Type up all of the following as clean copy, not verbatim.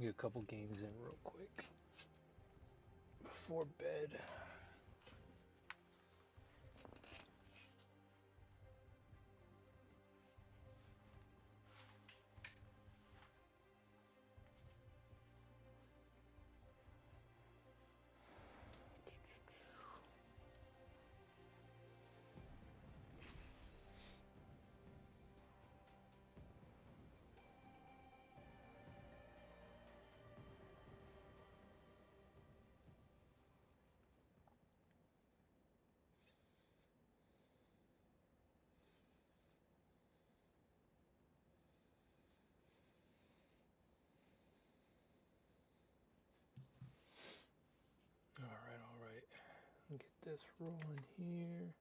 Get a couple games in real quick before bed. All right. Get this rolling here.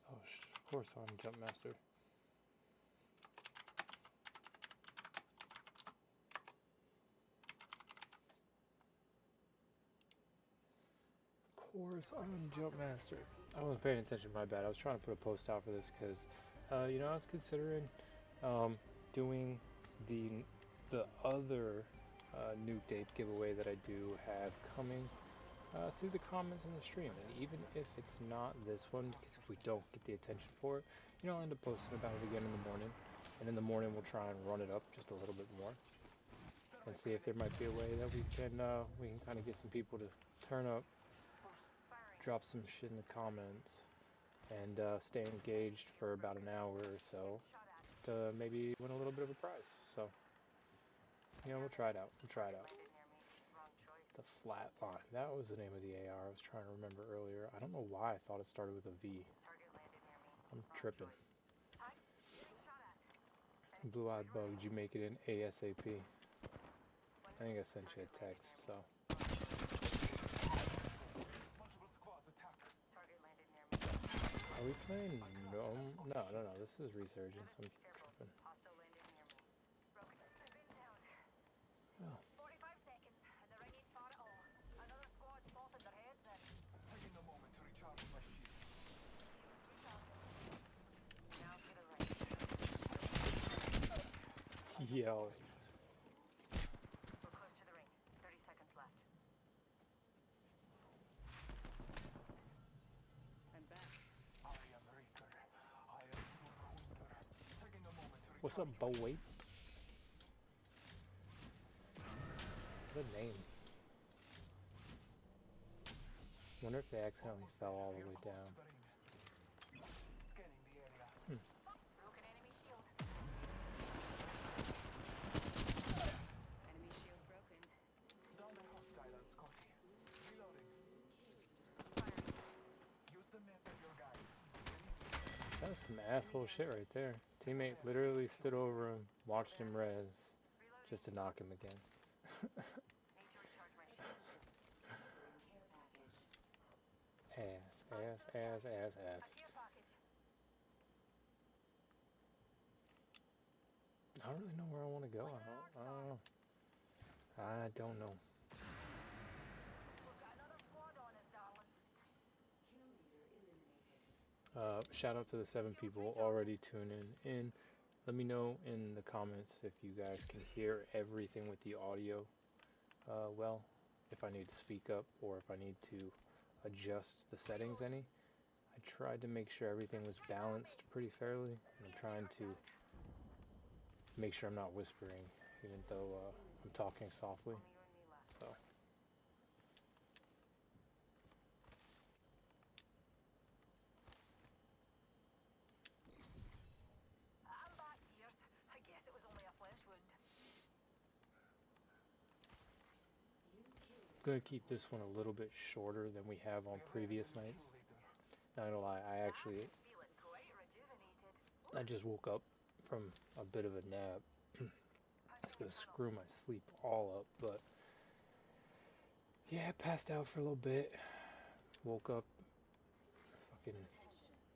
Oh, of course I'm Jump Master. Of course I'm Jump Master. I wasn't paying attention, my bad. I was trying to put a post out for this because, I was considering um, doing the the other new tape giveaway that I do have coming through the comments in the stream. And even if it's not this one, because if we don't get the attention for it, I'll end up posting about it again in the morning. And in the morning, we'll try and run it up just a little bit more and see if there might be a way that we can kind of get some people to turn up, drop some shit in the comments, and stay engaged for about an hour or so to maybe win a little bit of a prize. So, we'll try it out. We'll try it out. The Flatline. That was the name of the AR I was trying to remember earlier. I don't know why I thought it started with a V. I'm tripping. Blue-eyed bug, did you make it in ASAP? I think I sent you a text, so. Are we playing? No, no. This is Resurgence. I'm tripping. Oh. Yo. What's up, boy? What a name. Wonder if they accidentally fell all the way down. Hmm. That's some asshole shit right there. Teammate literally stood over him, watched him res, just to knock him again. Ass. I don't really know where I want to go. I don't know. Shout out to the 7 people already tuning in. Let me know in the comments if you guys can hear everything with the audio well, if I need to speak up or if I need to adjust the settings any. I tried to make sure everything was balanced pretty fairly, and I'm trying to make sure I'm not whispering, even though I'm talking softly. So, I'm gonna keep this one a little bit shorter than we have on previous nights. Not gonna lie, I just woke up from a bit of a nap. It's gonna screw my sleep all up, but yeah, I passed out for a little bit. Woke up fucking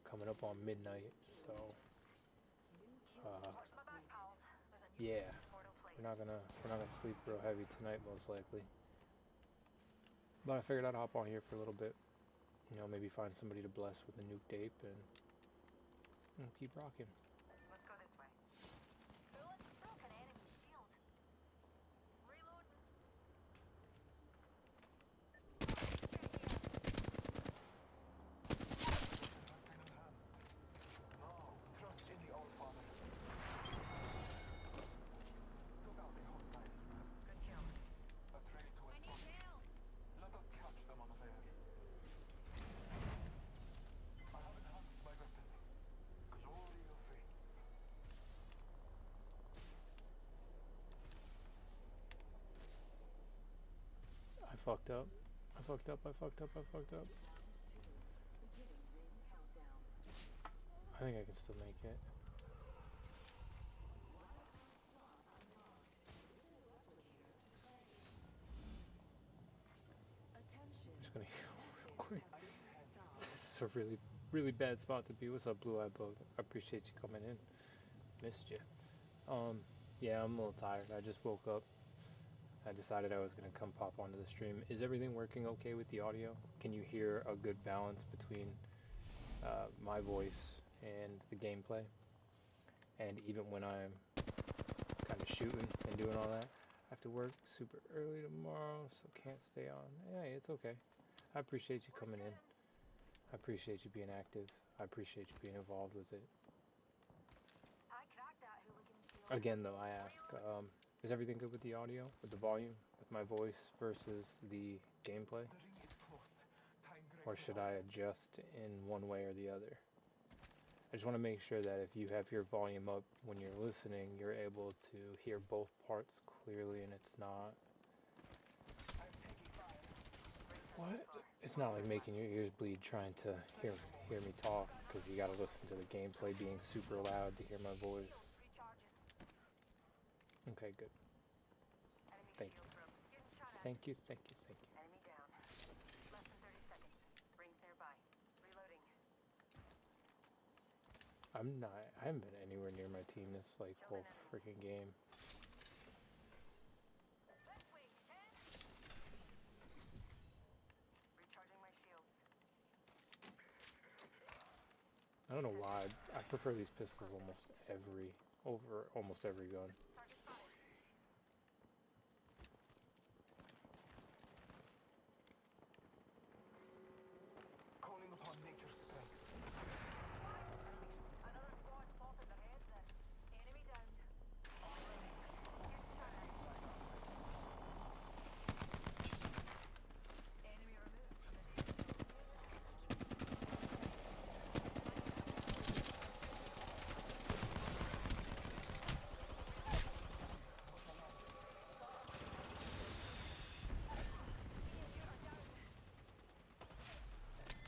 coming up on midnight, so uh, yeah, we're not gonna sleep real heavy tonight most likely. But I figured I'd hop on here for a little bit. You know, maybe find somebody to bless with a nuke tape and keep rocking. I fucked up. I fucked up. I fucked up. I fucked up. I think I can still make it. I'm just gonna heal real quick. This is a really bad spot to be. What's up, Blue Eye Bug? I appreciate you coming in. Missed you. Yeah, I'm a little tired. I just woke up. I decided I was gonna come pop onto the stream. Is everything working okay with the audio? Can you hear a good balance between my voice and the gameplay? And even when I'm kind of shooting and doing all that, I have to work super early tomorrow, so can't stay on. Hey, it's okay. I appreciate you coming in. I appreciate you being active. I appreciate you being involved with it. Again, though, I ask, is everything good with the audio, with the volume, with my voice versus the gameplay? Or should I adjust in one way or the other? I just want to make sure that if you have your volume up when you're listening, you're able to hear both parts clearly and it's not... What? It's not like making your ears bleed trying to hear me talk, because you gotta listen to the gameplay being super loud to hear my voice. Okay, good. Thank you. Thank you, thank you, thank you. I haven't been anywhere near my team this, like, whole freaking game. I don't know why, I prefer these pistols over almost every gun.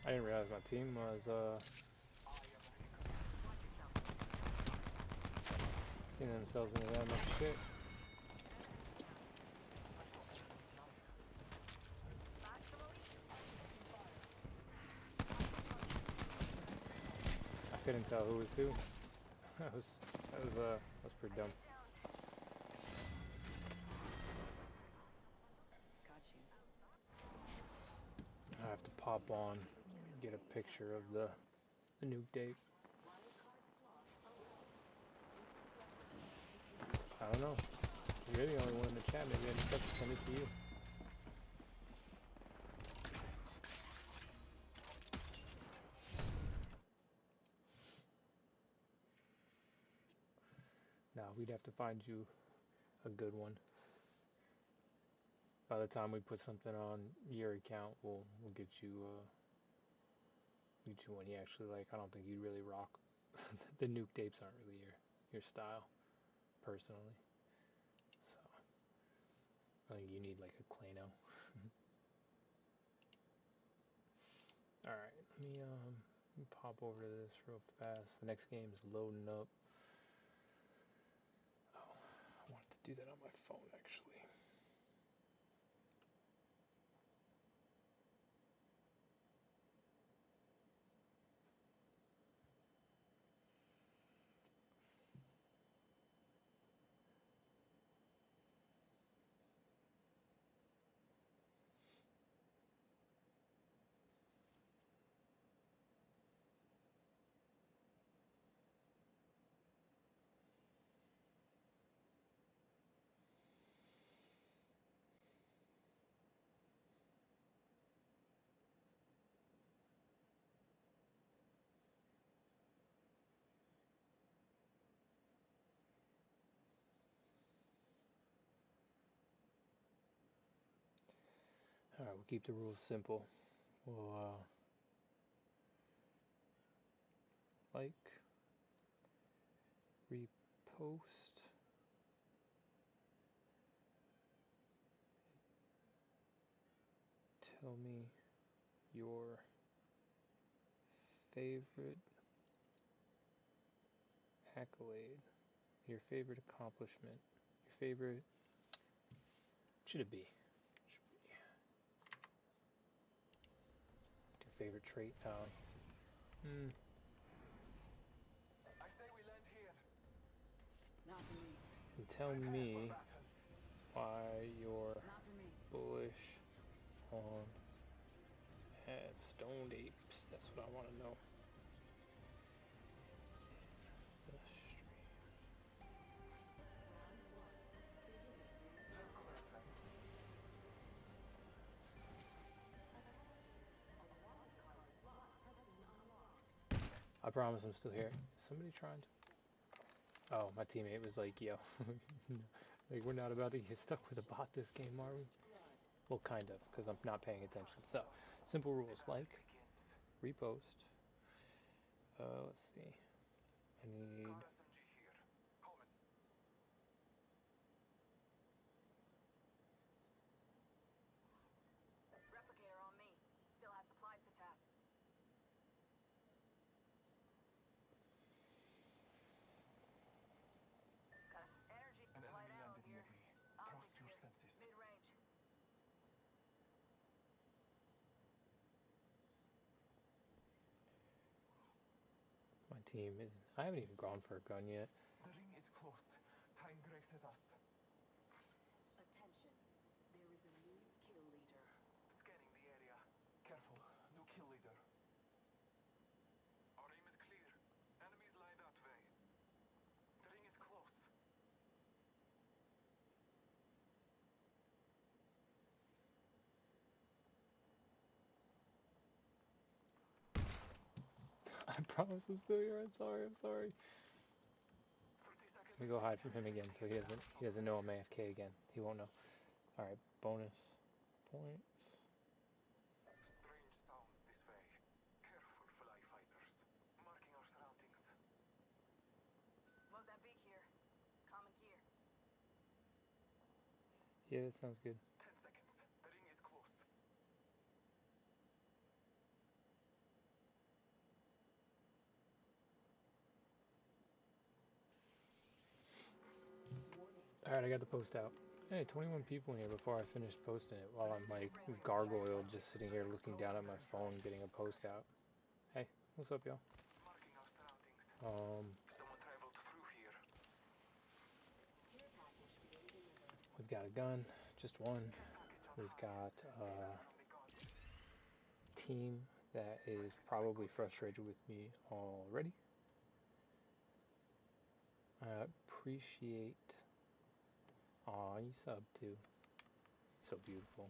I didn't realize my team was getting themselves into that much shit. I couldn't tell who was who. That was pretty dumb. have to pop on, get a picture of the nuke date. I don't know. You're the only one in the chat. Maybe I just have to send it to you. Now we'd have to find you a good one. By the time we put something on your account, we'll get you one you actually like. I don't think you'd really rock. The nuke tapes aren't really your style, personally. So I think you need like a Klano. All right, let me pop over to this real fast. The next game is loading up. Oh, I wanted to do that on my phone actually. All right, we'll keep the rules simple. We'll like, repost, tell me your favorite accolade, your favorite accomplishment, your favorite, should it be? Your favorite trait. I say we land here. Not for me. And tell me why you're Not for me. bullish on stoned apes. That's what I want to know. Let's go this way. I promise I'm still here. Is somebody trying to? Oh, my teammate was like, yo, like we're not about to get stuck with a bot this game, are we? Well, kind of, because I'm not paying attention. So, simple rules like repost. Let's see. I need. SMG here. Coming. Replicator on me. Still have supplies to tap. Got energy. An Light enemy ammo landed here. near me. Trust Optics your here. senses. Mid-range. My team is. I haven't even gone for a gun yet. The ring is close. Time graces us. Attention. There is a new kill leader. Scanning the area. Careful. New kill leader. Our aim is clear. Enemies lie that way. The ring is close. I promise I'm still here. I'm sorry. 30 seconds. Let me go hide from him again, so he doesn't know I'm AFK again. He won't know. All right, bonus points. Strange sounds this way. Careful, fly fighters. Marking our surroundings. Mozambique here. Common gear. Yeah, that sounds good. 10 seconds. The ring is close. All right, I got the post out. Hey, 21 people in here before I finished posting it while I'm like gargoyle just sitting here looking down at my phone getting a post out. Hey, what's up, y'all? Marking our surroundings. Um, Someone traveled through here. Care package being delivered. we've got a gun, just one. Care package on We've high. got Favor from the gods. team that is probably frustrated with me already. I appreciate. Aw, you sub too. So beautiful.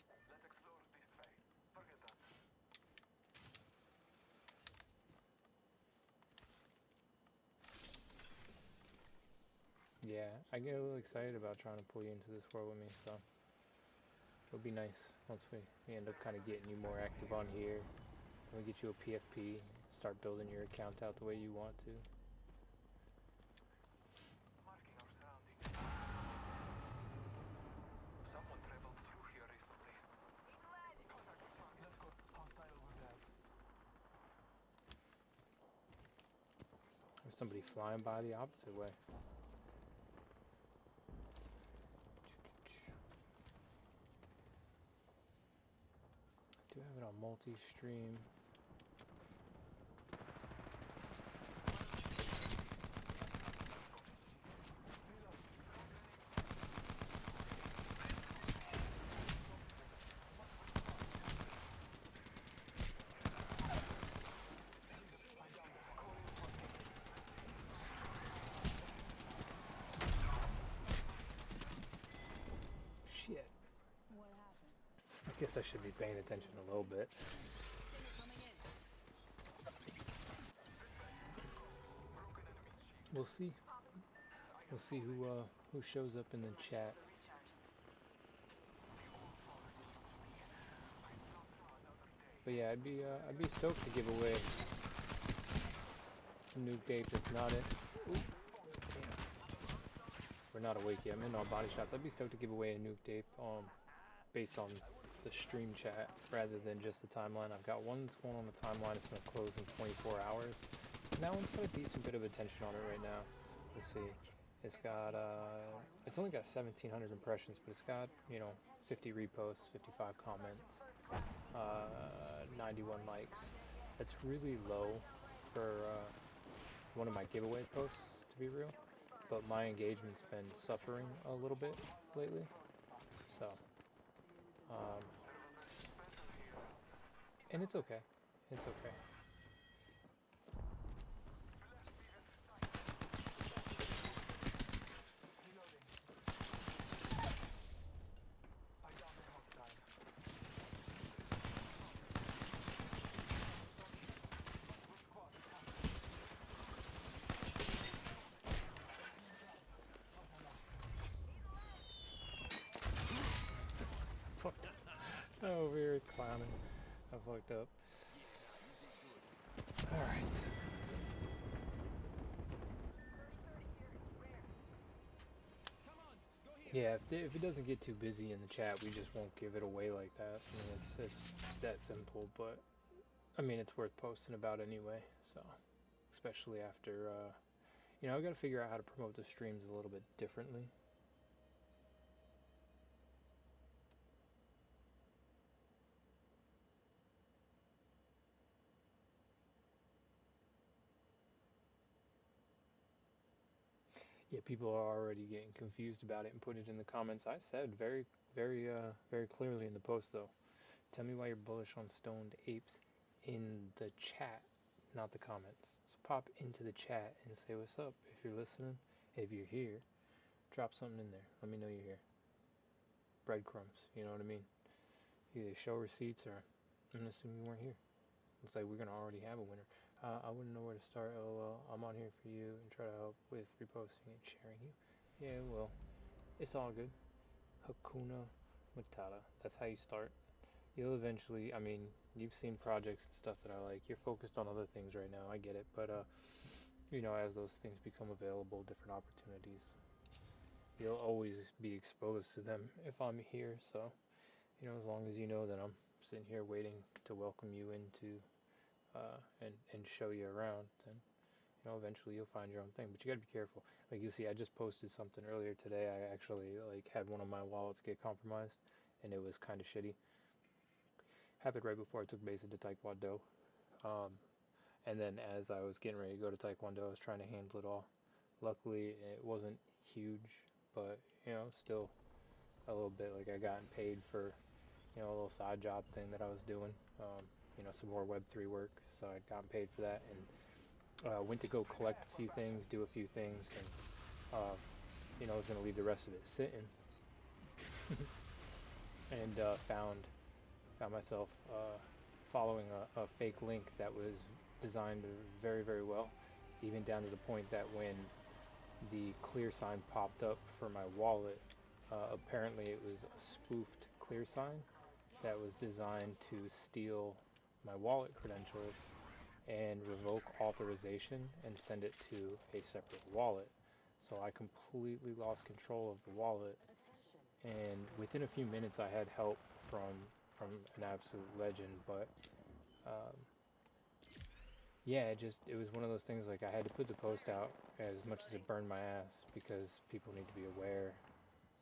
Let's explore this way. Forget that. Yeah, I get a little excited about trying to pull you into this world with me, so it'll be nice once we end up kind of getting you more active on here. And we get you a PFP, start building your account out the way you want to. Marking our surroundings. Someone traveled through here recently. Contact with target. Let's go. Hostile over there. There's somebody flying by the opposite way. I do have it on multi-stream. Shit. What happened? I guess I should be paying attention a little bit. Stinger coming in. Broken enemy shield. We'll see. We'll see who shows up in the chat. But yeah, I'd be stoked to give away a nuke tape that's not it. Ooh, damn. We're not awake yet. I'm in on body shots. I'd be stoked to give away a nuke tape based on the stream chat rather than just the timeline. I've got one that's going on the timeline. It's going to close in 24 hours. And that one's got a decent bit of attention on it right now. Let's see. It's got it's only got 1,700 impressions, but it's got 50 reposts, 55 comments, 91 likes. That's really low for one of my giveaway posts, to be real. But my engagement's been suffering a little bit lately, so and it's okay. It's okay. Reloading. I downed a hostile. We're squad attacking. Fucked. I'm over here clowning. I fucked up. Alright. Yeah, if it doesn't get too busy in the chat, we just won't give it away like that. I mean, it's that simple, but I mean, it's worth posting about anyway, so especially after, I gotta figure out how to promote the streams a little bit differently. Yeah, people are already getting confused about it and put it in the comments. I said very clearly in the post though. Tell me why you're bullish on stoned apes in the chat, not the comments. So pop into the chat and say what's up if you're listening. If you're here, drop something in there. Let me know you're here. Breadcrumbs, you know what I mean? Either show receipts or I'm gonna assume you weren't here. Looks like we're gonna already have a winner. I wouldn't know where to start. LOL. I'm on here for you and try to help with reposting and sharing you. Yeah, well, it's all good. Hakuna Matata. That's how you start. You'll eventually, I mean, you've seen projects and stuff that I like. You're focused on other things right now. I get it, but as those things become available, different opportunities, you'll always be exposed to them if I'm here. So, as long as you know that I'm sitting here waiting to welcome you into and show you around, then eventually you'll find your own thing. But you gotta be careful. Like you see, I just posted something earlier today. I actually had one of my wallets get compromised, and it was kind of shitty. Happened right before I took base into Taekwondo. And then as I was getting ready to go to Taekwondo, I was trying to handle it all. Luckily, it wasn't huge, but still a little bit. Like I gotten paid for you know, a little side job thing that I was doing. You know, some more Web3 work, so I'd gotten paid for that, and went to go collect a few things, do a few things, and you know, I was gonna leave the rest of it sitting, and found myself following a fake link that was designed very, very well, even down to the point that when the clear sign popped up for my wallet, apparently it was a spoofed clear sign that was designed to steal my wallet credentials and revoke authorization and send it to a separate wallet. So I completely lost control of the wallet, and within a few minutes I had help from from an absolute legend. But um, yeah, it was one of those things, like I had to put the post out as much as it burned my ass because people need to be aware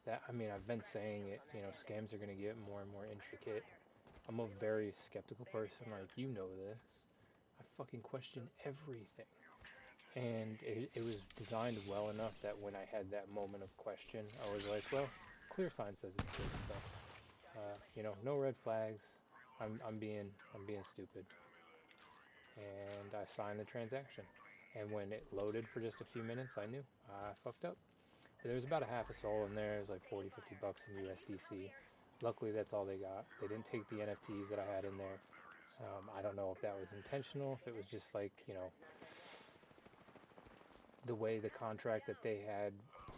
that, I mean, I've been saying it, you know, scams are going to get more and more intricate. I'm a very skeptical person, like, you know this. I fucking question everything. And it was designed well enough that when I had that moment of question, I was like, well, clear sign says it's good, so you know, no red flags. I'm being stupid, and I signed the transaction. And when it loaded for just a few minutes, I knew I fucked up. But there was about a half a soul in there. It was like 40, 50 bucks in USDC. Luckily, that's all they got. They didn't take the NFTs that I had in there. I don't know if that was intentional, if it was just like, you know, the way the contract that they had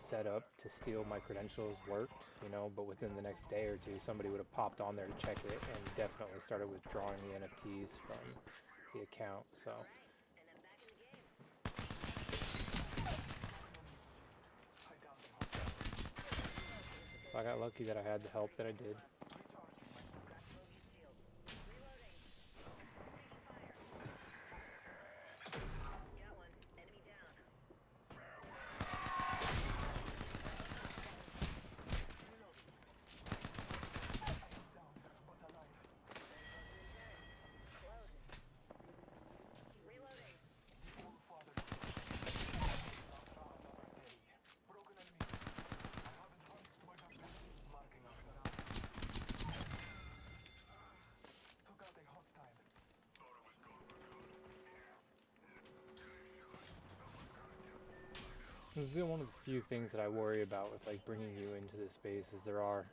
set up to steal my credentials worked, you know, but within the next day or two, somebody would have popped on there to check it and definitely started withdrawing the NFTs from the account. So, I downed them hostile. so I got lucky that I had the help that I did. Recharging. Reloading. I am down, but alive. All father stone. Not for another day. Broken enemy. I have enhanced my weapon. Marking our surroundings. Took out a hostile. This is one of the few things that I worry about with like bringing you into this space, is there are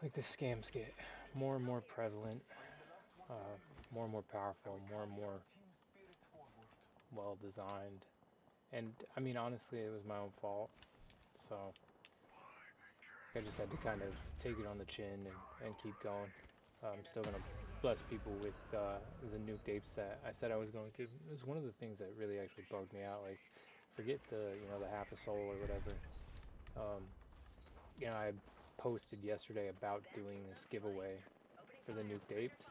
like the scams get more and more prevalent, I am the last one uh, standing. more and more And powerful, we more and carry more our team spirit forward. well designed. And I mean, honestly, it was my own fault. So I just had to kind of take it on the chin and keep going. I'm still gonna bless people with the nuked ape set. I said I was going to. It was one of the things that really actually bugged me out. Like, forget the, you know, the half a soul or whatever. Um, you know, I posted yesterday about doing this giveaway for the nuked apes,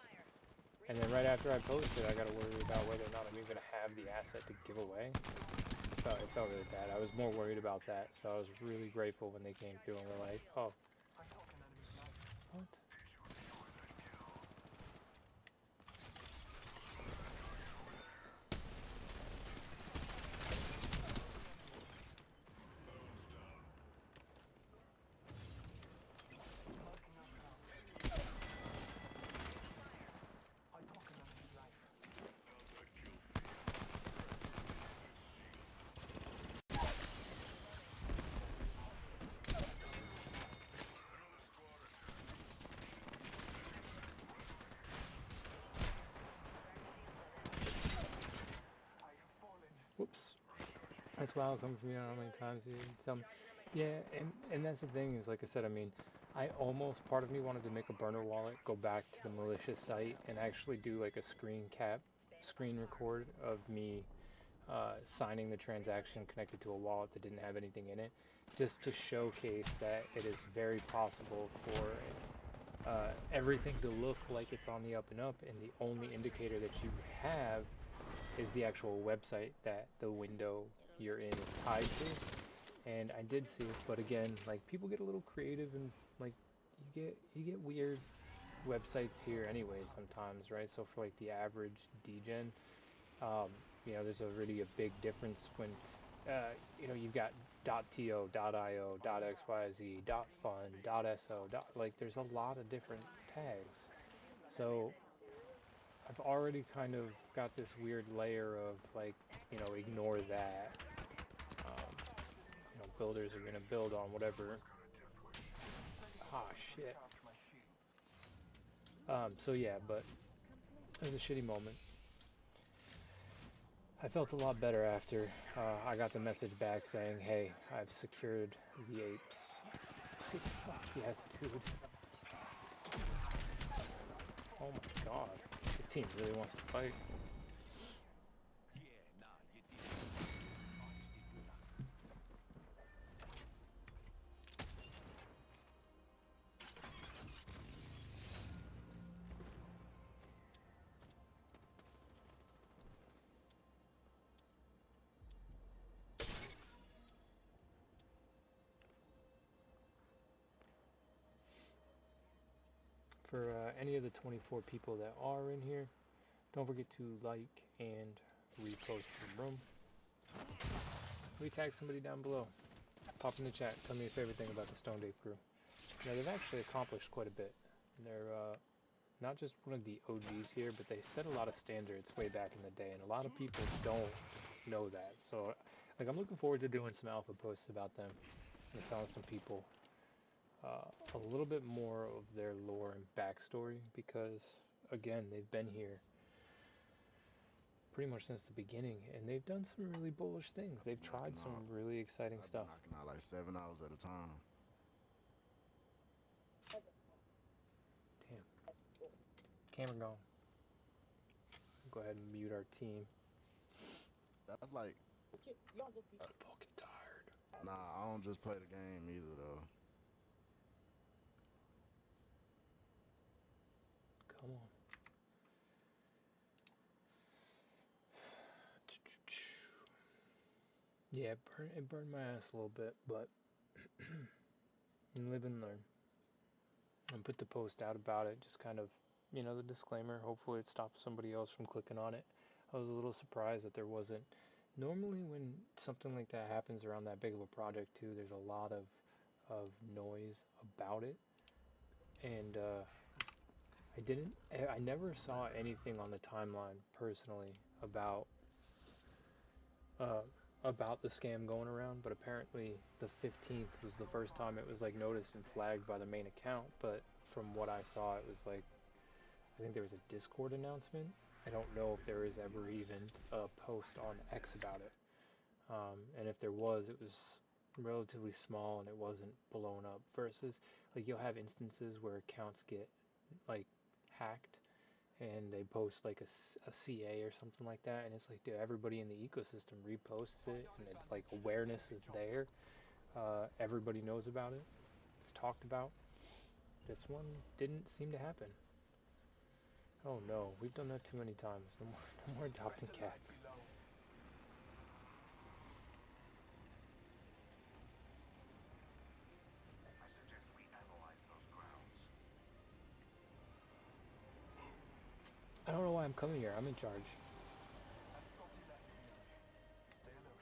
and then right after I posted, I got to worry about whether or not I'm even gonna have the asset to give away. It felt really bad. I was more worried about that, so I was really grateful when they came through and were like, "Oh, I took an enemy's life. what?" Broken enemy. Marking our surroundings. I took an enemy's life. Took out a hostile. I have fallen. Whoops. That's wild coming from you. I don't know how many times you some. Yeah, and that's the thing is, like I said, I mean, I almost, part of me wanted to make a burner wallet, go back to the malicious site, and actually do like a screen record of me signing the transaction connected to a wallet that didn't have anything in it, just to showcase that it is very possible for everything to look like it's on the up and up, and the only indicator that you have is the actual website that the window you're in is tied to. And I did see, but again, like people get a little creative, and like you get weird websites here anyway sometimes, right? So for like the average degen, um, you know, there's already a big difference when, you know, you've got .to, .io, .xyz, .fun, .so, like there's a lot of different tags. So I've already kind of got this weird layer of like, ignore that. Um, builders are gonna build on whatever. Ah, shit. Recharge my shields. So yeah, but it was a shitty moment. I felt a lot better after I got the message back saying, "Hey, I've secured the apes." It's like, fuck yes, dude. Oh my god, this team really wants to fight. Yeah, nah, you did. Honesty, brother. For any of the 24 people that are in here, don't forget to like and repost the room. Retag somebody down below. Pop in the chat. Tell me your favorite thing about the Stone Dave crew. They've actually accomplished quite a bit. They're not just one of the OGs here, but they set a lot of standards way back in the day, and a lot of people don't know that. So, like, I'm looking forward to doing some alpha posts about them and telling some people a little bit more of their lore and backstory, because, again, they've been here pretty much since the beginning, and they've done some really bullish things. They've tried some really exciting I've been stuff. knocking out like 7 hours at a time. Damn. Camera gone. Go ahead and mute our team. That's like, I'm fucking tired. nah, I don't just play the game either though. Come on. Yeah, it burned my ass a little bit, but live and learn. And put the post out about it, just kind of, the disclaimer. Hopefully it stops somebody else from clicking on it. I was a little surprised that there wasn't. Normally when something like that happens around that big of a project too, there's a lot of noise about it. And I never saw anything on the timeline personally uh, about the scam going around, but apparently the 15th was the first time it was like noticed and flagged by the main account. But from what I saw, it was like, I think there was a Discord announcement. I don't know if there was ever even a post on X about it. And if there was, it was relatively small and it wasn't blown up. Versus, like, you'll have instances where accounts get like hacked and they post like a CA or something like that, and it's like, dude, everybody in the ecosystem reposts it, and it's like awareness is there. Everybody knows about it. It's talked about. This one didn't seem to happen. Oh no, we've done that too many times. No more, no more adopting Better life cats. below. I suggest we analyze those grounds. I don't know why I'm coming here. I'm in charge. An SOT left nearby. Stay alert.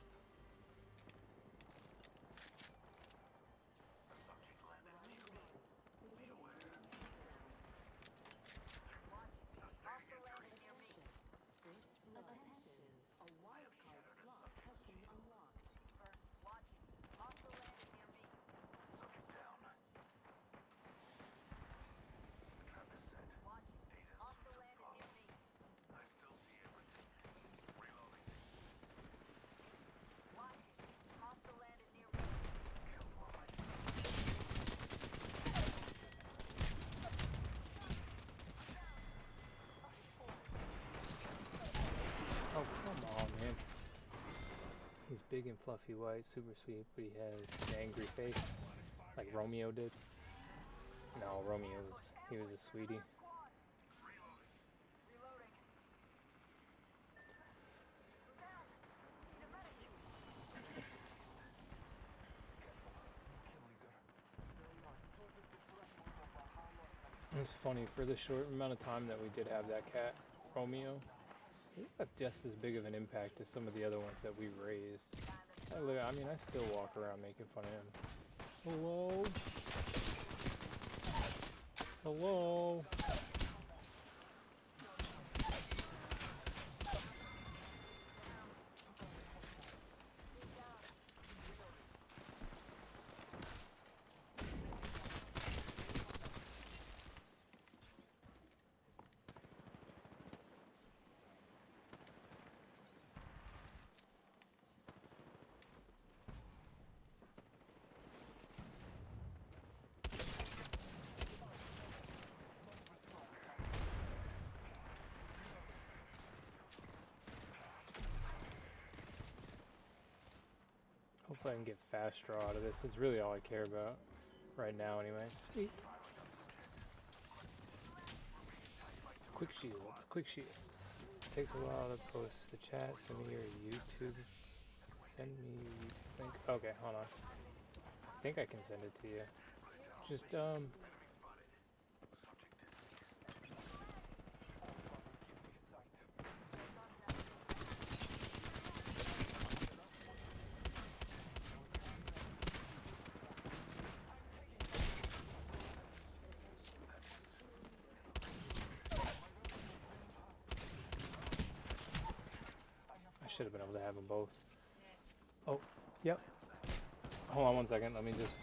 A subject landed near me. Be aware. Hostile landed near me. Attention, a wildcard slot has been unlocked. First, watching. Hostile landed near me. Subject down. The trap is set. Watching. Data soon Hostile to landed follow. near me. I still see everything. Reloading. Watching. Hostile landed near me. Killed one myself. Oh, come on, man. He's big and fluffy white, super sweet, but he has an angry face, like Romeo did. No, Romeo was, he was a sweetie. Squad. Reloading. Reloading. We're down. Need a medic. Subject deceased. Careful. New kill leader. They are stood at the threshold of Valhalla and It's funny, for the short amount of time that we did have that cat, Romeo, he left just as big of an impact as some of the other ones that we raised. I mean, I still walk around making fun of him. Hello? Hello? Good job. Multiple squad attack. Reloading. Hopefully I can get fast draw out of this. It's really all I care about right now anyway. Sweet. Quick shields, quick shields. Takes a while to post the chat. Send me your YouTube. Send me your YouTube link. Okay, hold on. I think I can send it to you. Just, Enemy spotted. Subject distance. All father, give me sight. I'm taking Attention. Hillin units. my weapon has been enhanced. I have I should have been able to have them both. Hit. Oh, yep. Hold on one second. Let me just...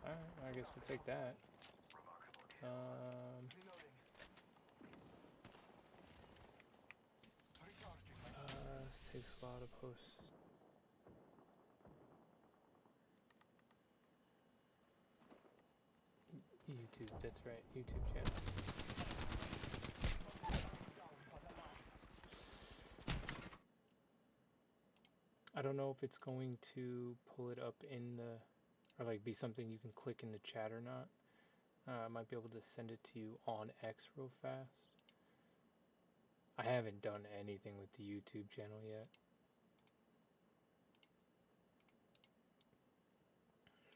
Alright, I guess we'll take that. Reloading. Recharging my This takes a while to post. YouTube, that's right, YouTube channel. I don't know if it's going to pull it up in the, or like be something you can click in the chat or not. I might be able to send it to you on X real fast. I haven't done anything with the YouTube channel yet.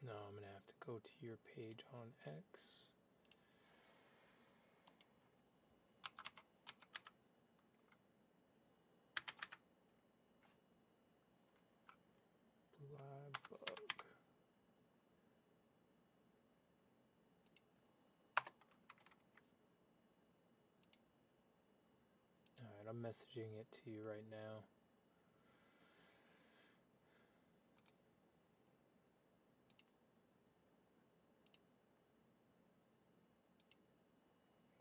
No, I'm gonna have to go to your page on X. Blue Eye Bug. Alright, I'm messaging it to you right now.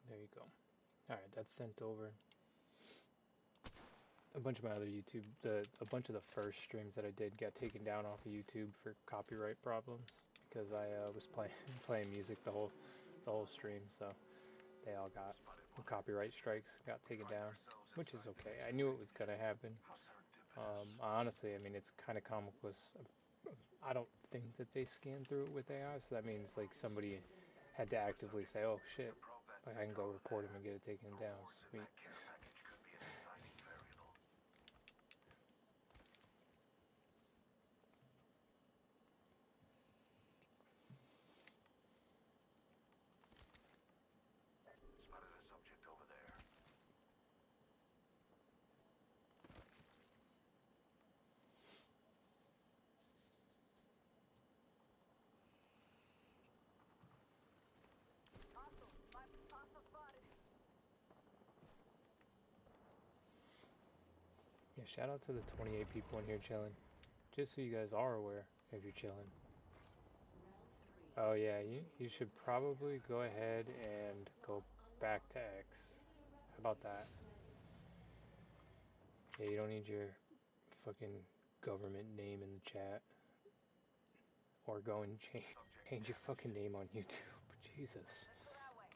There you go. Alright, that's sent over. A bunch of my other YouTube, a bunch of the first streams that I did got taken down off of YouTube for copyright problems because I was playing music the whole stream, so they all got copyright strikes, got taken down, which is okay. I knew it was gonna happen. Honestly, I mean, it's kind of comical. I don't think that they scanned through it with AI, so that means like somebody had to actively say, "Oh shit, like I can go report him and get it taken down." Sweet. Spotted a subject over there. Hostile spotted. Yeah, shout out to the 28 people in here chilling. Just so you guys are aware if you're chilling. Oh yeah, you should probably go ahead and go back to X. How about that? Yeah, you don't need your fucking government name in the chat. Or go and change your fucking name on YouTube. Jesus. Let's go that way.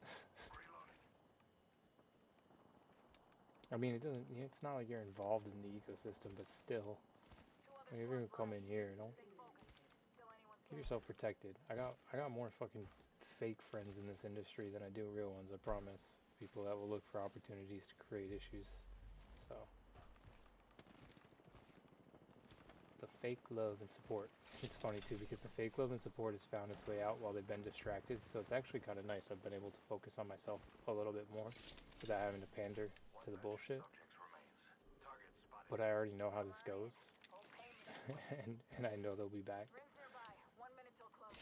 I mean, it doesn't. It's not like you're involved in the ecosystem, but still, Two other like, if you're gonna squads come left. in here, don't Stay focused. Still anyone's keep game. yourself protected. I got more fucking fake friends in this industry than I do real ones. I promise. People that will look for opportunities to create issues. So, the fake love and support. It's funny too because the fake love and support has found its way out while they've been distracted. So it's actually kind of nice. I've been able to focus on myself a little bit more without having to pander to the bullshit. But I already know how this goes, Full payment. and I know they'll be back. Rings nearby. 1 minute till close.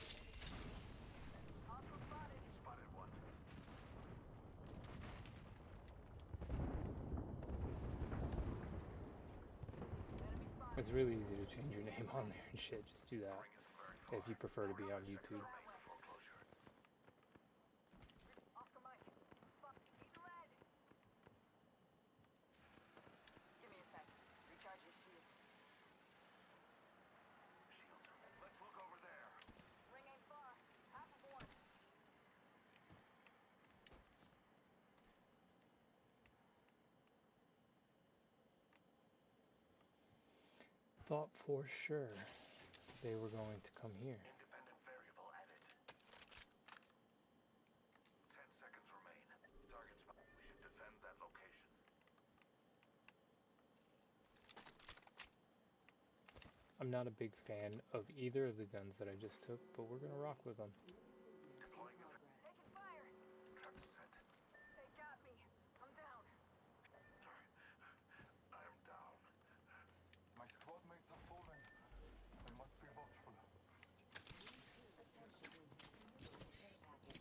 Hostile spotted. Spotted one. Enemy spotted. It's really easy to change your name on there and shit. Just do that Ring isn't very far. if you prefer to be on Let's go YouTube. that way. Foreclosure. Oscar Mike. Spot. Eating red. Give me a sec. Recharging shield. Shields are. Let's look over there. Ring ain't far. Half of one. Thought for sure they were going to come here. Independent variable added. 10 seconds remain. Target spot. We should defend that location. I'm not a big fan of either of the guns that I just took, but we're gonna rock with them. Deploying the Taking fire. truck set. They got me. I'm down. I am down. My squad mates have fallen. I must be watchful. Attention, receiving a care package.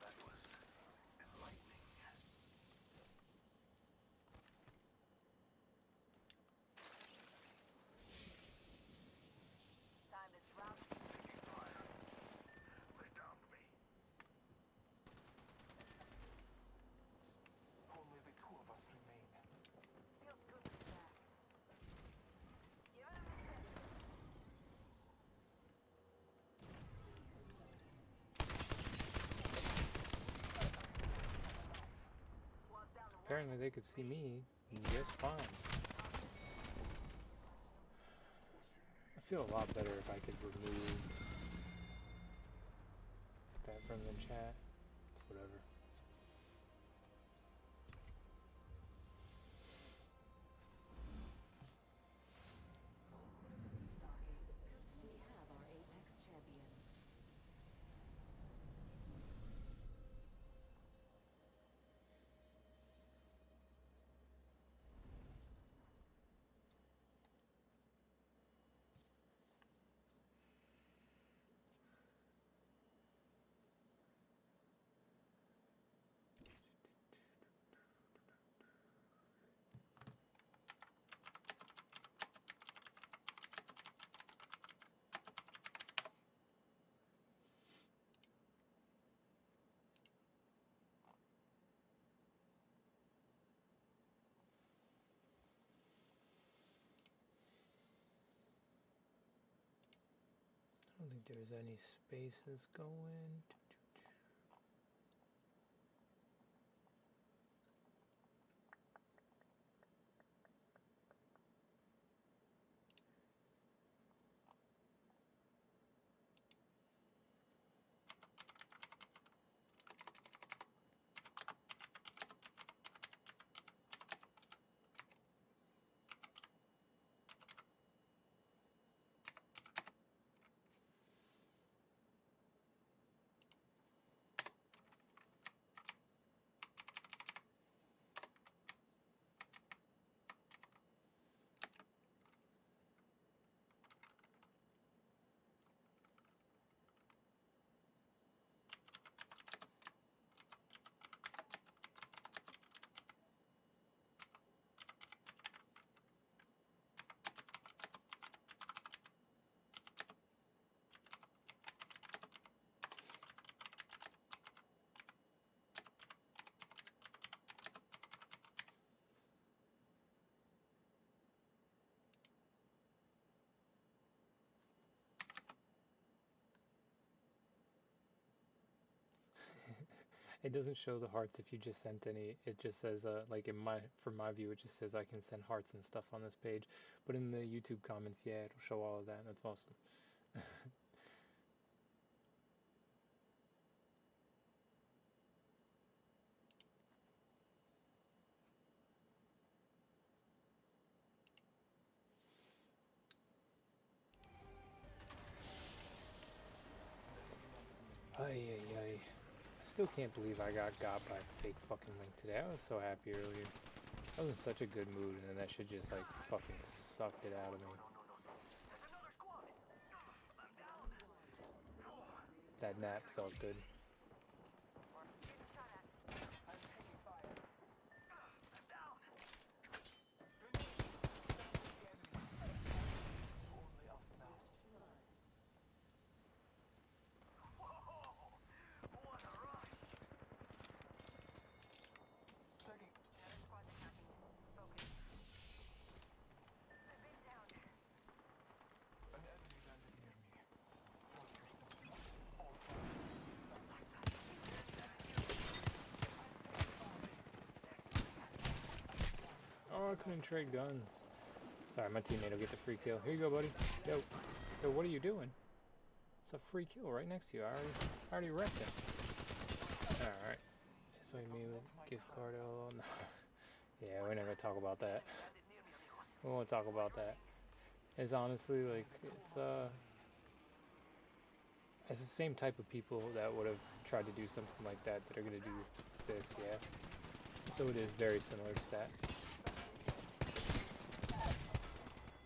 That was enlightening. Time to drop. Taking fire. They downed me. Only the two of us remain. Feels good to be back. Give it a minute. Squad's down to one. Apparently they could see me just fine. I feel a lot better if I could remove that from the chat. It's whatever. Stalking. We have our Apex champions. think there's any spaces going. It doesn't show the hearts if you just sent any. It just says, like from my view, it just says I can send hearts and stuff on this page. But in the YouTube comments, yeah, it'll show all of that. That's awesome. Ay, ay, ay. I still can't believe I got by a fake fucking link today. I was so happy earlier. I was in such a good mood, and then that shit just like fucking sucked it out of me. There's another squad. I'm down. That nap felt good. Getting shot at. I'm taking fire. I'm down. Grenade. Down with the enemy. It's only us now. First blood. Whoa! What a rush! Taking The other squad's attacking. Focus. I've been down. an enemy landed near me. Trust yourself. All fire will be sunk. I'm taking fire. Oh, I couldn't trade guns. Sorry, my teammate will get the free kill. Here you go, buddy. Yo, yo, what are you doing? It's a free kill right next to you. I already wrecked him. All right. So me with gift card. Oh no. Yeah, we're not gonna talk about that. Enemy landed near me, amigos. We won't talk about that. It's honestly like it's the same type of people that would have tried to do something like that that are gonna do this. Yeah. So it is very similar to that.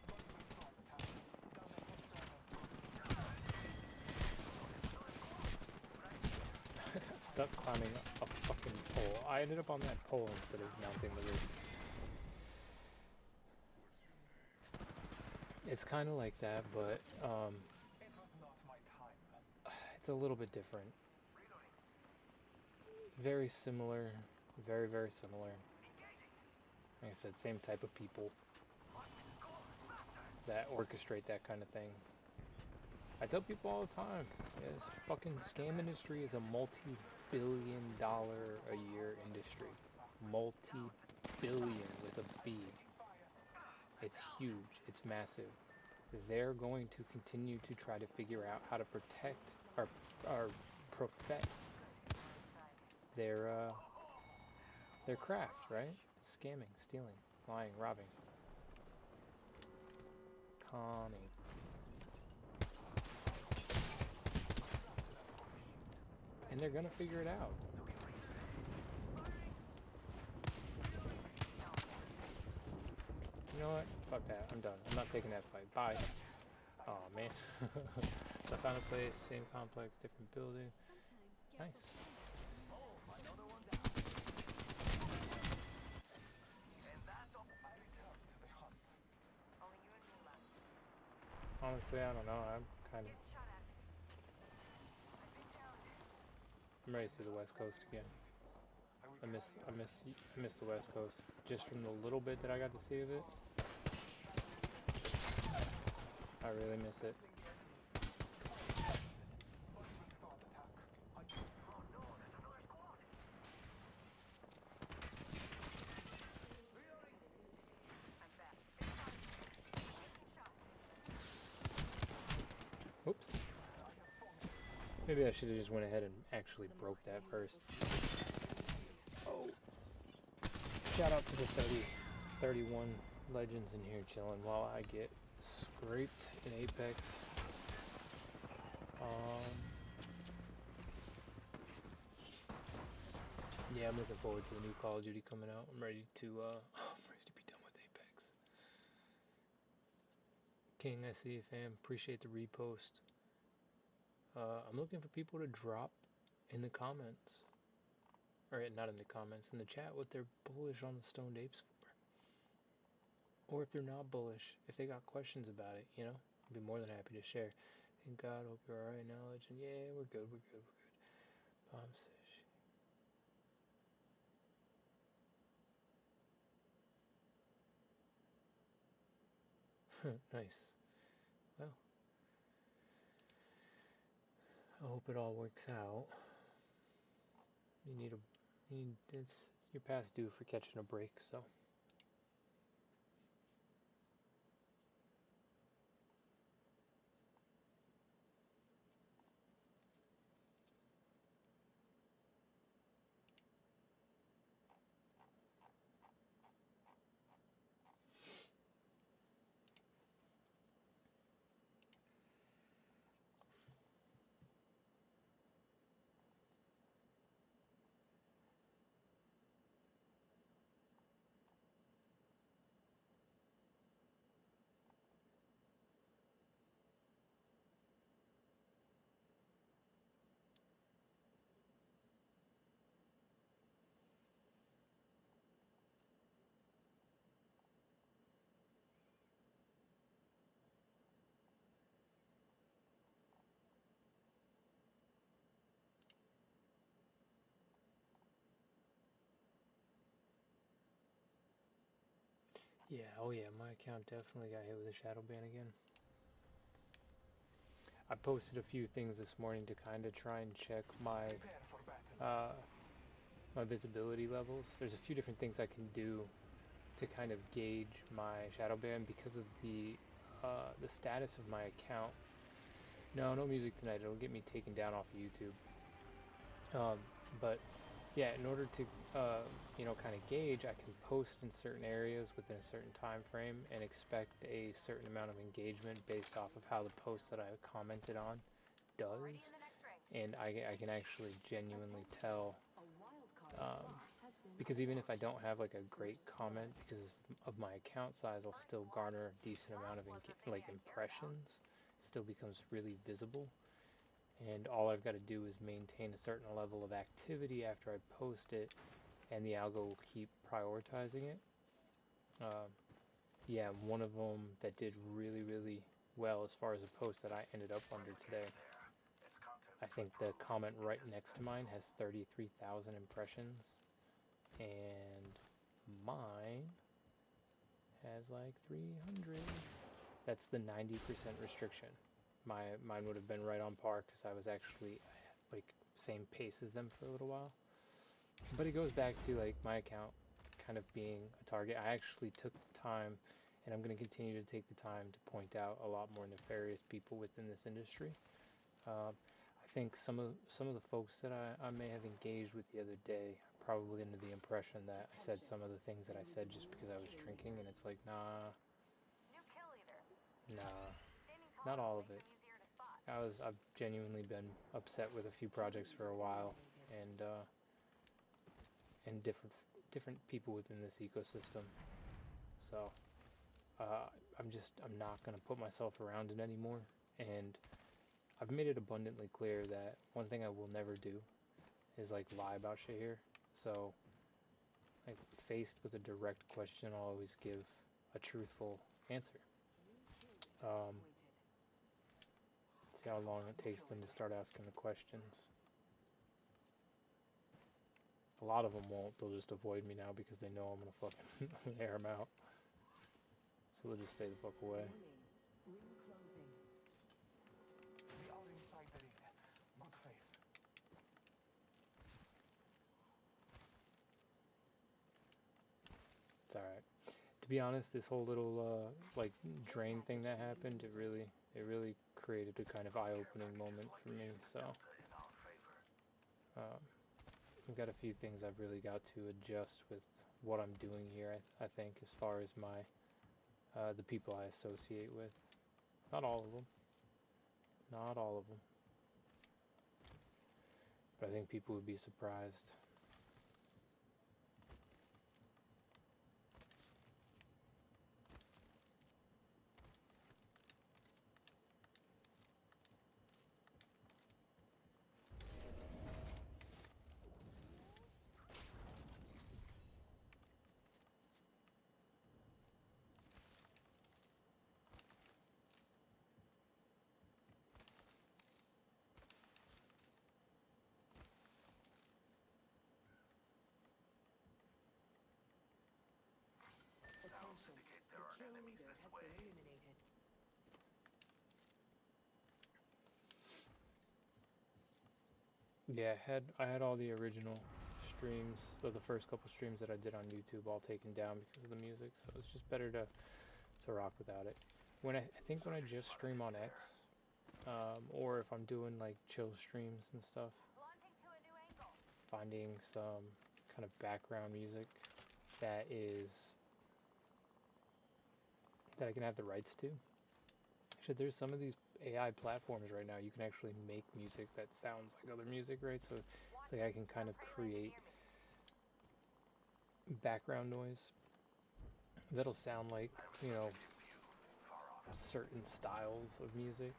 Multiple squads attacking. Down experiments. Stuck climbing a fucking pole. I ended up on that pole instead of mounting the roof. It's kind of like that, but It was not my time. it's a little bit different. Reloading. Very similar. Very, very similar. Engaging. Like I said, same type of people What? Go on. Faster. that orchestrate that kind of thing. I tell people all the time, this fucking scam industry is a multi-billion-dollar a year industry. Multi-billion with a B. Taking fire. It's huge. It's massive. They're going to continue to try to figure out how to protect or perfect their their craft, right? Scamming, stealing, lying, robbing, conning. And they're gonna figure it out. You know what? Fuck that. I'm done. I'm not taking that fight. Bye. Oh man. So I found a place, same complex, different building. Sometimes Nice. careful guidance is Oh, necessary. another one down. And that's all. I return to the hunt. Only you and me left. Honestly, I don't know. I'm kind of. Getting shot at. I've been down. I'm ready to see the West Coast again. I miss the West Coast. Just from the little bit that I got to see of it, I really miss it. Maybe I should have just went ahead and actually The broke most that first. dangerous is Oh, shout out to the 31 legends in here chilling while I get scraped in Apex. Um, yeah, I'm looking forward to the new Call of Duty coming out. I'm ready to I'm ready to be done with Apex. King, I see you, fam. Appreciate the repost. I'm looking for people to drop in the comments, or not in the comments, in the chat what they're bullish on the Stoned Apes for, or if they're not bullish, if they got questions about it. I'd be more than happy to share. Thank God, hope you're alright now, legend. Yeah, we're good, we're good, we're good. Bomb fish. Nice. Well, I hope it all works out. It's you're past due for catching a break, so. Yeah, oh yeah, my account definitely got hit with a shadow ban again. I posted a few things this morning to kind of try and check Prepare for battle. uh, my visibility levels. There's a few different things I can do to kind of gauge my shadow ban because of the status of my account. No, no music tonight. It'll get me taken down off of YouTube. But yeah, in order to kind of gauge, I can post in certain areas within a certain time frame and expect a certain amount of engagement based off of how the post that I commented on does, Already in the next ring. and I can actually genuinely tell, a wild card um, slot has been because even if I unlocked. don't have like a great First comment blood. because of my account size, I'll First still blood. garner a decent amount That of was the thing I cared about. impressions. It still becomes really visible, and all I've got to do is maintain a certain level of activity after I post it, and the algo will keep prioritizing it. Um, yeah, one of them that did really, really well as far as a post that I ended up under today. I think the comment right next to mine has 33,000 impressions, and mine has like 300. That's the 90% restriction. Mine would have been right on par because I was actually like same pace as them for a little while. But it goes back to like my account kind of being a target. I actually took the time, and I'm going to continue to take the time to point out a lot more nefarious people within this industry. I think some of the folks that I may have engaged with the other day are probably under the impression that I said some of the things that I said just because I was drinking, and it's like, New kill leader. nah, Standing not taller all of makes it. him easier to spot. I've genuinely been upset with a few projects for a while, and different people within this ecosystem. So uh, I'm not gonna put myself around it anymore, and I've made it abundantly clear that one thing I will never do is like lie about shit here. So like faced with a direct question, I'll always give a truthful answer. New kill leader Um, appointed. See how long it takes them to start asking the questions. A lot of them won't. They'll just avoid me now because they know I'm gonna fucking air them out. So they'll just stay the fuck away. Warning. Ring closing. We are inside the ring. Good faith. It's alright. To be honest, this whole little like Care drain thing package that being happened, delivered. it really created a kind of eye-opening moment for me. So Um, I've got a few things I've really got to adjust with what I'm doing here. I think as far as my the people I associate with, not all of them, not all of them, but I think people would be surprised. Attention. The kill leader has been eliminated. Yeah, I had all the original streams, so the first couple streams that I did on YouTube all taken down because of the music, so it's just better to rock without it. I think when I just stream on X, or if I'm doing like chill streams and stuff, Launching to a new angle. finding some kind of background music that is that I can have the rights to. Actually, there's some of these AI platforms right now you can actually make music that sounds like other music, right? So it's like I can kind of create background noise that'll sound like, you know, certain styles of music,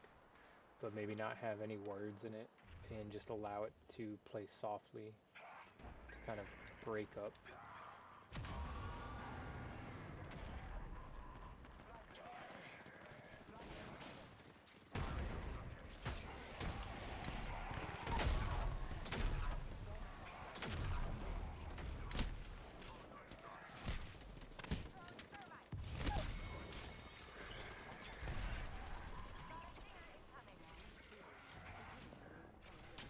but maybe not have any words in it, and just allow it to play softly to kind of break up. Throwing thermite. Got a stinger incoming. Round two. Beginning ring countdown.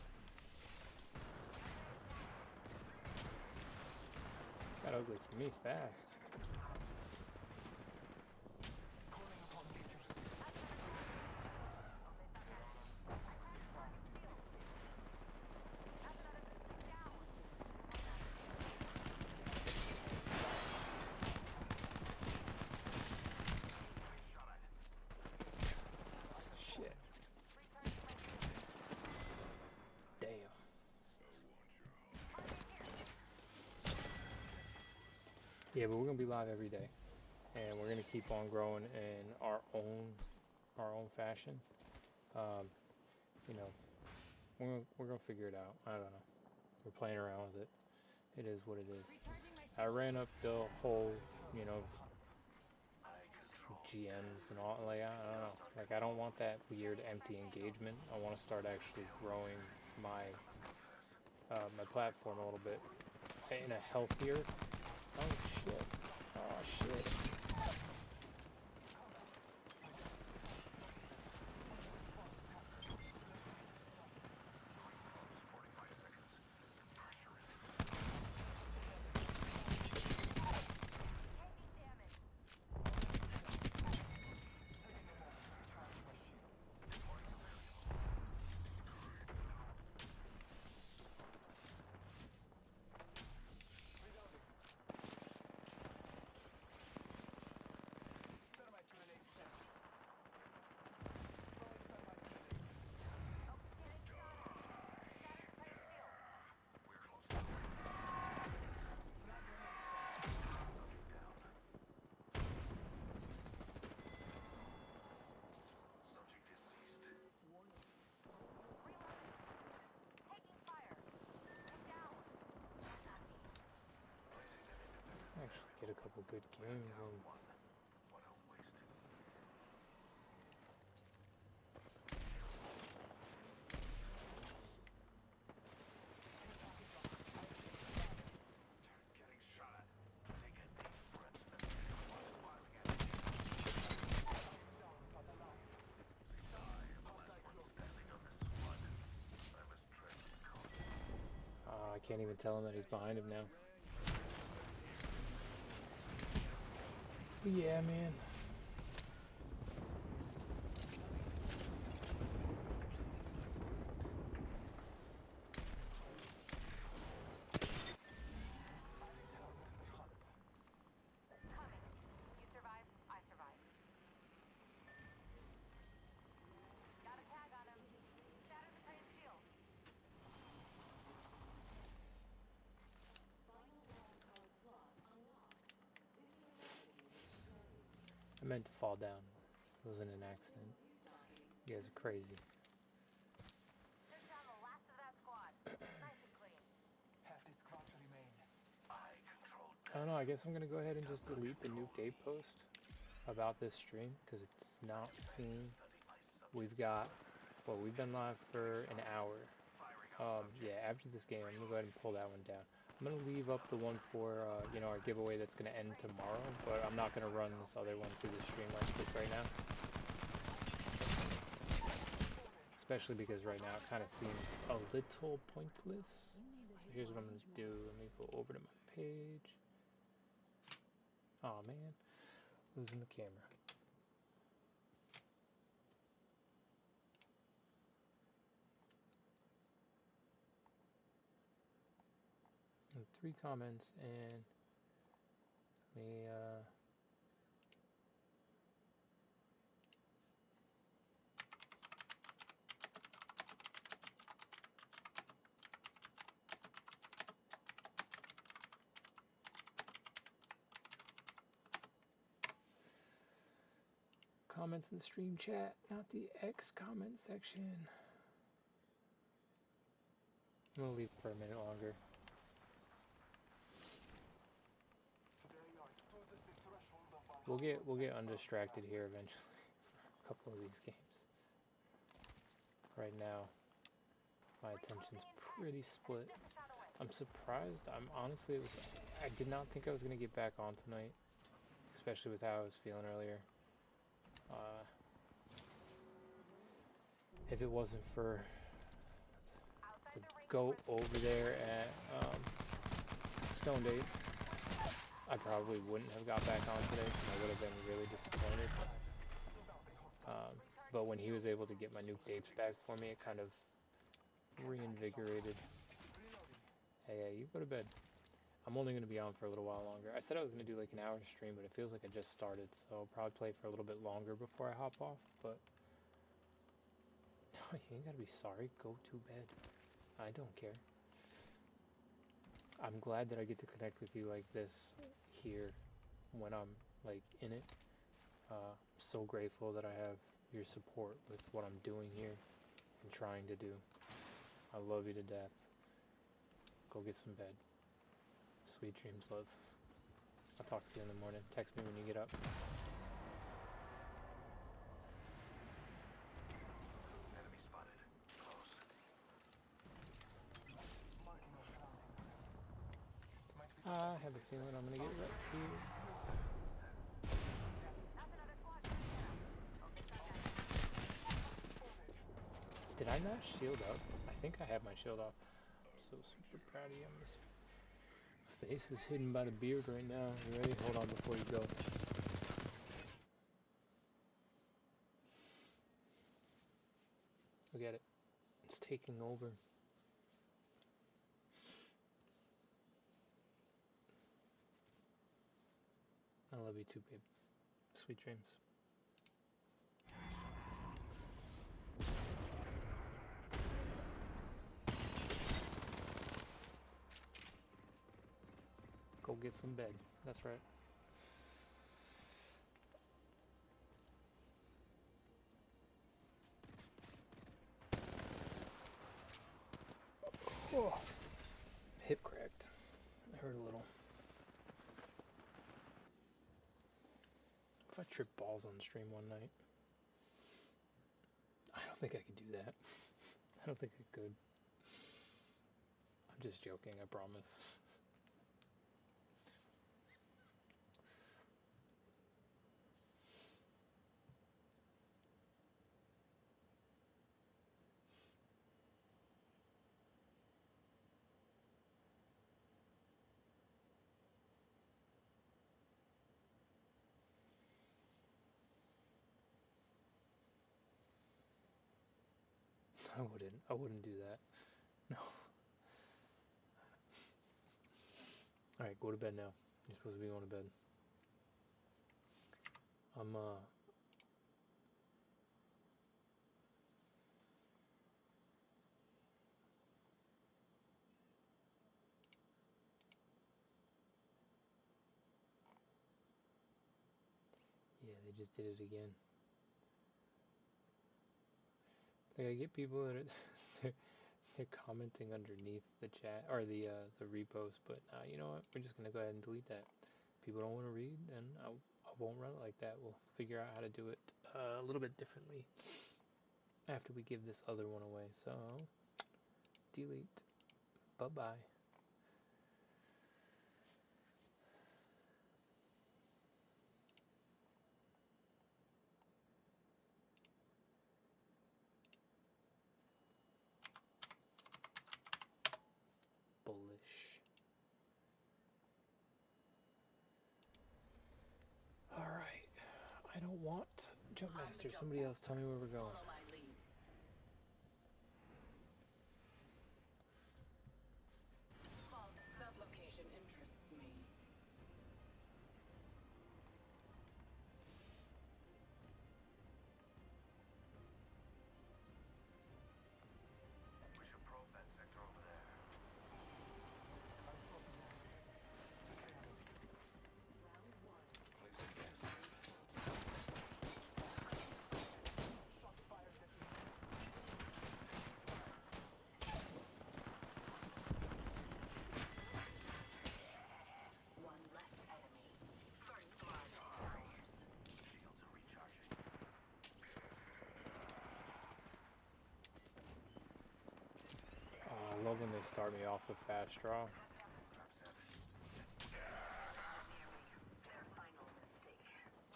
It's got ugly for me fast. Calling upon features. That's gonna be only if I'm You're not. on I standby. cracked target shield. Distinguished. That's another down. Shit. Recharging my shield. Damn. Target here. Yeah, but we're gonna be live every day, and we're gonna keep on growing in our own fashion. Um, you know, we're gonna figure it out. I don't know. We're playing around with it. It is what it is. Recharging my I shield. ran up the whole, Return you to know, the hunt. GMs and all. Like I don't know. Like I don't want that weird empty engagement. I want to start actually growing my my platform a little bit in a healthier. Oh shit! Oh shit! Combat. Identify suspect. Hostile squad detected. Proceed to site. Taking damage. Taking a moment to recharge my shields. Reloading. Thermite grenade set. Throwing thermite grenade. Oh, getting shot at. Shattered my shield. Frag grenade set. Warning. All units Reloading. Taking fire. I'm down. That got me. Actually, get a couple good games in. Care package on. I am taking fire. I am down for the life. Hostile close. I can't even tell him that he's behind him now. But yeah, man. meant to fall down. It wasn't an accident. You guys are crazy. Took down the last of that squad. Nice and clean. Half the squads remain. I don't know, I guess I'm gonna go ahead and just delete the new date post about this stream because it's not seen. We've got, well, we've been live for an hour. Yeah, after this game, I'm gonna go ahead and pull that one down. I'm gonna leave up the one for, you know, our giveaway that's gonna end tomorrow, but I'm not gonna run this other one through the stream like this right now. Especially because right now it kind of seems a little pointless. So here's what I'm gonna do. Let me go over to my page. Oh man, losing the camera. And 3 comments and let me comments in the stream chat, not the X comment section. I'm gonna leave for a minute longer. Today I stood at the threshold of We'll get undistracted here eventually for a couple of these games. Right now, my attention's pretty split. Just a shot away. I'm surprised. I did not think I was gonna get back on tonight, especially with how I was feeling earlier. If it wasn't for Outside the the ring goat for over there at Stone Dates, I probably wouldn't have got back on today and I would have been really disappointed. But when he was able to get my new tapes back for me, it kind of reinvigorated. Hey, you go to bed. I'm only going to be on for a little while longer. I said I was going to do like an hour stream, but it feels like I just started, so I'll probably play for a little bit longer before I hop off, but no, you ain't got to be sorry. Go to bed. I don't care. I'm glad that I get to connect with you like this here when I'm like in it. So grateful that I have your support with what I'm doing here and trying to do. I love you to death. Go get some bed. Sweet dreams, love. I'll talk to you in the morning. Text me when you get up. Enemy spotted. Close. Marking our surroundings. Might be I have a feeling I'm gonna get wrecked here. That's another squad shooting at us. Hope they suck at it. Did I not shield up? I think I have my shield off. I'm so super proud of you. My face is hidden by the beard right now. You ready? Hold on before you go. Look at it. It's taking over. I love you too, babe. Sweet dreams. Go get some bed. That's right. Oh, hip cracked. It hurt a little. If I trip balls on the stream one night, I don't think I could do that. I don't think I could. I'm just joking, I promise. I wouldn't do that. No. Alright, go to bed now. You're supposed to be going to bed. I'm yeah, they just did it again. Like I get people that are they're commenting underneath the chat or the repost, but you know what? We're just gonna go ahead and delete that. People don't want to read, then I won't run it like that. We'll figure out how to do it a little bit differently after we give this other one away. So delete. Bye bye. Bullish. Alright. I don't want Jump Master. Somebody else tell me where we're going. Follow my lead. That location interests me. We should probe that sector over there. I spotted one. Okay, enemy. Round one. Placing gas grenade. Shots fired designated. One less enemy. First blood. Shields are recharging. I love when they start me off with fast draw. Grab 7. Their final mistake.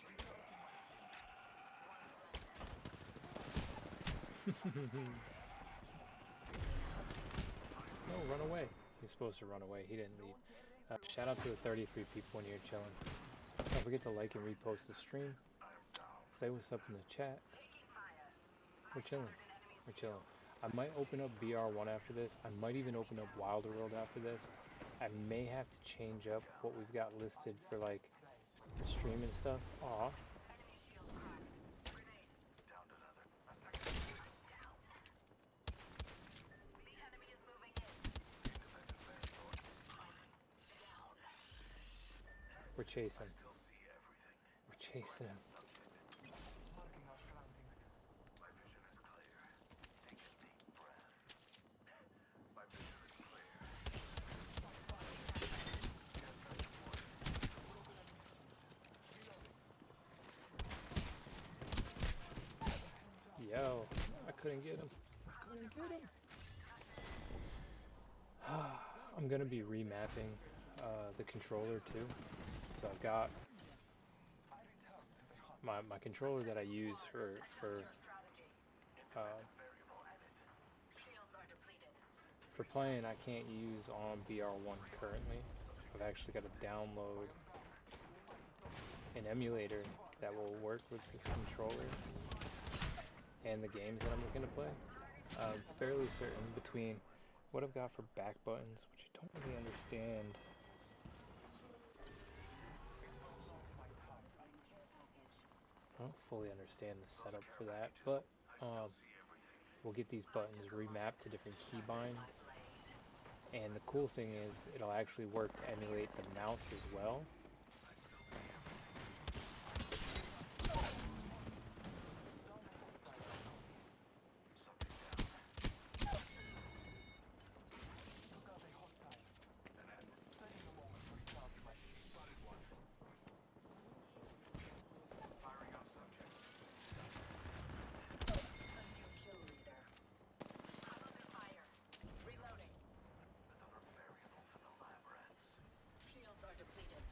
Recharging my shield. No, run away. He's supposed to run away. He didn't leave. Shout out to the 33 people in here chilling. Don't forget to like and repost the stream. Say what's up in the chat. Taking fire. We're chilling. We're chilling. I might open up BR1 after this. I might even open up Wilder World after this. I may have to change up what we've got listed for like the stream and stuff. Aw. Enemy shield cracked. Grenade. Downed another. A second. Down. The enemy is moving in. Defensive van door. Down. We're chasing. Still see everything. We're chasing him. Subject. Marking our surroundings. My vision is clear. Take a deep breath. My vision is clear. Shots fired. Gas gun deployed. Broken enemy shield. Reloading. Yo, I couldn't get him. I couldn't get him. I'm gonna be remapping the controller too. So I've got I return to the hunt. my controller that I use for Adjust your strategy. Independent variable added. Shields are depleted. for playing. I can't use on BR1 currently. I've actually got to download I am back. The fight is not over. an emulator that will work with this controller and the games that I'm looking to play. I'm fairly certain between what I've got for back buttons, which I don't really understand. It was not my time. Delivering care package. I don't fully understand the setup for that, but I still see everything. we'll get these buttons remapped to different keybinds. My blade. And the cool thing is it'll actually work to emulate the mouse as well. I still see everything. Down a hostile enemy. Subject down. Took out a hostile. An admin. Taking a moment to recharge my shield. Spotted one. Firing on subject. A new kill leader. I'm under fire. Reloading. Another variable for the lab rats. Shields are depleted.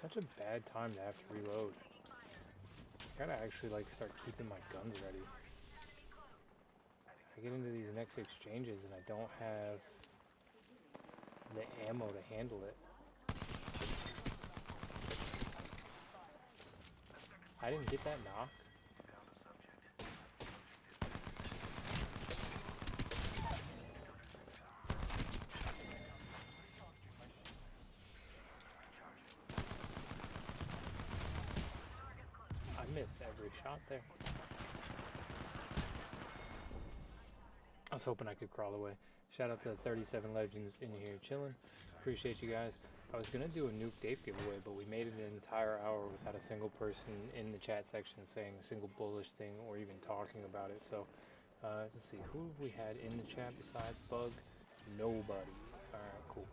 such a bad time to have to reload. I gotta actually like start keeping my guns ready. I get into these next exchanges and I don't have the ammo to handle it. I didn't get that knock. I missed every shot there. I was hoping I could crawl away. Shout out to 37 Legends in here chilling. Appreciate you guys. I was gonna do a Nuke Dave giveaway, but we made it an entire hour without a single person in the chat section saying a single bullish thing or even talking about it. So let's see, who have we had in the chat besides Bug? Nobody. Alright, cool.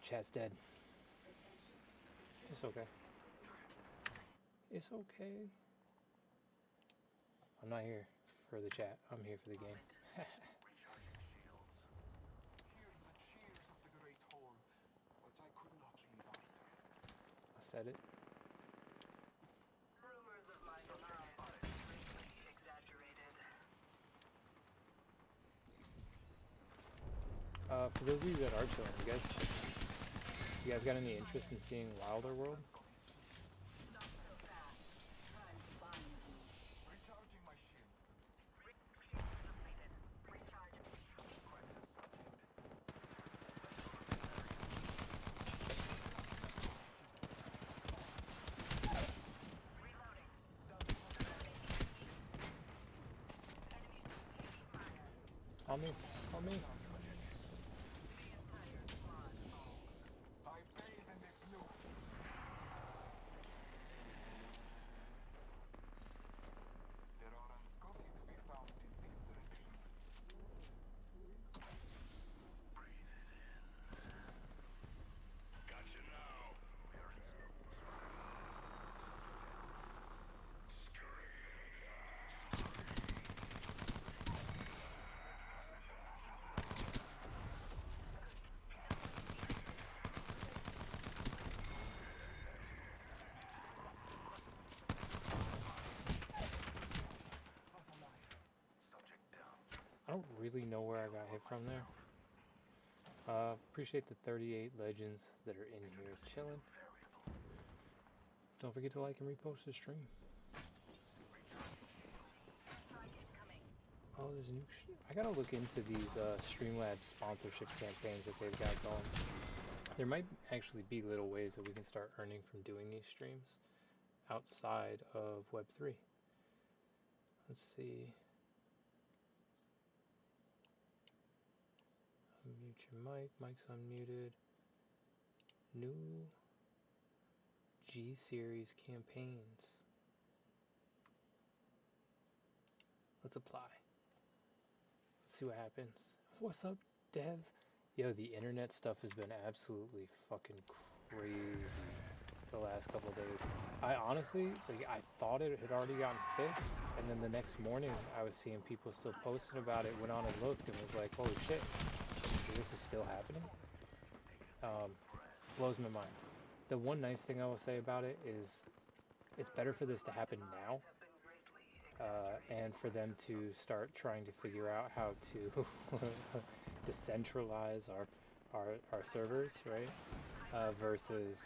Chat's dead. It's okay. It's okay. I'm not here for the chat. I'm here for the game. Hear the cheers of the Great Hall, but I could not leave after. I said it. Rumors of my demise have been greatly exaggerated. For those of you that are chilling, you guys got any interest in seeing Wilder World? Not so fast. Time to find you. Recharging my shields. Shield depleted. Recharging. Reloading. On me. On me. I bathe in its nuke. There are Anscoti to be found in this direction. Gotcha now. I don't really know where I got hit from there. Appreciate the 38 legends that are in here chilling. Don't forget to like and repost the stream. Oh, there's a new. I gotta look into these Streamlabs sponsorship campaigns that they've got going. There might actually be little ways that we can start earning from doing these streams outside of Web3. Let's see. Unmute your mic. Mic's unmuted. New G Series campaigns. Let's apply. Let's see what happens. What's up, Dev? Yo, the internet stuff has been absolutely fucking crazy the last couple of days. I honestly, like, I thought it had already gotten fixed, and then the next morning I was seeing people still posting about it, went on and looked, and was like, holy shit, this is still happening? Blows my mind. The one nice thing I will say about it is it's better for this to happen now, and for them to start trying to figure out how to decentralize our servers, right? Versus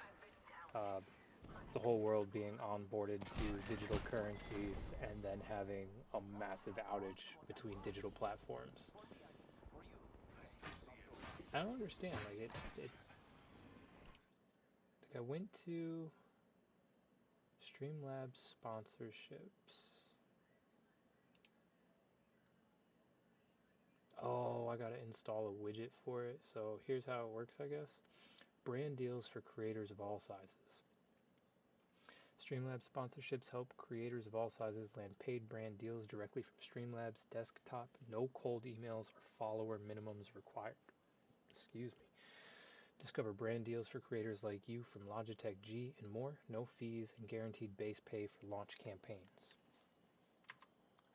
the whole world being onboarded to digital currencies and then having a massive outage between digital platforms. I don't understand. Like like I went to Streamlabs sponsorships. Oh, I gotta install a widget for it. So here's how it works, I guess. Brand deals for creators of all sizes. Streamlabs sponsorships help creators of all sizes land paid brand deals directly from Streamlabs desktop. No cold emails or follower minimums required. Excuse me. Discover brand deals for creators like you from Logitech G and more. No fees and guaranteed base pay for launch campaigns.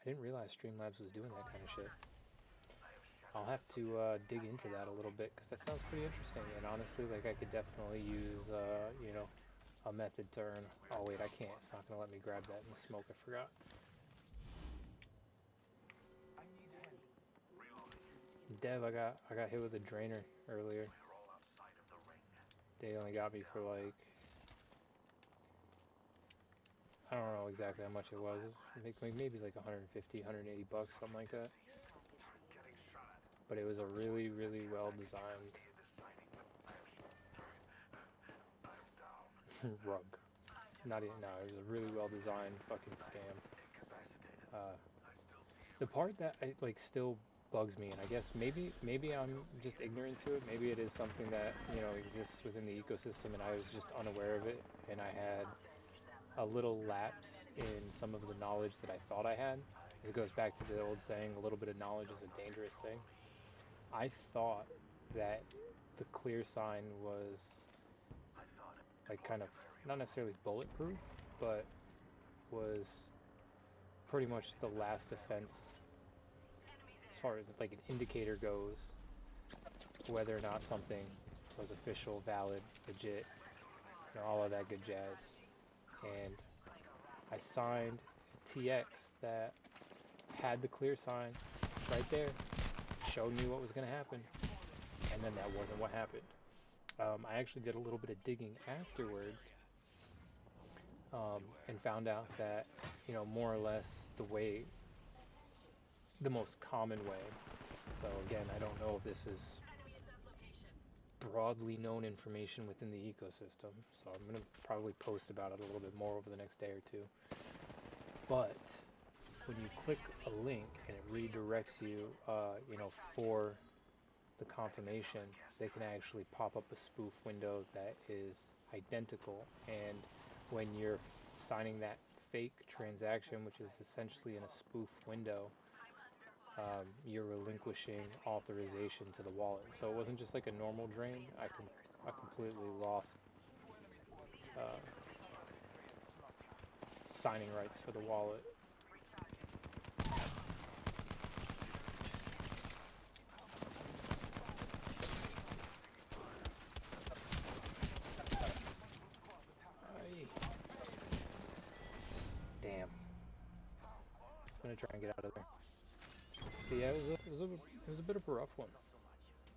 I didn't realize Streamlabs was doing that kind of shit. I'll have to dig into that a little bit because that sounds pretty interesting. And honestly, like I could definitely use, a method to earn. Oh wait, I can't. It's not gonna let me grab that in the smoke. I forgot. I need help. Dev, I got hit with a drainer earlier. They only got me for like, I don't know exactly how much it was. Maybe like 150, 180 bucks, something like that. But it was a really, really well designed rug. Not even, no, it was a really well designed fucking scam. Uh, the part that I like still bugs me, and I guess maybe I'm just ignorant to it. Maybe it is something that exists within the ecosystem, and I was just unaware of it, and I had a little lapse in some of the knowledge that I thought I had. It goes back to the old saying, a little bit of knowledge is a dangerous thing. I thought that the clear sign was like kind of not necessarily bulletproof, but was pretty much the last defense as far as like an indicator goes, whether or not something was official, valid, legit, all of that good jazz. And I signed a TX that had the clear sign right there, showed me what was going to happen, and then that wasn't what happened. I actually did a little bit of digging afterwards, and found out that, more or less the most common way. So again, I don't know if this is broadly known information within the ecosystem, so I'm going to probably post about it a little bit more over the next day or two. But when you click a link and it redirects you, for the confirmation, they can actually pop up a spoof window that is identical. And when you're signing that fake transaction, which is essentially in a spoof window, you're relinquishing authorization to the wallet. So it wasn't just like a normal drain. I completely lost uh, signing rights for the wallet. Damn. I was gonna try and get out of there. So yeah, it was a bit of a rough one.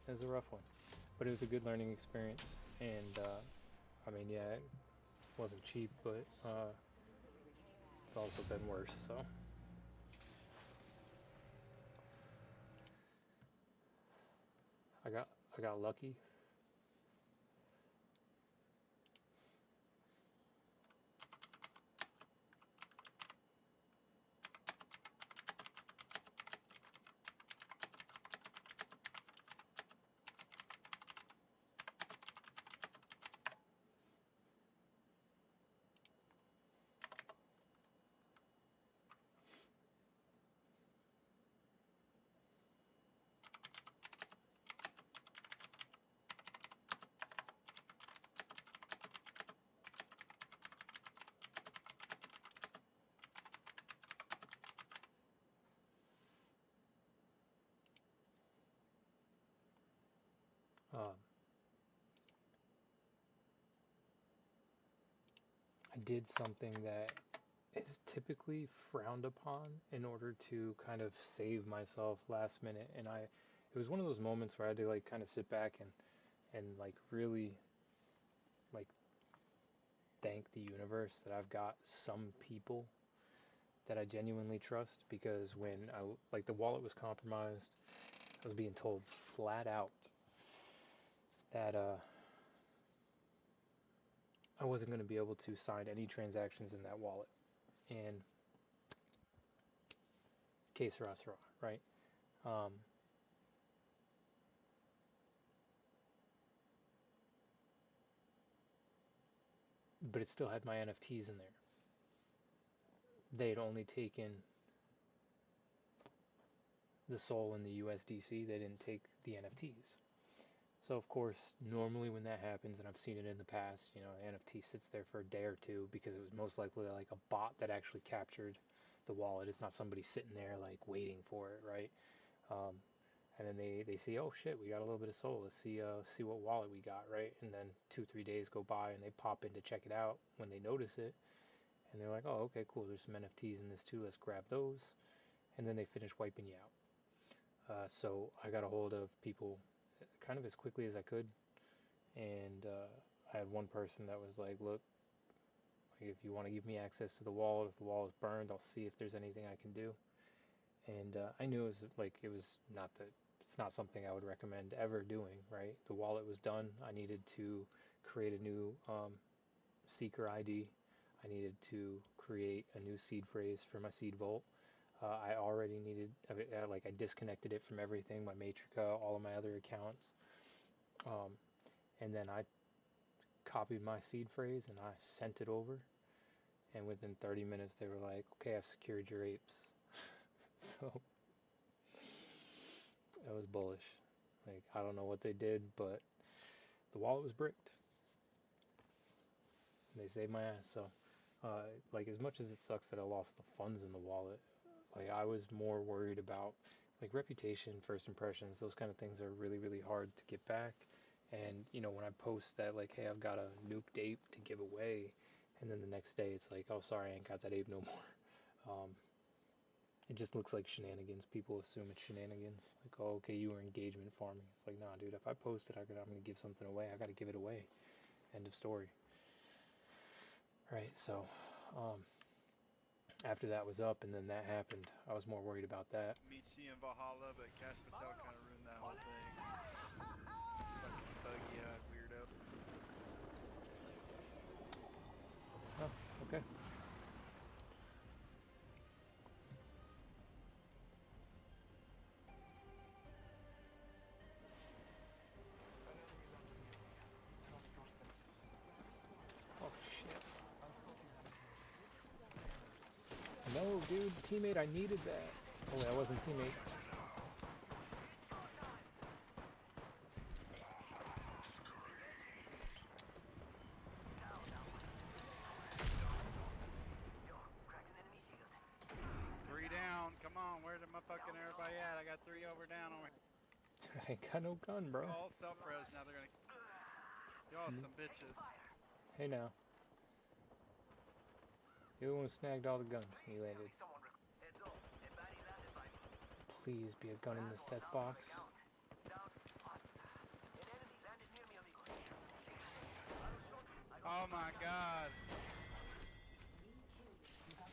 It was a rough one, but it was a good learning experience. And I mean, yeah, it wasn't cheap, but it's also been worse. So I got I got lucky. Um, I did something that is typically frowned upon in order to kind of save myself last minute, and it was one of those moments where I had to like kind of sit back and like really like thank the universe that I've got some people that I genuinely trust, because when like the wallet was compromised, I was being told flat out that I wasn't going to be able to sign any transactions in that wallet. And que sera, sera, right? Um, but it still had my NFTs in there. They had only taken the SOL and the USDC. They didn't take the NFTs. So of course, normally when that happens, and I've seen it in the past, NFT sits there for a day or two because it was most likely like a bot that actually captured the wallet. It's not somebody sitting there like waiting for it, right? Um, and then they see, oh shit, we got a little bit of soul. Let's see what wallet we got, right? And then 2 3 days go by and they pop in to check it out when they notice it, and they're like, oh okay, cool. There's some NFTs in this too. Let's grab those, and then they finish wiping you out. So I got a hold of people kind of as quickly as I could, and I had one person that was like, look, if you want to give me access to the wallet, if the wall is burned, I'll see if there's anything I can do. And I knew it was like it was not the it's not something I would recommend ever doing. Right, the wallet was done. I needed to create a new seeker ID. I needed to create a new seed phrase for my seed vault. I already needed like I disconnected it from everything, my Matrica, all of my other accounts, um, and then I copied my seed phrase and I sent it over. And within 30 minutes, they were like, "Okay, I've secured your apes." So that was bullish. Like, I don't know what they did, but the wallet was bricked. They saved my ass. So, like, as much as it sucks that I lost the funds in the wallet, like, I was more worried about, like, reputation, first impressions, those kind of things are really, really hard to get back. And, you know, when I post that, like, hey, I've got a nuked ape to give away, and then the next day it's like, oh, sorry, I ain't got that ape no more. It just looks like shenanigans. People assume it's shenanigans. Like, oh, okay, you were engagement farming. It's like, nah, dude, if I post it, I'm going to give something away. I got to give it away. End of story. Right, so after that was up and then that happened, I was more worried about that. Michi and Valhalla, but Cash Patel kind of ruined that whole thing. Fucking buggy-eyed weirdo. Oh, okay. An enemy landed near me. Trust your senses. Oh, shit. I'm spotting them here. Stay alert. No, dude, teammate, I needed that. Oh, that wasn't teammate. Yo, cracked an enemy shield. 3 down. Come on, where's the motherfucking everybody at? I got 3 over down over here. I ain't got no gun, bro. All self-res now. They're gonna. Y'all some bitches. Hey, now. You're the one who snagged all the guns when you landed. Heads up. A baddie landed by me. Please be a gun in this death box. Down. An enemy landed near me, amigos. Oh my god. New kill leader.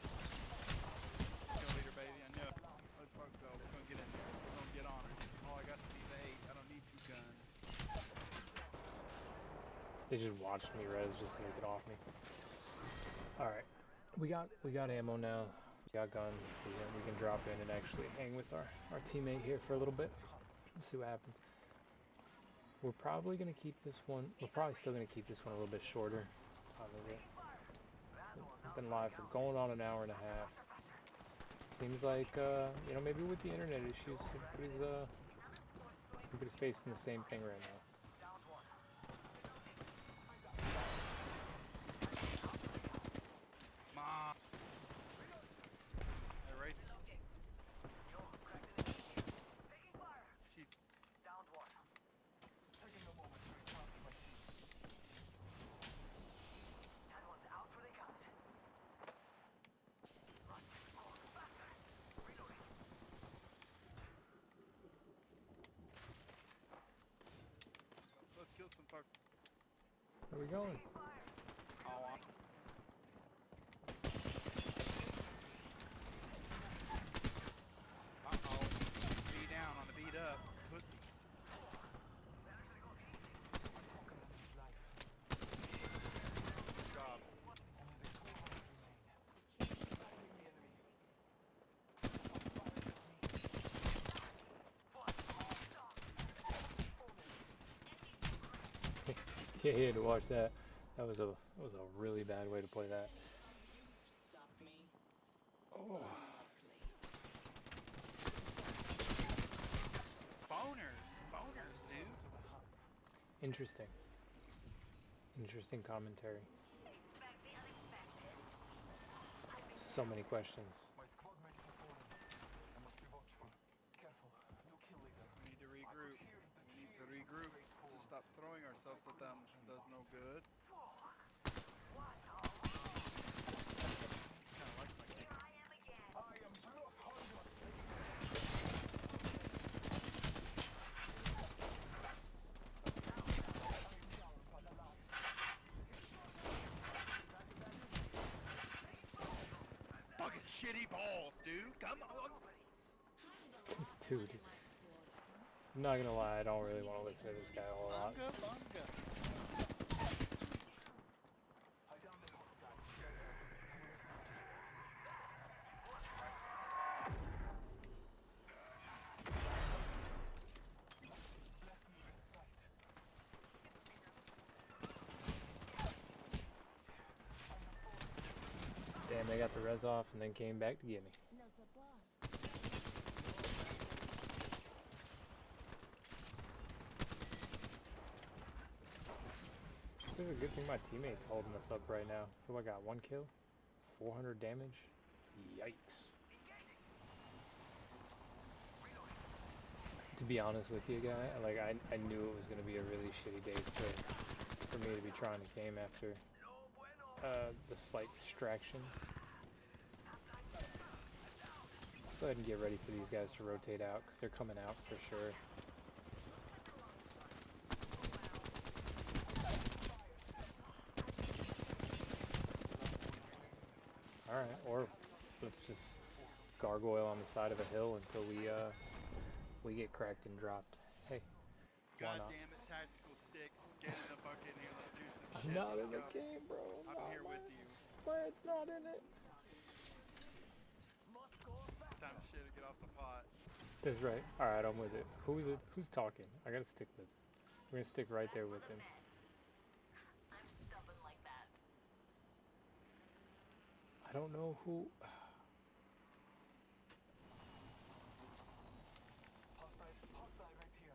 Kill leader, baby. I knew it. Let's fuck go. We're gonna get in there. We're gonna get honors. All I got to need 8. I don't need 2 guns. They just watched me res just so they could off me. Alright. We got ammo now. We got guns. We can drop in and actually hang with our teammate here for a little bit. Let's see what happens. We're probably gonna keep this one. We're probably still gonna keep this one a little bit shorter. How is it? We've been live for going on an hour and a half. Seems like you know, maybe with the internet issues, everybody's facing the same thing right now. Ma. Hey, right. She. Downed one. Taking a moment to recharge my shields. That one's out for the count. Faster. Reloading. Let's kill some fuck. Where are we going? Oh, uh-oh. B down on the beat up. Pussies. Took an enemy's life. Good job. Only the 2 others remain. Battling the enemy. Firing at me. Yeah, he had to watch that. That was a really bad way to play that. You've stopped me. Oh. Unlikely. Boners. Time Boners, to return dude. to the hunt. Interesting. Interesting commentary. Expect the unexpected. So many questions. My squad mates have fallen. I must be watchful. Careful. New kill leader. We need to Stop throwing ourselves at them. It does no good. Kind of likes my Here kicking. I am again. I am bluff hunter. I'm down for the line. Fucking shitty balls, dude. Come on. I'm the This last dude. one in my squad. I'm not gonna lie, I don't really want to listen to this guy a whole lot. Bunga, bunga. I down the hostile. Stay there. I'm resisting. Bless me with sight. I have fallen. Damn, they got the res off and then came back to get me. No surprise. This is a good thing my teammate's holding us up right now. So I got 1 kill, 400 damage. Yikes. To be honest with you, guy, like I knew it was gonna be a really shitty day for me to be trying to game after the slight distractions. Go ahead and get ready for these guys to rotate out because they're coming out for sure. Alright, or let's just gargoyle on the side of a hill until we get cracked and dropped. Hey, why God not? damn it, tactical sticks. Get in the fucking here. Let's do some I'm shit. not Let's in the go. game, bro. I'm here with you. My head's not in it. It's time to shit or get off the pot. That's right. Alright, I'm with it. Who is it? Who's talking? I gotta stick with it. We're gonna stick right there with him. I'm stubborn like that. I don't know who. Hostile right here.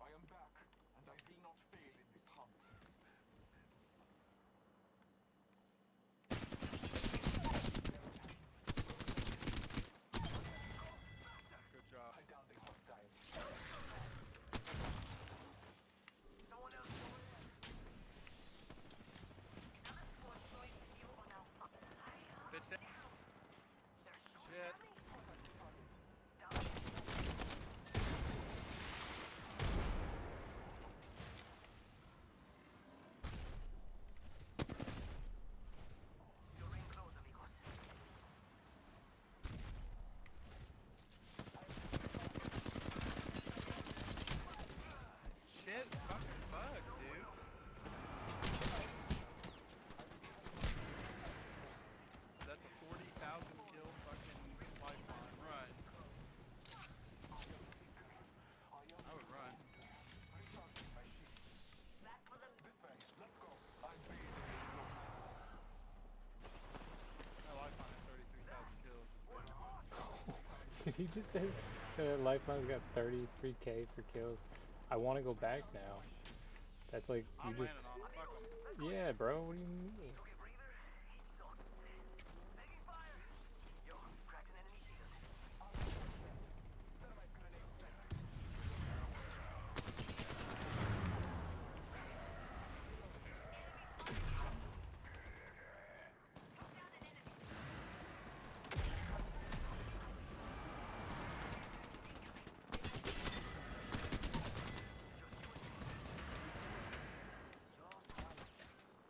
I am back, and I will not fail in this hunt. Good job. I down the hostile. Someone else is over there. Another squad throwing fuel on our fire. Bitch, that They're shooting shit. at me. Contact the target. Your ring close, amigos. Shit fucking bugs, dude. That's a 40,000 kill fucking lifeline. Run. I am weaker. I would run. Recharging my shields. Back for the This way. Let's go. I'm bathing in blood. That lifeline has 33,000 kills, just so you know. Did he just say Lifeline's got 33k for kills? I want to go back now. That's like you I'm just. landing on them. Fuck them. Yeah, bro. What do you mean? took a breather. It's on. Taking fire. Yo, cracked an enemy shield. Thermite grenade set. Took down an enemy.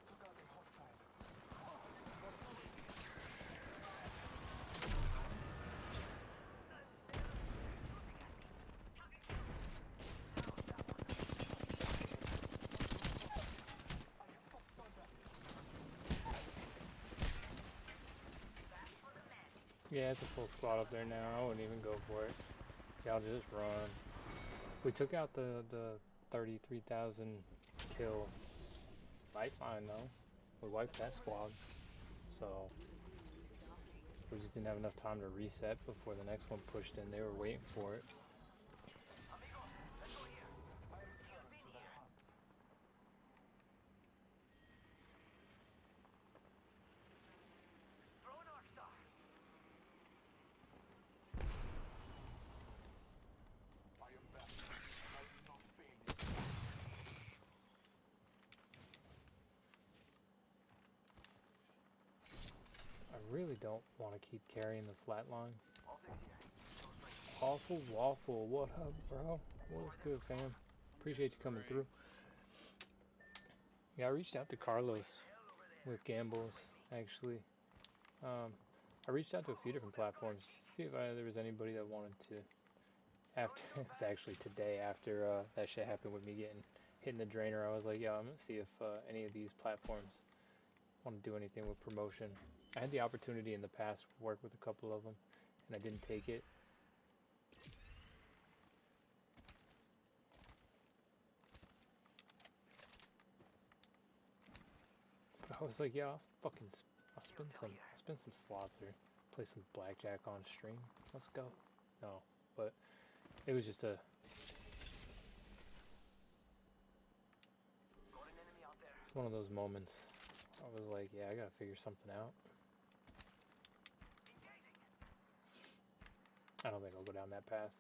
Took out a hostile. Took a kill. I have got contact. Back for the men. Yeah, it's a full squad up there now. I wouldn't even go for it. Y'all just run. We took out the 33,000 kill Lifeline though. We wiped that squad. So we just didn't have enough time to reset before the next one pushed in. They were waiting for it. Amigos, let's go here. I Should have return been to the here. hunt. Throw an arc star. I am back, and I will not fail in this hunt. don't want to keep carrying the flatline. Optics here. Close range. Awful Waffle, what up, bro? What's good, fam? I'm Appreciate getting you to the coming ring. through. Yeah, I reached out to Carlos Hell over there. with Gambles, actually. I reached out to a few different platforms to see if there was anybody that wanted to. After it was actually today, after that shit happened with me hitting the drainer, I was like, yeah, I'm gonna see if any of these platforms want to do anything with promotion. I had the opportunity in the past to work with a couple of them, and I didn't take it. But I was like, yeah, I'll spend some slots or play some blackjack on stream. Let's go. No, but it was just a. Got an enemy out there. It's one of those moments. I was like, yeah, I gotta figure something out. Engaging. I don't think I'll go down that path.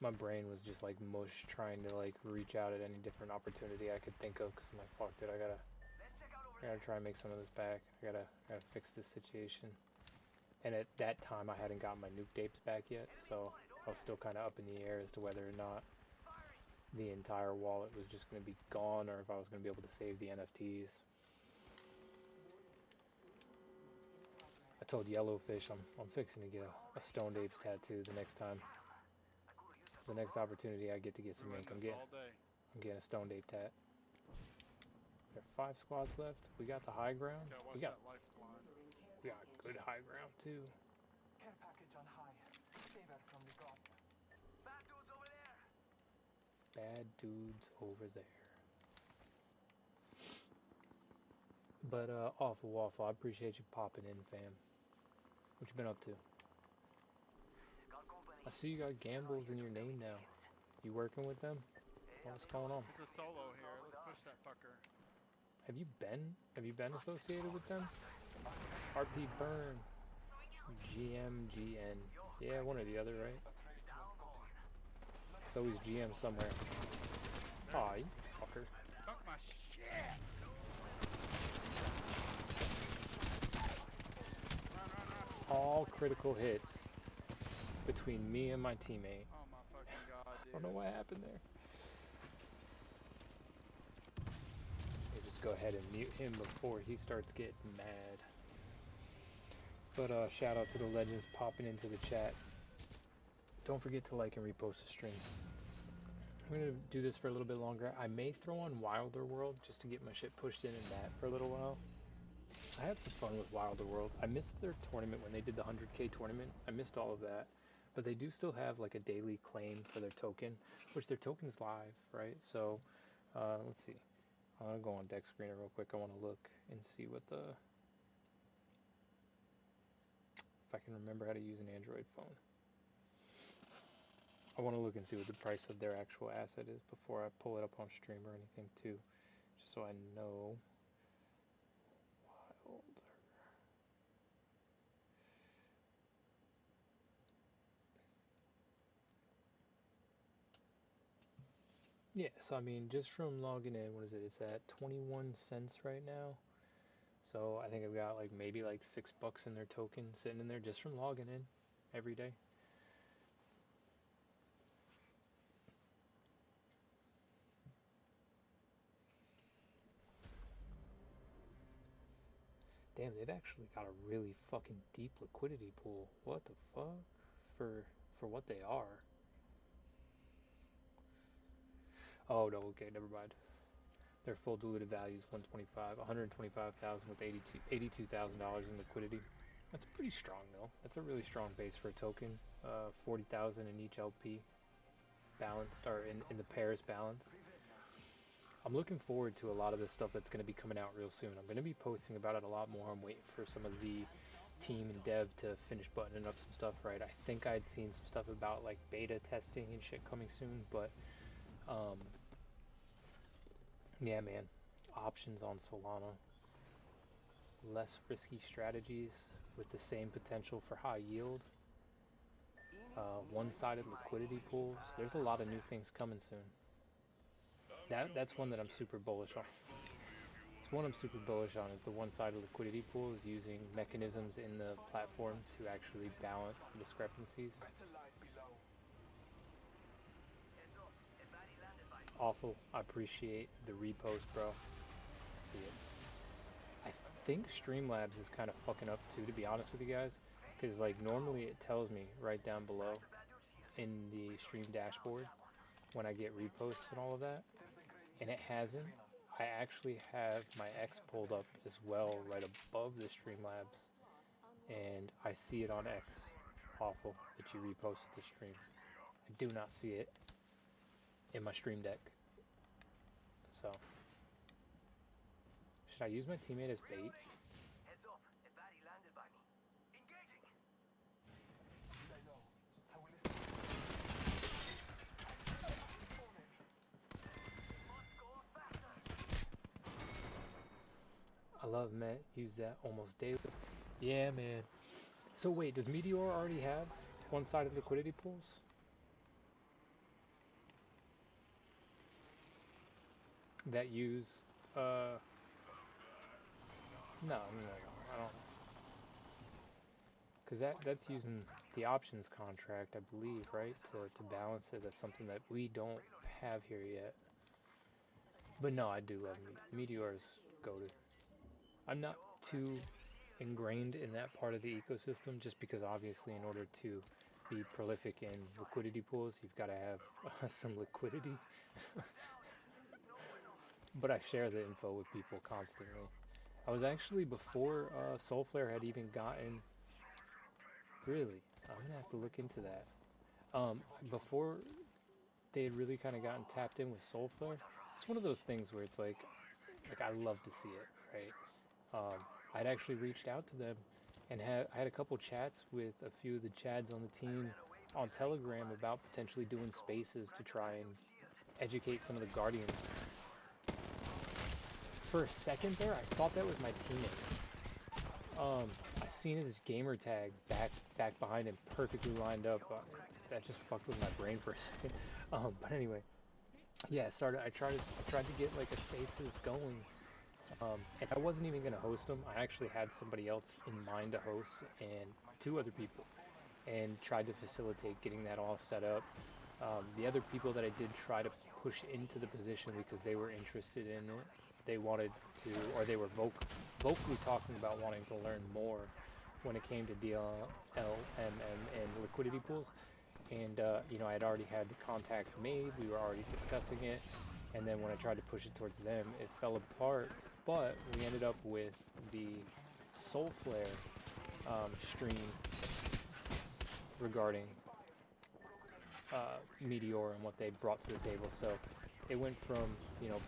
My brain was just like mush trying to like reach out at any different opportunity I could think of because I'm like, fuck, dude, Let's check out over I gotta try and make some of this back. I gotta fix this situation. And at that time, I hadn't gotten my nuke dapes back yet, so I was still kind of up in the air as to whether or not the entire wallet was just going to be gone or if I was going to be able to save the NFTs. I told Yellowfish I'm fixing to get a Stone Apes tattoo the next time. The next opportunity I get to get some Doing ink, this all day. I'm getting a Stone Ape tat. There are 5 squads left. We got the high ground. Gotta watch We got that lifeline. good high ground too. Care package on high. Favor from the gods. Bad dudes over there. Bad dudes over there. But Awful Waffle, I appreciate you popping in, fam. What you been up to? Got company. I see you got Gambles in your name now. You working with them? What's going on? It's a solo here. Let's push that fucker. Have you been associated with them? RP Burn. GMGN. Yeah, one or the other, right? A trade to Scotty. It's always GM somewhere. Aw, you fucker. Fuck my shit! Run. All critical hits between me and my teammate. Oh my fucking god, dude. I don't know what happened there. We'll just go ahead and mute him before he starts getting mad. But shout out to the legends popping into the chat. Don't forget to like and repost the stream. I'm gonna do this for a little bit longer. I may throw on Wilder World just to get my shit pushed in that for a little while. I had some fun with Wilder World. I missed their tournament when they did the 100k tournament. I missed all of that. But they do still have like a daily claim for their token, which their token's live, right? So, let's see. I'm gonna go on deck screener real quick. I want to look and see what if I can remember how to use an Android phone. I want to look and see what the price of their actual asset is before I pull it up on stream or anything too, just so I know. Wilder. Yeah, so I mean, just from logging in, what is it? It's at 21 cents right now. So I think I've got like maybe like $6 in their token sitting in there just from logging in every day. Damn, they've actually got a really fucking deep liquidity pool. What the fuck? For what they are. Oh no, okay, never mind. Their full diluted value is 125, 125,000 with $82,000 in liquidity. That's pretty strong though. That's a really strong base for a token. 40,000 in each LP balanced, or in the pairs balance. I'm looking forward to a lot of this stuff that's going to be coming out real soon. I'm going to be posting about it a lot more. I'm waiting for some of the team and dev to finish buttoning up some stuff, right? I think I'd seen some stuff about like beta testing and shit coming soon, but yeah, man. Options on Solana. Less risky strategies with the same potential for high yield. One-sided liquidity pools. There's a lot of new things coming soon. That's one that I'm super bullish on. It's That's one I'm super bullish on is the one-sided liquidity pool is using mechanisms in the platform to actually balance the discrepancies. Better lies below. Heads up. A baddie landed by me. Awful. I appreciate the repost, bro. See it. I think Streamlabs is kind of fucking up too, to be honest with you guys, because like normally it tells me right down below in the stream dashboard when I get reposts and all of that, There's a grey and it mist hasn't. between us. I actually have my X pulled up as well right above the Streamlabs, and I see it on X. Awful that you reposted the stream. I do not see it in my stream deck. So, should I use my teammate as bait? Heads up. A baddie landed by me. Engaging. Lay low. I will assist. Incoming. Must go faster. I love Met. Use that almost daily. Yeah, man. So wait, does Meteor already have one-sided liquidity pools? That use, uh, no, I don't. Because that's using the options contract, I believe, right? To balance it. That's something that we don't have here yet. But no, I do love Meteor's goated. I'm not too ingrained in that part of the ecosystem just because obviously in order to be prolific in liquidity pools, you've got to have some liquidity. But I share the info with people constantly. I was actually before Soulflare had even gotten. Really, I'm gonna have to look into that. Before they had really kind of gotten tapped in with Soulflare, it's one of those things where it's like I love to see it, right? I'd actually reached out to them and I had a couple chats with a few of the chads on the team on Telegram about potentially doing spaces to try and educate some of the Guardians. For a second there, I thought that was my teammate. I seen his gamer tag back behind him, perfectly lined up. That just fucked with my brain for a second. But anyway, yeah, I tried to get like a spaces going, and I wasn't even gonna host them. I actually had somebody else in mind to host, and two other people, and tried to facilitate getting that all set up. The other people that I did try to push into the position because they were interested in it, they wanted to, or they were vocally talking about wanting to learn more when it came to DLLM and liquidity pools. And I had already had the contacts made. We were already discussing it, and then when I tried to push it towards them, it fell apart. But we ended up with the Soulflare stream regarding Meteor and what they brought to the table. So it went from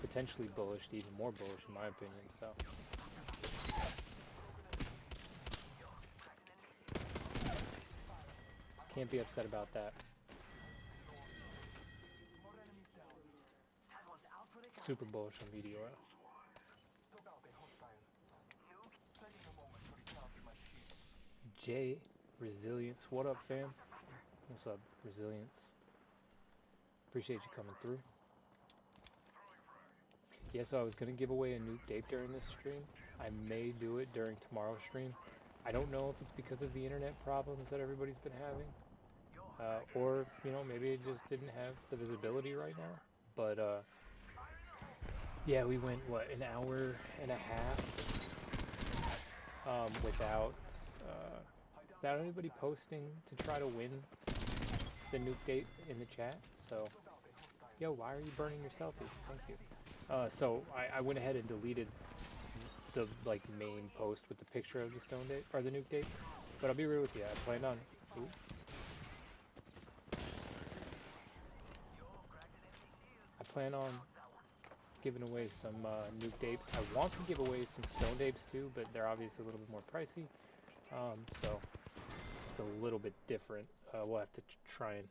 potentially bullish to even more bullish in my opinion. So can't be upset about that. More enemies down. That one's out for the count. Super bullish on Meteor. Took out a hostile. Taking a moment to recharge my shields. J Resilience, what up, fam? What's up, Resilience? Appreciate you coming through. Yeah, so I was gonna give away a nuke tape during this stream. I may do it during tomorrow's stream. I don't know if it's because of the internet problems that everybody's been having, or maybe it just didn't have the visibility right now. But yeah, we went what, an hour and a half without anybody posting to try to win the nuke date in the chat. So, yo, why are you burning your selfie? Thank you. So I went ahead and deleted the main post with the picture of the stone date or the nuke date. But I'll be real with you. I plan on giving away some nuke dapes. I want to give away some stone dapes too, but they're obviously a little bit more pricey. So it's a little bit different. We'll have to try and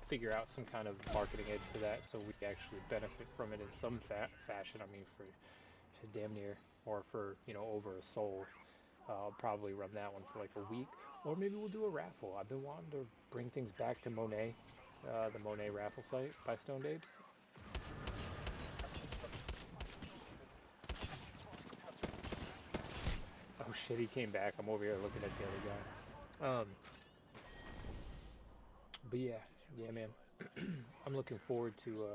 figure out some kind of marketing edge for that, so we actually benefit from it in some fashion. I mean, for damn near, or for over a soul. I'll probably run that one for like a week, or maybe we'll do a raffle. I've been wanting to bring things back to Monet, the Monet raffle site by Stone Apes. shit, he came back. I'm over here looking at the other guy. But yeah, yeah, man. I'm looking forward to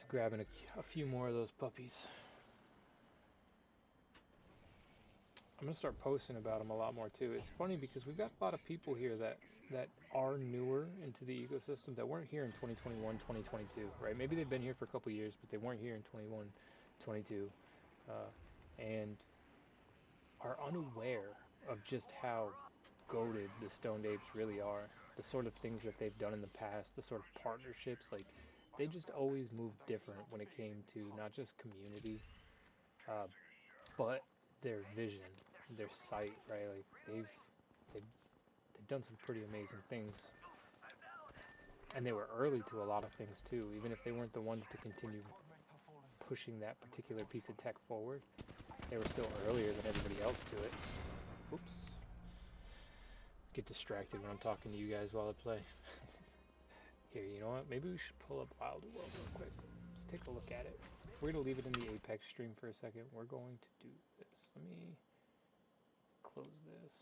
grabbing a few more of those puppies. I'm gonna start posting about them a lot more too. It's funny because we've got a lot of people here that are newer into the ecosystem that weren't here in 2021, 2022, right? Maybe they've been here for a couple years, but they weren't here in 21, 22, and are unaware of just how goated the Stoned Apes really are. The sort of things that they've done in the past, the sort of partnerships, like they just always moved different when it came to not just community, uh, but their vision, their sight, right? Like they've they've done some pretty amazing things, and they were early to a lot of things too. Even if they weren't the ones to continue pushing that particular piece of tech forward, they were still earlier than everybody else to it. Oops. Get distracted when I'm talking to you guys while I play. Here, you know what? Maybe we should pull up Wild World real quick. Let's take a look at it. We're going to leave it in the Apex stream for a second. We're going to do this. Let me close this.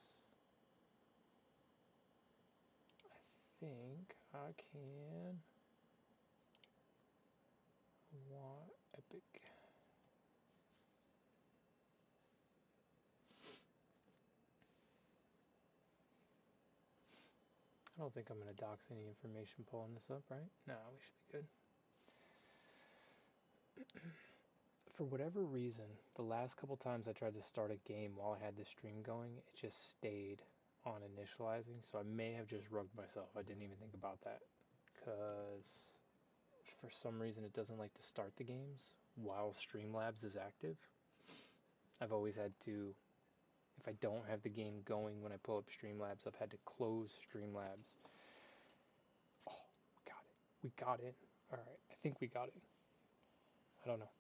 I think I can want Epic. I don't think I'm going to dox any information pulling this up, right? No, we should be good. For whatever reason, the last couple times I tried to start a game while I had the stream going, it just stayed on initializing, so I may have just rugged myself. I didn't even think about that, because for some reason it doesn't like to start the games while Streamlabs is active. I've always had to, if I don't have the game going when I pull up Streamlabs, I've had to close Streamlabs. Oh, got it. We got it. Alright, I think we got it. I don't know.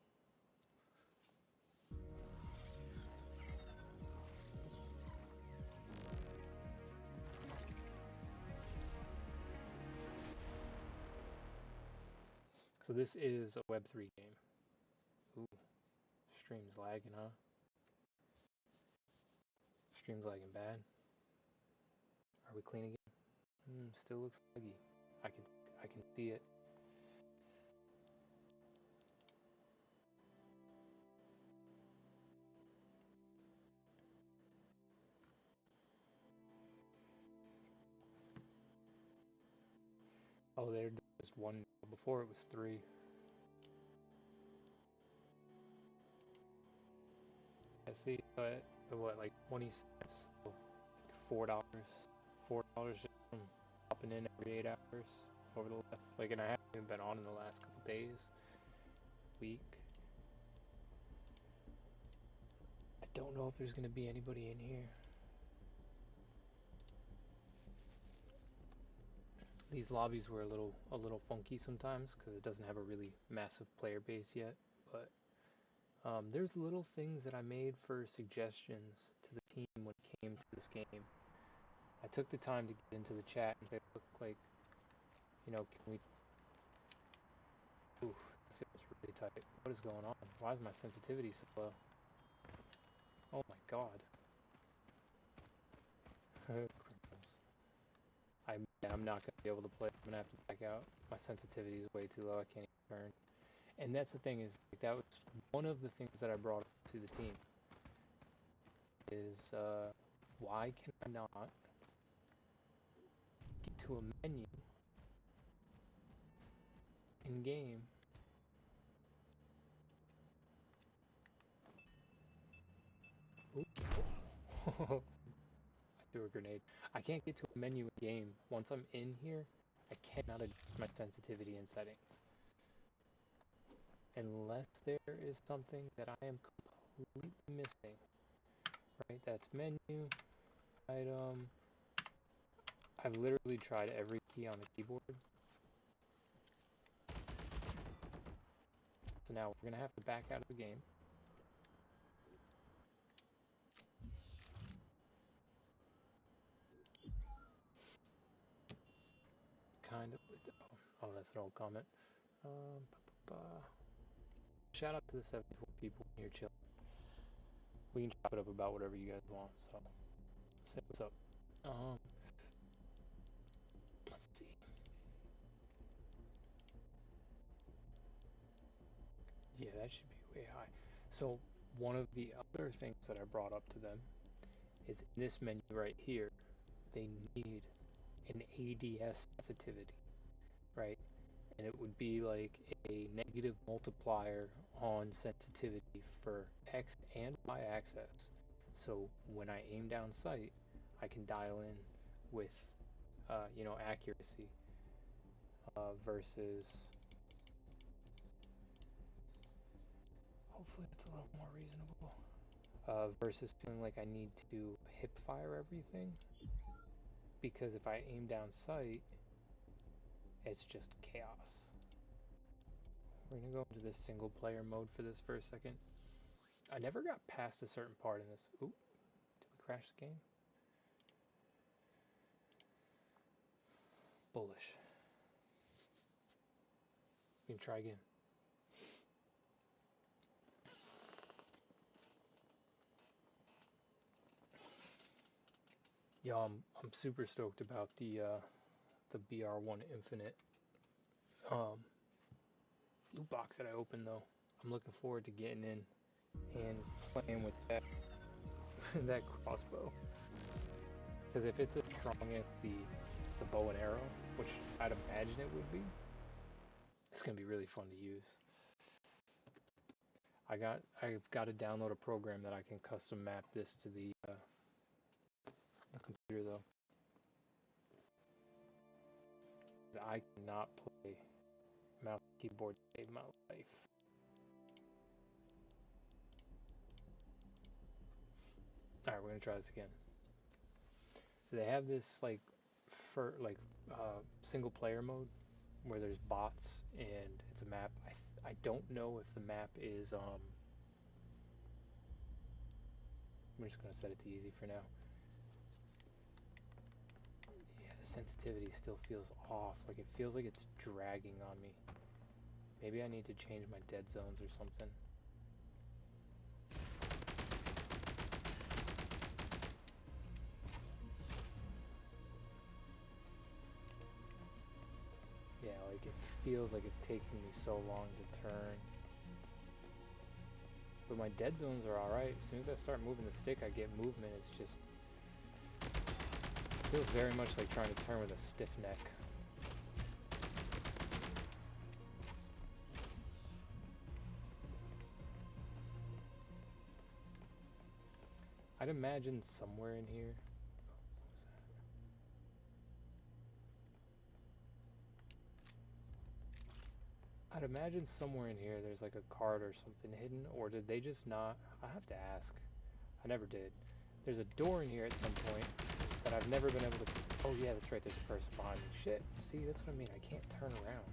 So this is a Web3 game. Ooh, stream's lagging, huh? Stream's lagging bad. Are we clean again? Still looks laggy. I can see it. Oh, there's just one. Before it was three. I see, but what, like 20 cents? So $4. $4 just from popping in every 8 hours over the last, like, and I haven't even been on in the last couple days, week. I don't know if there's gonna be anybody in here. These lobbies were a little funky sometimes because it doesn't have a really massive player base yet, but there's little things that I made for suggestions to the team when it came to this game. I took the time to get into the chat and say, look, like, you know, can we... Ooh, that feels really tight. What is going on? Why is my sensitivity so low? Oh my god. I'm not going to be able to play. I'm going to have to back out. My sensitivity is way too low. I can't even turn. And that's the thing is, like, that was one of the things that I brought up to the team. Is, why can I not get to a menu in game? I threw a grenade. I can't get to a menu in game. Once I'm in here, I cannot adjust my sensitivity and settings. Unless there is something that I am completely missing. Right? That's menu, item. I've literally tried every key on the keyboard. So now we're going to have to back out of the game. Kind of. Oh, that's an old comment. Shout out to the 74 people here chilling. We can chop it up about whatever you guys want. So, say what's up. Let's see. Yeah, that should be way high. So, one of the other things that I brought up to them is in this menu right here, they need an ADS sensitivity, right? And it would be like a negative multiplier on sensitivity for X and Y axis. So when I aim down sight, I can dial in with, accuracy versus. Hopefully, it's a little more reasonable. Versus feeling like I need to hip fire everything, because if I aim down sight, it's just chaos. We're gonna go into this single player mode for this for a second. I never got past a certain part in this. Oop, did we crash the game? Bullish. We can try again. Yo, I'm super stoked about the BR1 Infinite loot box that I opened though. I'm looking forward to getting in and playing with that that crossbow. Because if it's as strong as the bow and arrow, which I'd imagine it would be, it's gonna be really fun to use. I've got to download a program that I can custom map this to the computer though. I cannot play mouse and keyboard to save my life. Alright, we're gonna try this again. So they have this single player mode where there's bots and it's a map. I don't know if the map is I'm just gonna set it to easy for now. Yeah, the sensitivity still feels off. Like it feels like it's dragging on me. Maybe I need to change my dead zones or something. Yeah, like it feels like it's taking me so long to turn. But my dead zones are alright. As soon as I start moving the stick, I get movement. It's just feels very much like trying to turn with a stiff neck. I'd imagine somewhere in here. I'd imagine somewhere in here there's like a card or something hidden, or did they just not? I have to ask. I never did. There's a door in here at some point that I've never been able to. Oh yeah, that's right. There's a person behind me. Shit. See, that's what I mean. I can't turn around.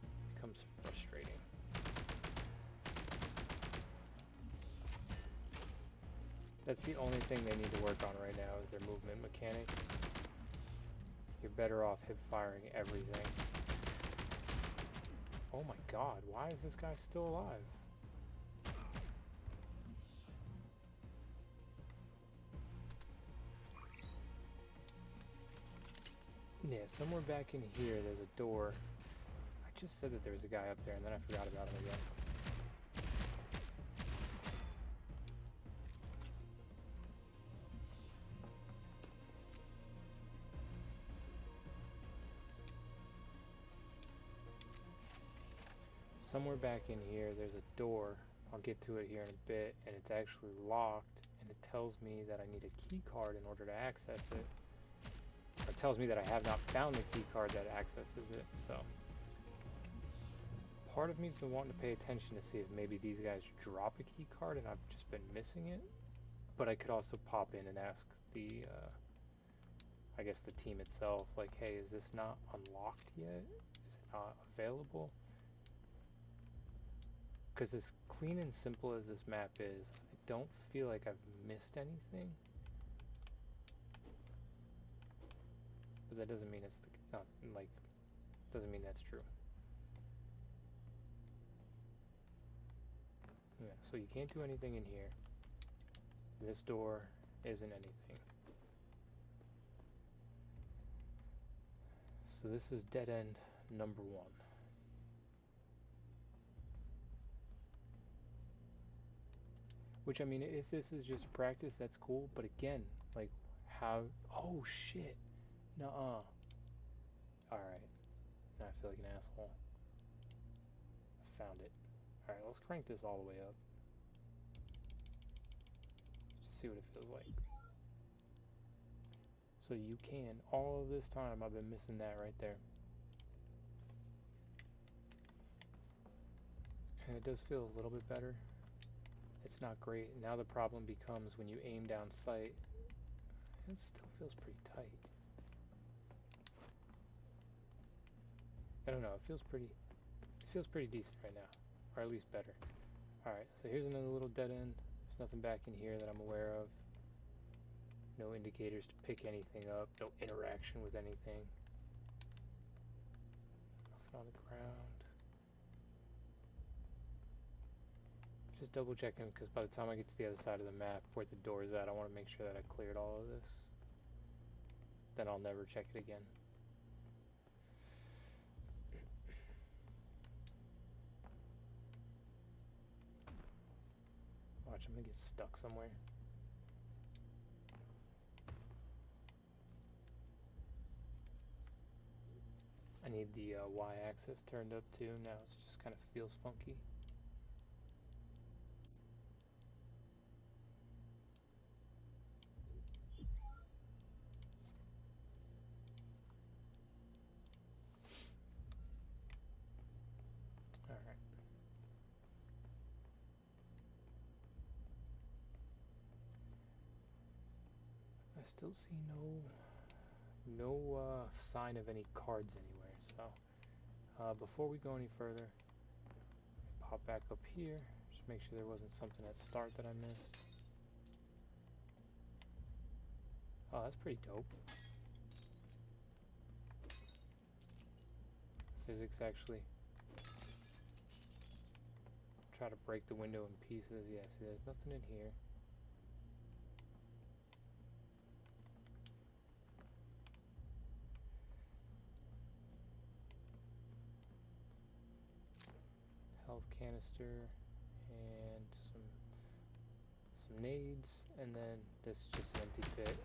It becomes frustrating. That's the only thing they need to work on right now is their movement mechanics. You're better off hip firing everything. Oh my god, why is this guy still alive? Yeah, somewhere back in here there's a door. I just said that there was a guy up there and then I forgot about him again. Somewhere back in here there's a door. I'll get to it here in a bit, and it's actually locked, and it tells me that I need a key card in order to access it. Or it tells me that I have not found the key card that accesses it, so. Part of me's been wanting to pay attention to see if maybe these guys drop a key card and I've just been missing it. But I could also pop in and ask the, I guess the team itself, like, hey, is this not unlocked yet? Is it not available? Because as clean and simple as this map is, I don't feel like I've missed anything. But that doesn't mean it's doesn't mean that's true. so you can't do anything in here. This door isn't anything. So this is dead end number 1. Which, I mean, if this is just practice, that's cool, but again, like, how... Oh, shit! Nuh-uh. Alright. Now I feel like an asshole. I found it. Alright, let's crank this all the way up. Just see what it feels like. So you can. All of this time, I've been missing that right there. And it does feel a little bit better. It's not great. Now the problem becomes when you aim down sight, it still feels pretty tight. I don't know, it feels pretty decent right now. Or at least better. Alright, so here's another little dead end. There's nothing back in here that I'm aware of. No indicators to pick anything up. No interaction with anything. Nothing on the ground. Just double checking because by the time I get to the other side of the map where the door is at, I want to make sure that I cleared all of this. Then I'll never check it again. Watch, I'm gonna get stuck somewhere. I need the Y-axis turned up too. Now it just kind of feels funky. Alright. I still see no sign of any cards anywhere, so before we go any further, pop back up here, just make sure there wasn't something at start that I missed. Oh, that's pretty dope. Physics actually. Try to break the window in pieces. Yeah, see, there's nothing in here. Health canister and some nades, and then this is just an empty pit.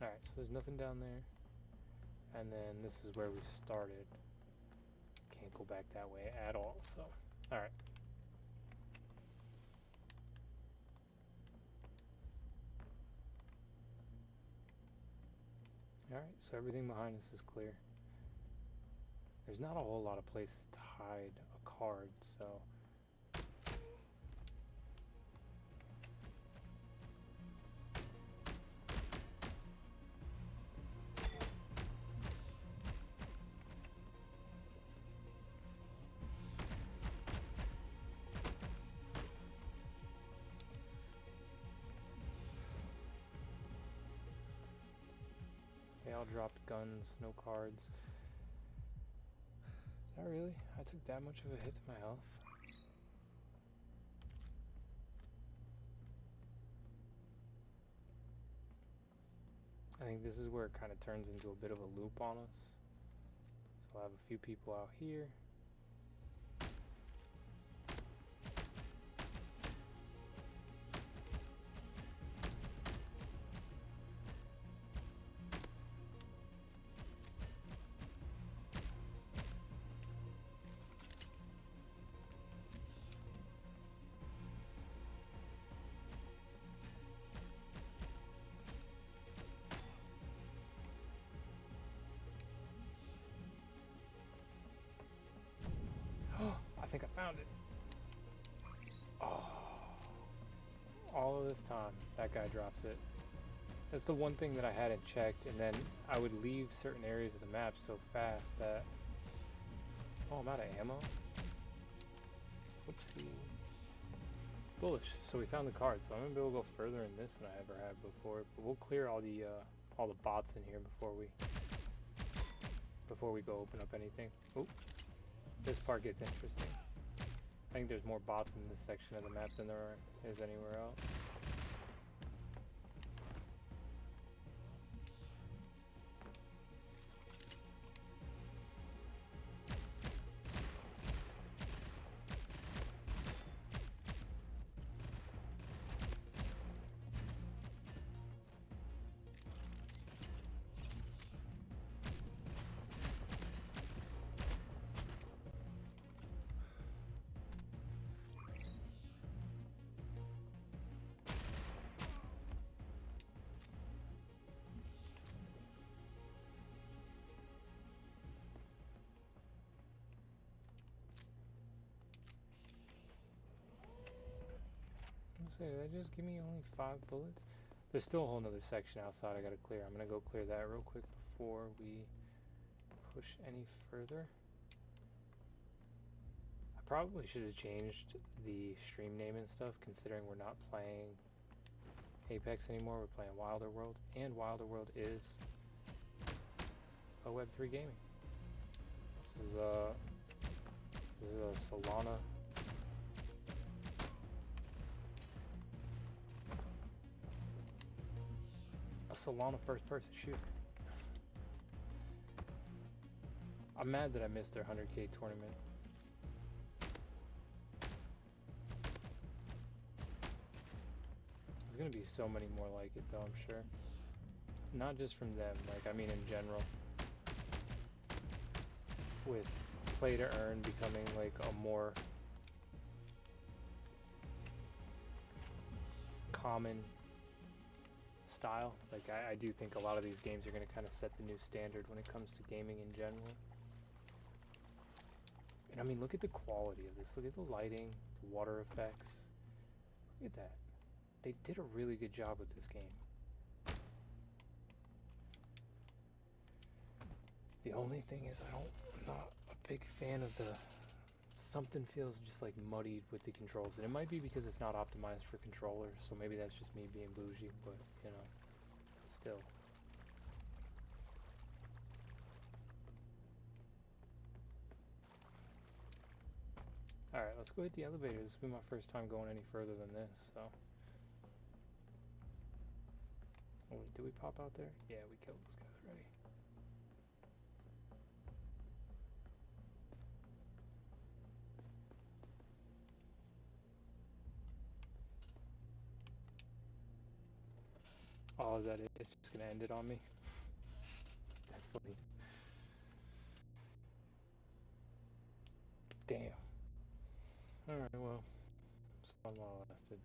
Alright, so there's nothing down there. And then this is where we started. Can't go back that way at all, so... Alright. Alright, so everything behind us is clear. There's not a whole lot of places to hide a card, so... They all dropped guns, no cards. Is that really? I took that much of a hit to my health? I think this is where it kind of turns into a bit of a loop on us. So I'll have a few people out here. I think I found it. Oh. All of this time, that guy drops it. That's the one thing that I hadn't checked, and then I would leave certain areas of the map so fast that... Oh, I'm out of ammo? Whoopsie. bullish. So we found the card, so I'm gonna be able to go further in this than I ever have before. But we'll clear all the bots in here before we go open up anything. Oop, this part gets interesting. I think there's more bots in this section of the map than there is anywhere else. Say, did that just give me only 5 bullets? There's still a whole nother section outside I gotta clear. I'm gonna go clear that real quick before we push any further. I probably should have changed the stream name and stuff, considering we're not playing Apex anymore. We're playing Wilder World, and Wilder World is a Web3 gaming. This is a Solana. A Solana first-person shooter. I'm mad that I missed their 100K tournament. There's gonna be so many more like it, though, I'm sure. Not just from them, like, I mean in general. With play to earn becoming, like, a more common style. Like, I do think a lot of these games are going to kind of set the new standard when it comes to gaming in general. And I mean, look at the quality of this. Look at the lighting, the water effects. Look at that. They did a really good job with this game. The only thing is I'm not a big fan of the... Something feels just like muddied with the controls. And it might be because it's not optimized for controllers, so maybe that's just me being bougie, but, you know, still. Alright, let's go hit the elevator. This will be my first time going any further than this, so... Oh, wait, did we pop out there? Yeah, we killed those guys already. Oh, is that it? It's just gonna end it on me? That's funny. Damn. Alright, well, it's fun while it lasted.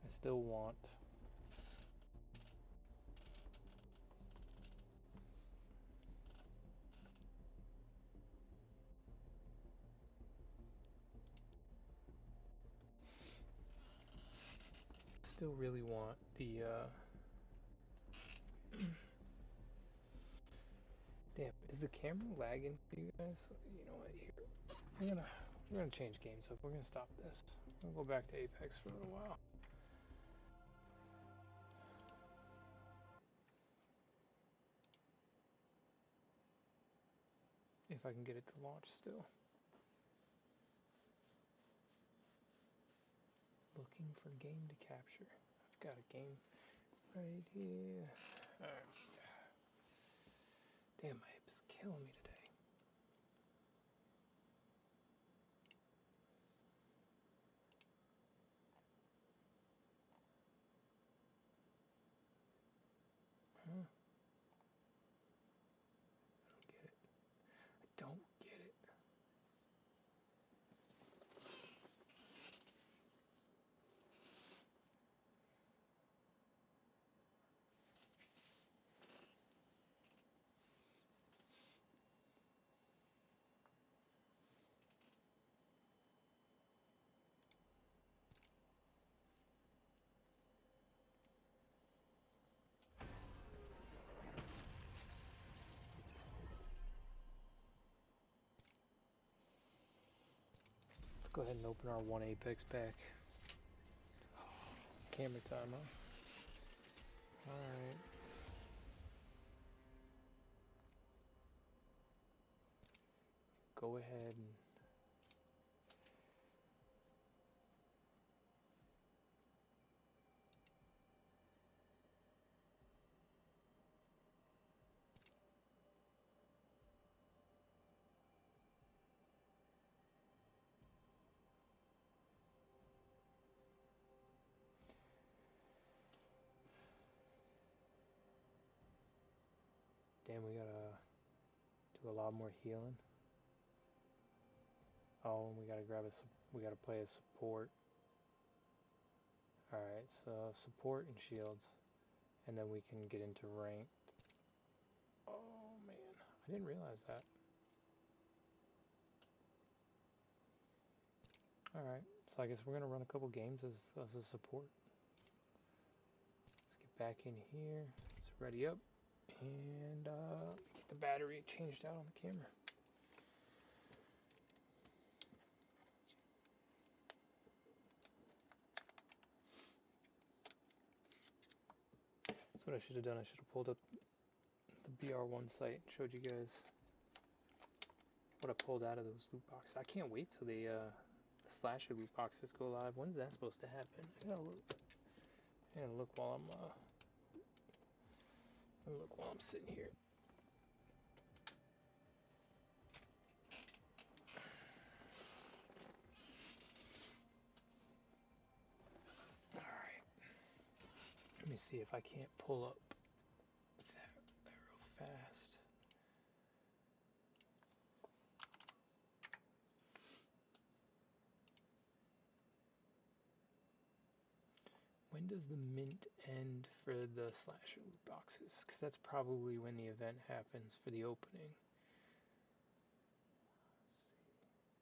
I still want... Still really want the, Damn, is the camera lagging for you guys? You know what, here. We're gonna change games up. We're gonna stop this. We'll go back to Apex for a little while. If I can get it to launch still. Looking for game to capture. I've got a game right here. Alright. Damn, my hip is killing me today. Huh? I don't get it. Let's go ahead and open our one Apex pack. Camera time, huh? Alright. Go ahead and... Damn, we gotta do a lot more healing. Oh, and we gotta we gotta play a support. Alright, so support and shields. And then we can get into ranked. Oh man, I didn't realize that. Alright, so I guess we're gonna run a couple games as a support. Let's get back in here. Let's ready up. And get the battery changed out on the camera. That's what I should have done. I should have pulled up the BR1 site and showed you guys what I pulled out of those loot boxes. I can't wait till the slasher loot boxes go live. When's that supposed to happen? I gotta look while I'm sitting here. All right. Let me see if I can't pull up that real fast. When does the mint end for the slasher loot boxes? Because that's probably when the event happens for the opening.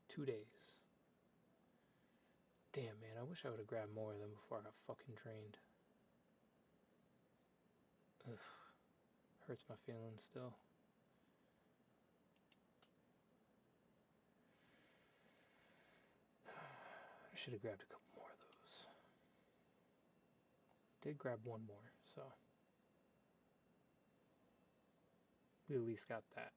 2 days. Damn, man, I wish I would have grabbed more of them before I got fucking drained. Ugh. Hurts my feelings still. I should have grabbed a couple more of those. Did grab one more, so we at least got that.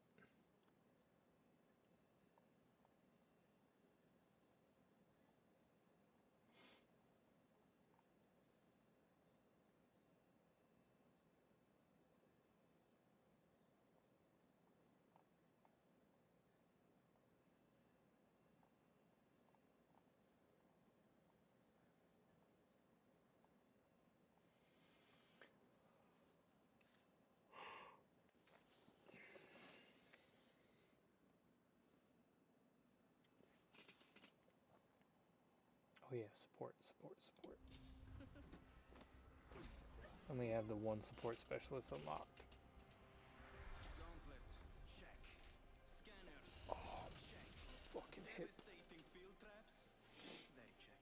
Oh yeah, support. Only have the one support specialist unlocked. Gauntlet, check. Scanners, Oh, check. fucking hit. Devastating field traps, they check.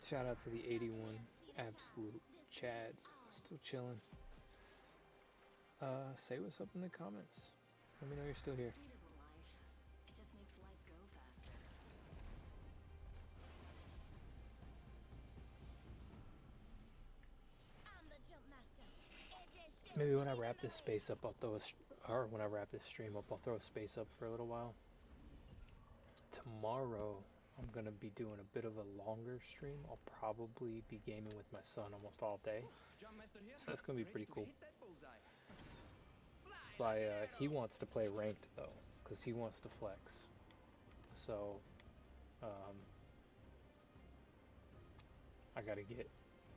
Shout out to the 81 absolute chads. Still chilling. Say what's up in the comments. Let me know you're still here. Speed isn't life. It just makes life go faster. Maybe when I wrap this space up, I'll throw or when I wrap this stream up, I'll throw a space up for a little while. Tomorrow, I'm gonna be doing a bit of a longer stream. I'll probably be gaming with my son almost all day. So that's gonna be pretty cool. That's why he wants to play ranked though, because he wants to flex. So I gotta get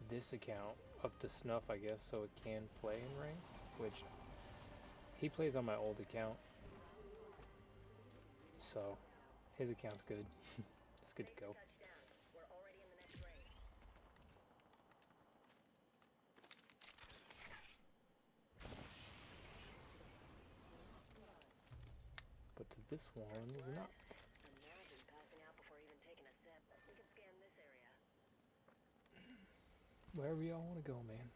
this account up to snuff, I guess, so it can play in ranked, which he plays on my old account. So his account's good. It's good to go. But this one is not. Imagine passing out before even taking a sip. We can scan this area. Wherever y'all want to go, man.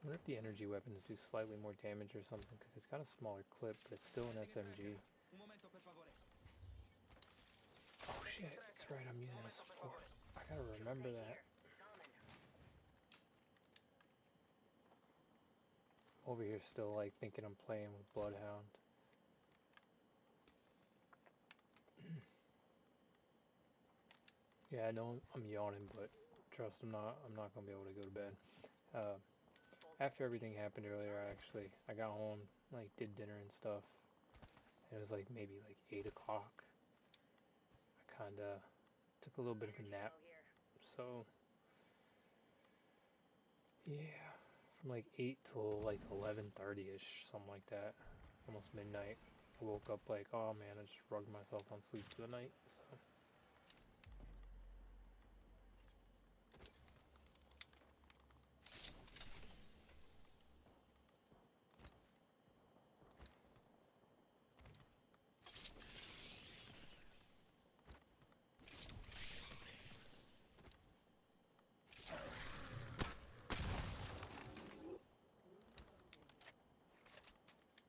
wonder if the energy weapons do slightly more damage or something, because it's got a smaller clip, but it's still an SMG. Un momento, per favore. Oh shit, that's right, I'm using a support. I gotta remember that. Over here still like thinking I'm playing with Bloodhound. Yeah, I know I'm yawning, but trust I'm not gonna be able to go to bed. After everything happened earlier, I got home, like did dinner and stuff. It was like maybe like 8 o'clock. I kinda took a little bit of a nap. So yeah, from like 8 till like 11:30ish, something like that, almost midnight. I woke up like, oh man, I just rugged myself on sleep for the night. So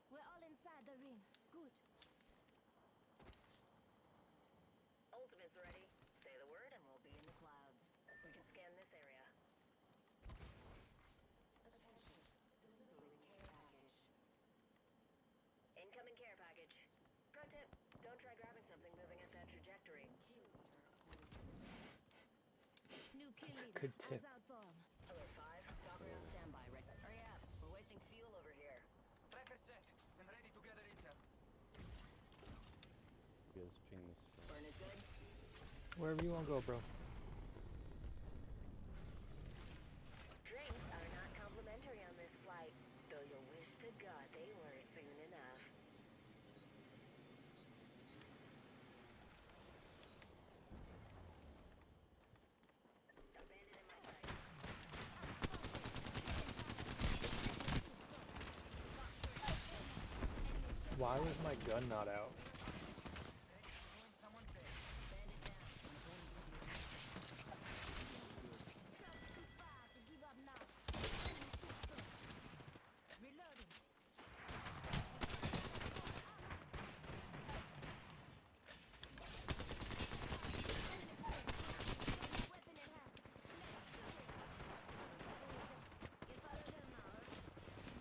We're all inside the ring. Good. Ultimate's ready. Say the word and we'll be in the clouds. We can scan this area. Attention. Delivering care package. Incoming care package. Pro tip, don't try grabbing something moving at that trajectory. New kill that's a leader. good tip. Eyes out for him. Alert 5, Valkyrie on standby. Hurry up. We're wasting fuel over here. Tracker set and ready to gather intel. Guys, ping this guy. Burn is good. Wherever you wanna go, bro. Drinks are not complimentary on this flight, though you'll wish to God they were soon enough. Abandoned in my sight. Why was my gun not out? Doing someone's day. Bandit down. Not too far to give up now. Enemy shoot first. Reloading. Weapon in hand. Let's do it. You follow them now, alright?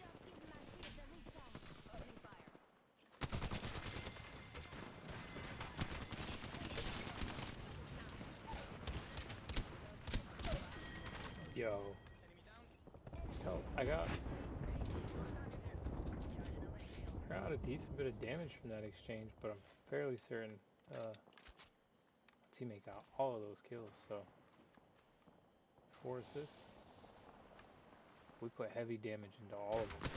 Just give my shields a recharge. Opening fire. Yo. Enemy down. So I got a decent bit of damage from that exchange, but I'm fairly certain my teammate got all of those kills, so 4 assists. We put heavy damage into all of them.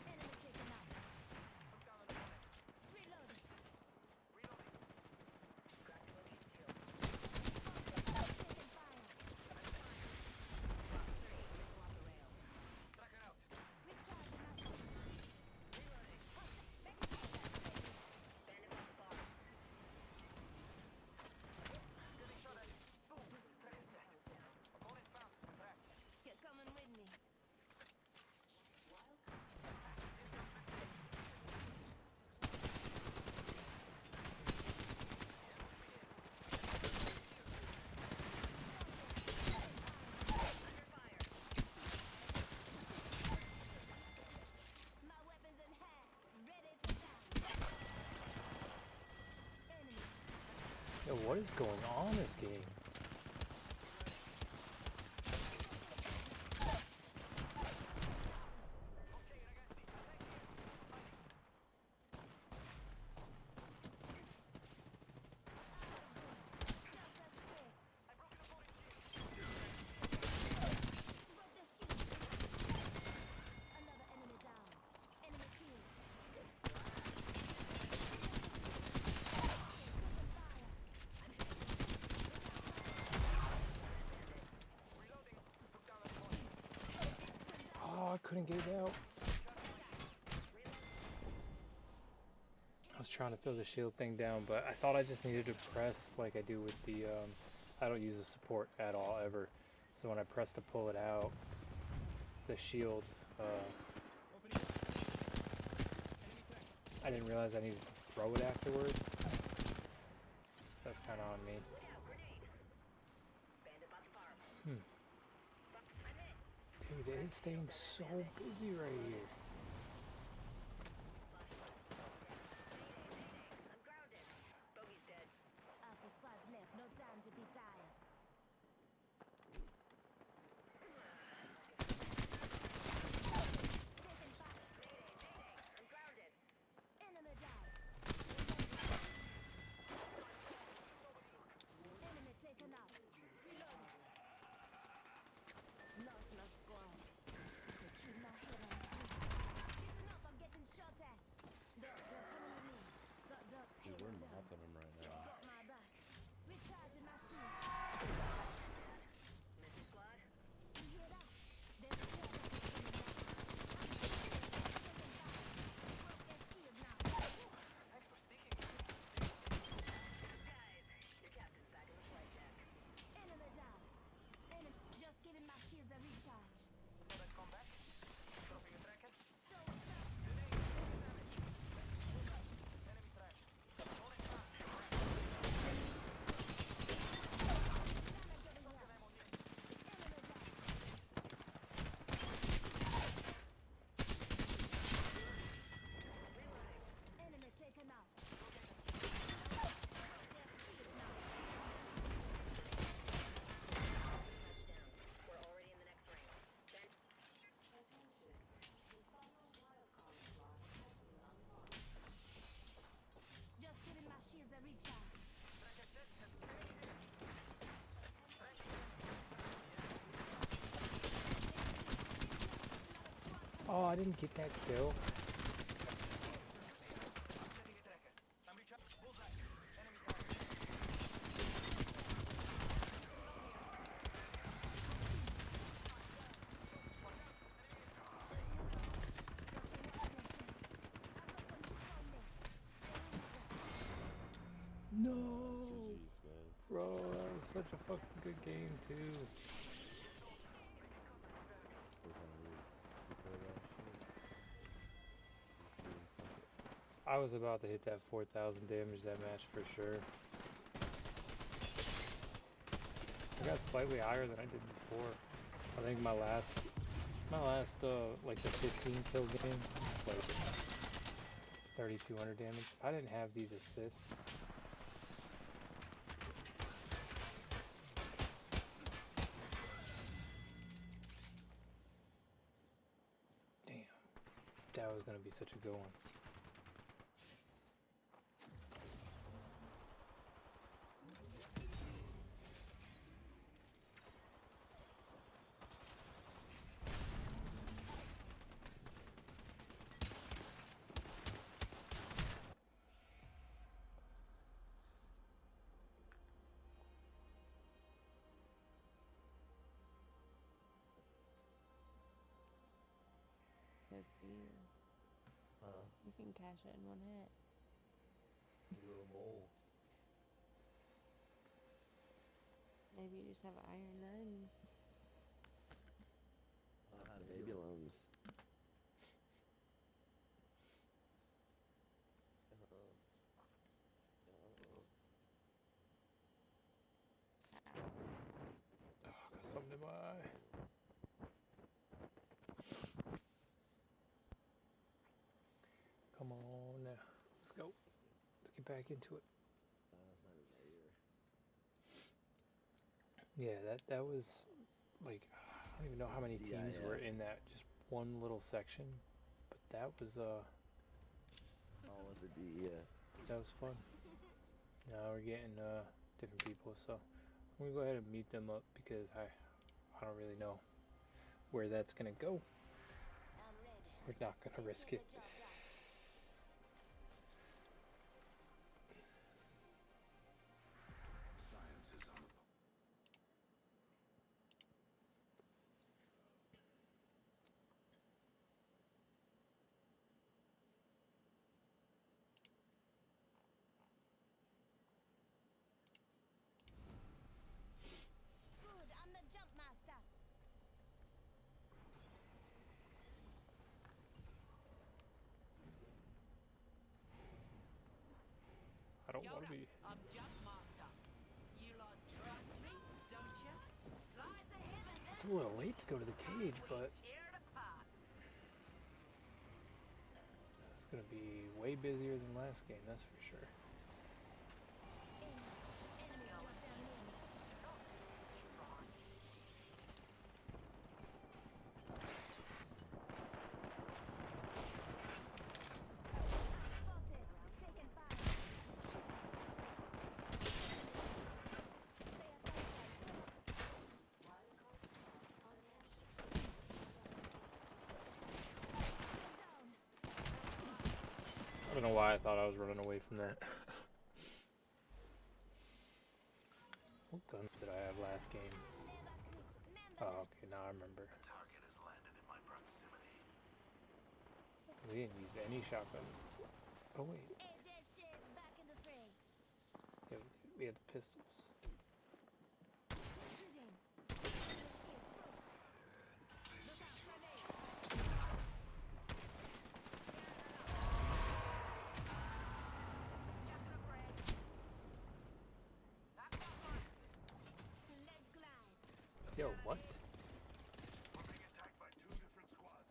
Enemy taken out. Took down an opponent. Reloading. Reloading. Cracked one of these kills. Taking fire. Box 3, missile off the rails. Tracker out. Recharging my shield. Reloading. Bandit off the bar. Getting shot at. Boom. Tracker set. Opponent found and tracked. You're coming with me. Intel's mistake. Ambush begin. Under fire. My weapons in hand. Ready to die. Enemy. Yo, what is going on in this game? Okay, ragazzi. Attack here. Fighting. Self-respect. I broke an opponent shield. Broke the shield. Another enemy down. Enemy killed. Taking fire. I'm hit. was trying to throw the shield thing down, but I thought I just needed to press like I do with the, I don't use a support at all, ever. So when I press to pull it out, the shield, I didn't realize I needed to throw it afterwards. That's kind of on me. Look out, grenade. Bandit bot the farm. I'm hit. Dude, it is staying so busy right here. Flashlight. Mayday. I'm grounded. Bogey's dead. Half the squad's left, no time to be tired. Taking fire. Mayday. I'm grounded. Enemy down. Enemy taken out. Reloading. Lost my squad. So keep my head on straight. Listen up, I'm getting shot at. Duck, they're coming at me. Got ducks Dude, headed we're down. mopping them right now. Got my back. Recharging my shield. Missing squad. You hear that? There's a squad up coming down. I'm taking fire. Broke their shield now. Thanks for sneaking. Guys, your captain's back in the flight deck. Enemy down. Enemy. Just giving my shields a recharge. Thought I'd come back. Dropping a tracker. Throw a smoke. Grenade. Damage. Move out. Enemy trash. Throwing fast. Damage over here. Ammo near. Enemy down. Reloading. Enemy taken out. Their shield now. Touchdown. We're already in the next ring. Just giving my shields a recharge. Tracker set. Enemy here. Tracking. Oh, I didn't get that kill. Setting a tracker. I'm recharging. Bullseye. Enemy trash. No, GG's, guys. bro, that was such a fucking good game too. Was on route before that shit. You couldn't fuck it. I was about to hit that 4,000 damage that match for sure. I got slightly higher than I did before. I think my last like the 15 kill game, it's like 3,200 damage. I didn't have these assists. Damn, that was gonna be such a good one. That's for you. You can cash it in one hit. You're a mole. Maybe you just have iron lungs. Baby lungs. Ow. Oh, got something in my eye. Come on now, let's go. Let's get back into it. That's not in my ear. Yeah, that was like I don't even know how many teams were in that just one little section, but that was Oh, what's a DEF? that was fun. Now we're getting different people, so I'm gonna go ahead and mute them up because I don't really know where that's gonna go. I'm ready. We're not gonna Let's risk get it. the job done. don't want to be. I'm Jump Master. You lot trust me, don't you? Slice of heaven It's this a little late to go to the cage, we but tear it apart. it's gonna be way busier than last game, that's for sure. Enemies drop down mid. Not try. Spotted. Taken fire. They are contact. One down. I don't know why I thought I was running away from that. What guns did I have last game? Never quit. Remember Oh, that. okay, now I remember. Target has landed in my proximity. We didn't use any shotguns. Oh wait, AJ Shears back in the fray. yeah, we had the pistols. Shooting. Enemy shields broke. Look out, grenade. Chucking a frag. I got one. Let's glide. Yo, what? We're being attacked by 2 different squads.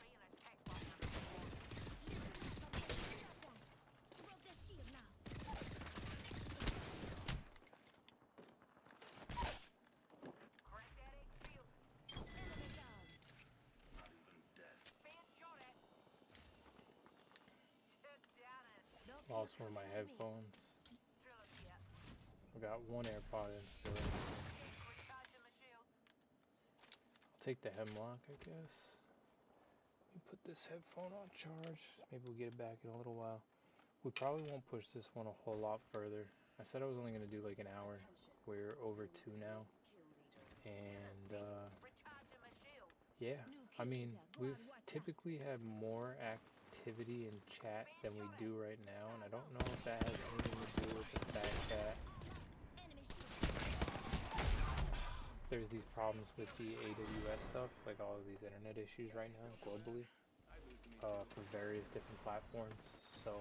Being attacked by another squad. Listen up, I'm getting shot at. Broke their shield now. Crack that egg shield. Enemy down. Not even death. Being shot at. Down it. Those Lost kills one of my coming at me. headphones. Drill a bit. I got one AirPod in still. Recharging my shields. I'll take the hemlock, I guess. Let me put this headphone on charge. Maybe we'll get it back in a little while. We probably won't push this one a whole lot further. I said I was only going to do like an hour. We're over 2 now. And Recharging my shields. yeah, New I kill mean, leader. Go we've on, watch out. typically had more activity in chat than we do right now. And I don't know if that has anything to do with the fact that Enemy shield. there's these problems with the AWS stuff, like all of these internet issues right now globally, for various different platforms. So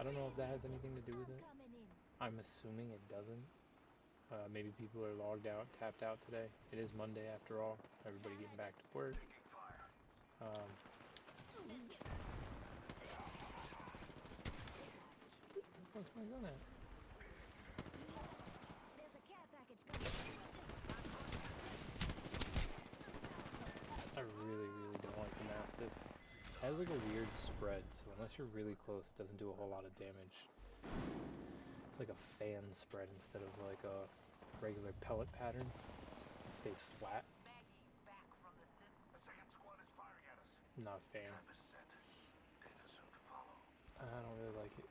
I don't know if that has anything to do with I'm it. coming in. I'm assuming it doesn't. Maybe people are logged out, tapped out today. It is Monday after all. Everybody getting back to work. Taking fire. Let's get What's my gun at? There's a care package coming. I really, really don't like the Mastiff. It has like a weird spread, so unless you're really close, it doesn't do a whole lot of damage. It's like a fan spread instead of like a regular pellet pattern. It stays flat. Maggie's back from the sit. A second squad is firing at us. Not a fan. Trap is set. Data soon to follow. I don't really like it.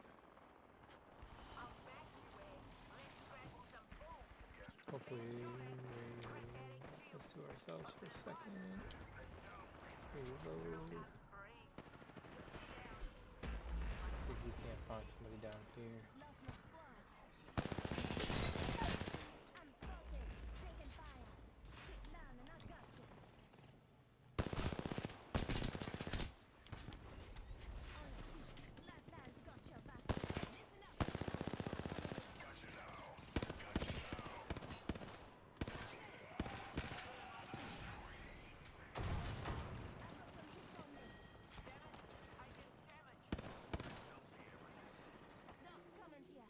I'm back, lways. Let's scratch some food. Yes. Hopefully, Crack that egg we shield. this to ourselves for a second. Heading down. Reload. Got for eggs. Down. See if we can't find somebody down here. Lost my squad. I'm spotted. Taking fire. Hit land and I got you. On its feet. Lifeline's got your back. Listen up. Gotcha now. Gotcha now. I've got some hits on me. Damn it. Taking damage. Still see everything. Doc's coming to you.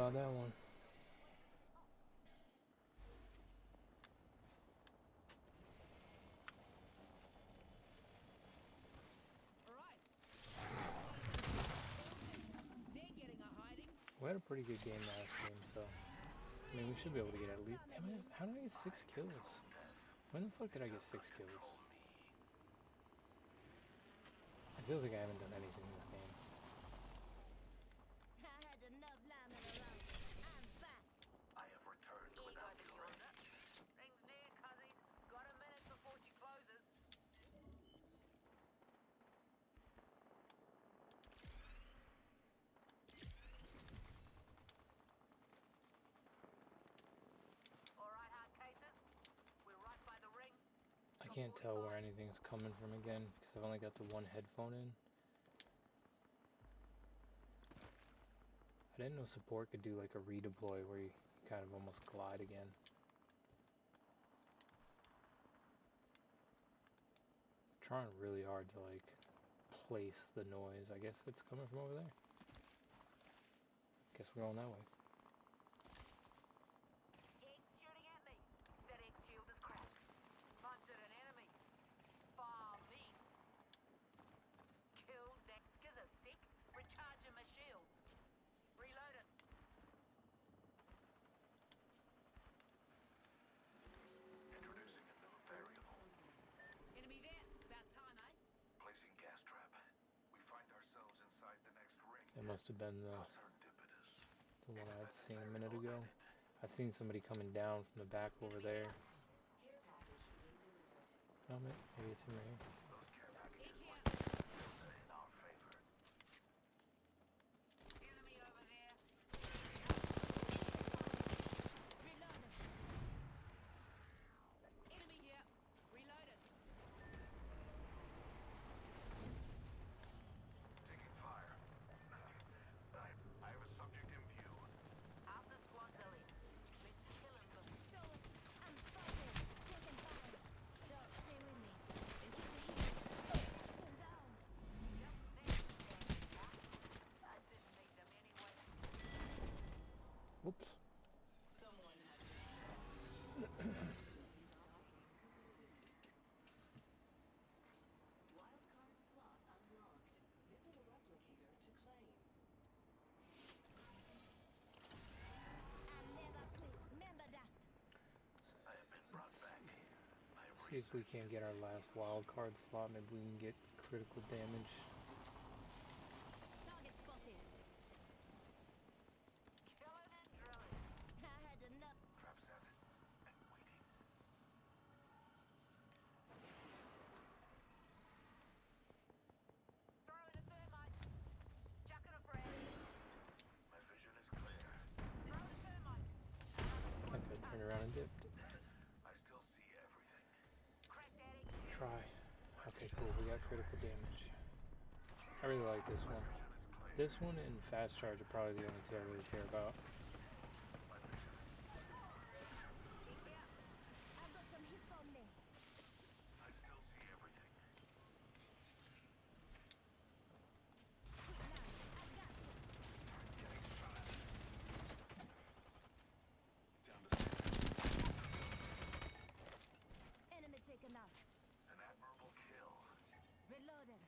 about that one. Alright. They're getting a hiding. We had a pretty good game last game, so I mean, we should be able to get at least. Man, how did I get 6 kills? When the fuck did I get 6 kills? It feels like I haven't done anything this game. I had enough lambing around. I'm back. I have returned without delay. Rings near, cuzzies. Got a minute before she closes. Alright, hard cases. We're right by the ring. I can't tell where anything's coming from again because I've only got the one headphone in. I didn't know support could do like a redeploy where you kind of almost glide again. I'm trying really hard to like place the noise. I guess it's coming from over there. Guess we're going that way. Egg's shooting at me. That egg shield is cracked. Punted an enemy. Far me. Killed that. Gives a sec. Recharging my shields. Reloading. Introducing a new variable. Enemy there. About time, eh? Placing gas trap. We find ourselves inside the next ring. It must have been the Serendipitous. one I had seen a minute ago. I seen somebody coming down from the back over there. Oh, maybe it's him right here. Those care packages Here. might be in our favor. Enemy over there. Reloading. Enemy here. Reloading. Taking fire. I have a subject in view. Half the squads are left. Let's kill him first. Do it. I'm spotted. Taking fire. So, stay with me. It's easy. One down. Just there. I didn't need them anyway. Whoops. Someone had to show. Wildcard slot unlocked. Visit a replicator to claim. I never quit. Remember that. I have been brought back. See if we can't get our last wild card slot. Maybe we can get critical damage. Target spotted. Killing and drilling. I had enough. Trap set and waiting. Throwing a thermite. Chucking a frag. My vision is clear. Throwing a thermite. I could have turned around and dipped. I still see everything. Crack that egg shield. Try. Okay, cool. We got critical damage. I really like this one. Vision is clear. This one and fast charge are probably the only two I really care about. My vision is. Kick out. I've got some hits on me. I still see everything. Quick knife. I got you. Getting shot at. Down to Enemy taken out. an admirable kill. Reloading.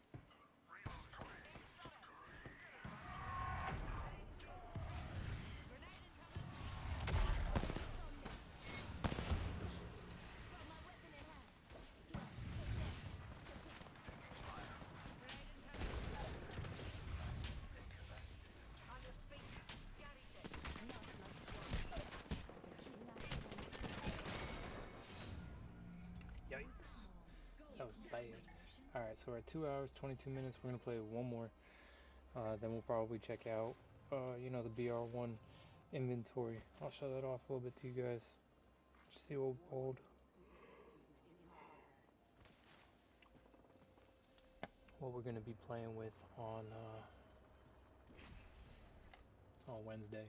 Grenade incoming. Hits on me. Got my weapon in hand. Here, take that. Take it. Grenade incoming. On your feet. Scouty check. Not my squad. There's a kidnapper on the street. Yikes. That was bad. Alright, so we're at 2 hours, 22 minutes. We're going to play one more. Then we'll probably check out, the BR1 inventory. I'll show that off a little bit to you guys. Just see what we pulled. What we're going to be playing with on Wednesday.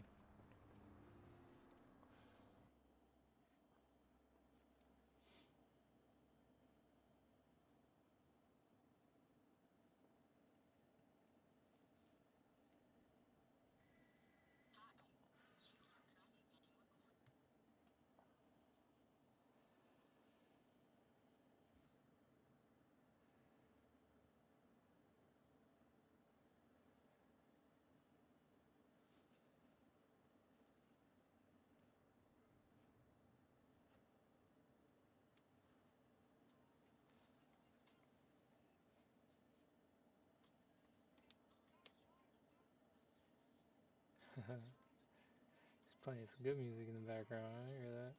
playing some good music in the background. I hear that.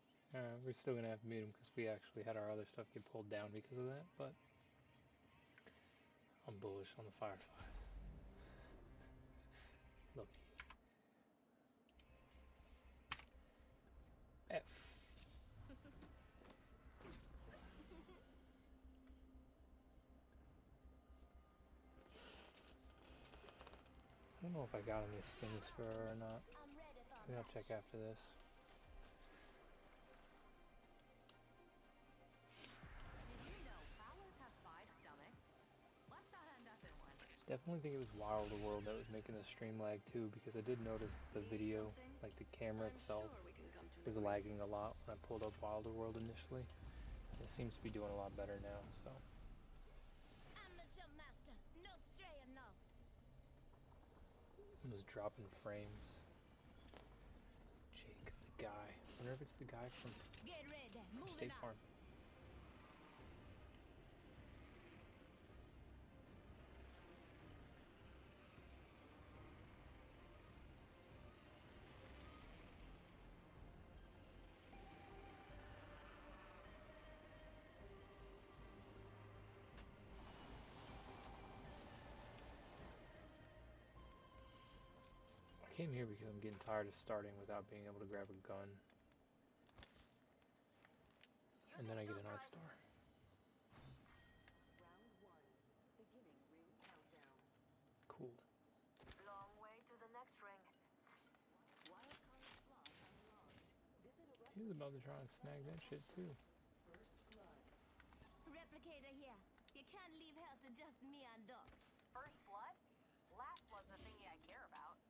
We're still gonna have to mute him because we actually had our other stuff get pulled down because of that. But I'm bullish on the Fireflies. Look. F. I don't know if I got any skins for her or not. I'm ready for a Maybe I'll match. check after this. Did you know prowlers have 5 stomachs? Let's not end up in one. Definitely think it was Wild World that was making the stream lag too, because I did notice the Need video, something? like the camera I'm itself, sure we can come to was agreement. lagging a lot when I pulled up Wild World initially. It seems to be doing a lot better now, so. I'm the jump master. No straying now. I'm just dropping frames. Jake, the guy. I wonder if it's the guy from Get ready. Moving State out. Farm. I came here because I'm getting tired of starting without being able to grab a gun. And then I get an arc star. Round 1. Beginning ring countdown. Cool. Long way to the next ring. Wildcard slot unlocked. Visit a He was about to try and snag that shit too. First blood. Replicator here. You can't leave hell to just me and Doc. First blood? Last blood's the thingy I care about.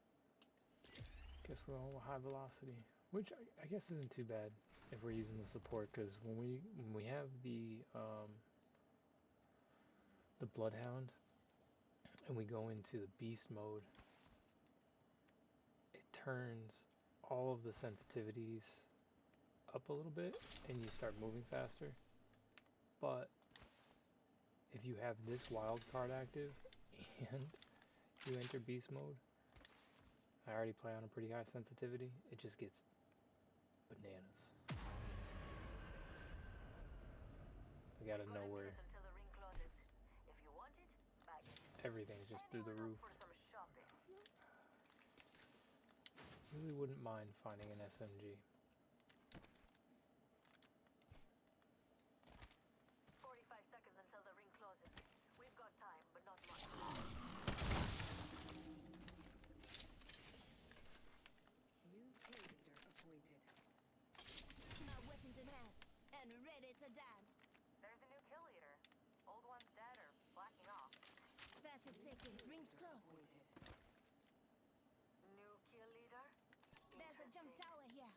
Guess we're all high velocity, which I guess isn't too bad if we're using the support, because when we have the Bloodhound and we go into the beast mode, it turns all of the sensitivities up a little bit and you start moving faster. But if you have this wild card active and you enter beast mode, I already play on a pretty high sensitivity, it just gets bananas. Like out of We've got a nowhere, minute until the ring closes. If you want it, bag it. everything's just through the Anyone up roof. for some shopping? Really wouldn't mind finding an SMG. 45 seconds until the ring closes. We've got time, but not much. New kill leader appointed. My weapons in hand and ready to dance. There's a new kill leader. Old one's dead or slacking off. 30 seconds. Rings close. Appointed. New kill leader? There's a jump Interesting. tower here.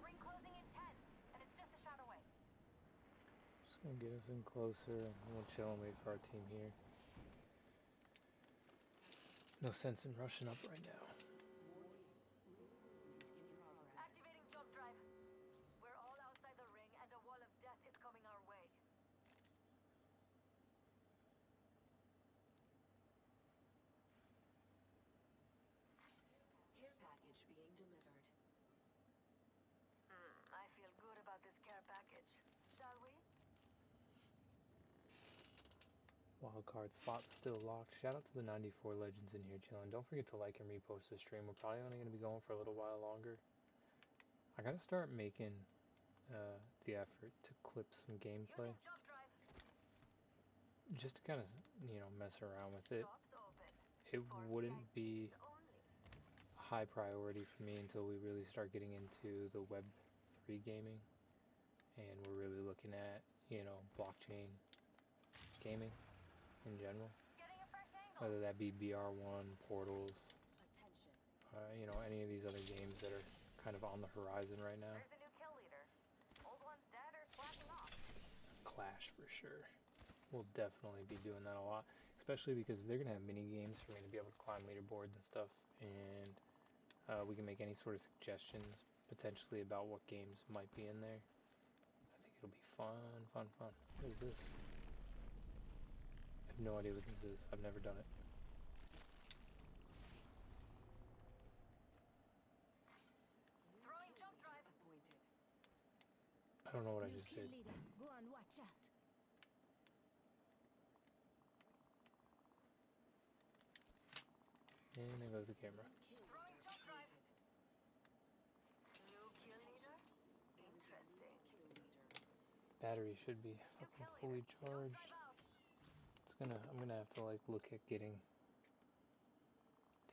Ring closing in 10, and it's just a shot away. Just gonna get us in closer and we'll chill and wait for our team here. No sense in rushing up right now. Warning. Ring movement in progress. Activating jump drive. We're all outside the ring, and a wall of death is coming our way. Care package being delivered. I feel good about this care package. Shall we? Wildcard slot still locked. Shout out to the 94 legends in here chilling. Don't forget to like and repost the stream. We're probably only going to be going for a little while longer. I gotta start making the effort to clip some gameplay, Using jump drive. just to kind of, mess around with it. Shops open. It For wouldn't be VIPs only. a high priority for me until we really start getting into the Web3 gaming, and we're really looking at, blockchain gaming in general. Getting a fresh angle. Whether that be BR1, Portals, Attention. any of these other games that are kind of on the horizon right now. There's a new kill leader. Old one's dead or slacking off. Clash for sure. We'll definitely be doing that a lot, especially because they're gonna have mini games for me to be able to climb leaderboards and stuff, and we can make any sort of suggestions potentially about what games might be in there. I think it'll be fun, fun, fun. What is this? I have no idea what this is. I've never done it. Throwing jump drive. Appointed. I don't know what I New just kill did. leader. Go on, watch out. And there goes the camera. Kill Throwing leader jump drive. appointed. New kill leader. There is a new Interesting. kill leader. Battery should be New fucking kill fully leader. Jump charged. drive out. I'm gonna have to like look at getting.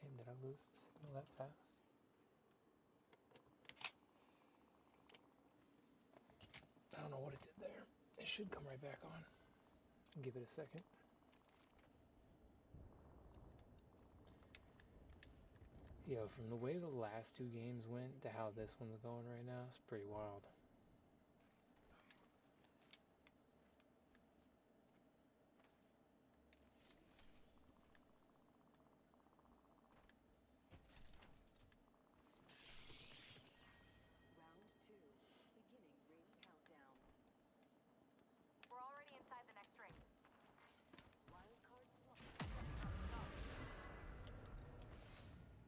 Damn, did I lose the signal that fast? I don't know what it did there. It should come right back on. Give it a second. Yo, from the way the last two games went to how this one's going right now, it's pretty wild. Round 2. Beginning ring countdown. We're already inside the next ring. Wild card slot. Go.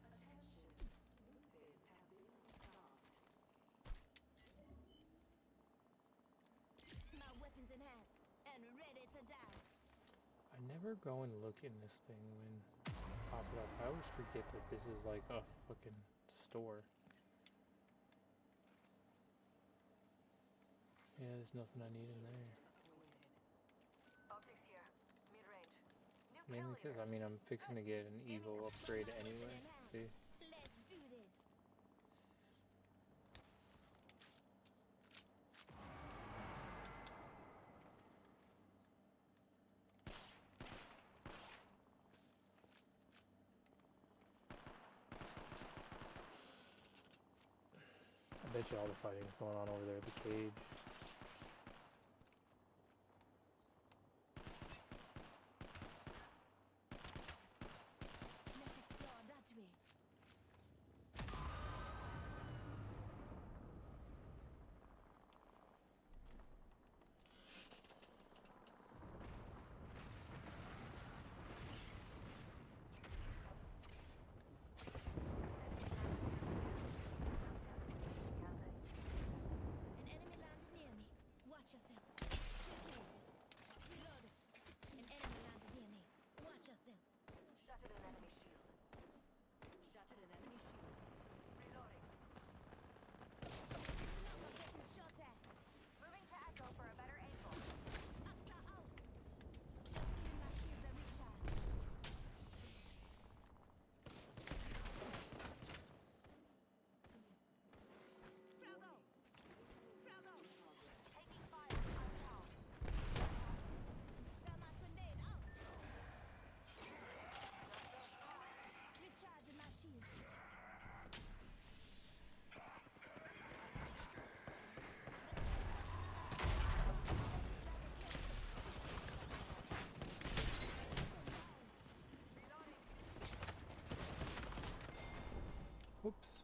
Attention. Lways have been stopped. My weapons in hand and ready to die. I never go and look in this thing when I pop it up. I always forget that this is like a fucking store. Yeah, there's nothing I need in there. Appointed. Optics here. Mid-range. New Mainly kill because, I leader. mean, I'm fixing to get an Evo upgrade My weapon anyway. in hand. See? Let's do this. I bet you all the fighting's going on over there at the cage. Let's explore that way. An enemy landed near me. Watch yourself. Shooting. Reloaded. An enemy landed near me. Watch yourself. Shattered an enemy shield. Shattered an enemy shield. Reloading. Listen up, I'm getting shot at. Moving to Echo for a better angle. Hostile out. Just giving my shields a recharge. Frag out. Frag out. Taking fire. I'm down. Thermite grenade out. Just don't stop. Recharging my shield. Reloading. Whoops.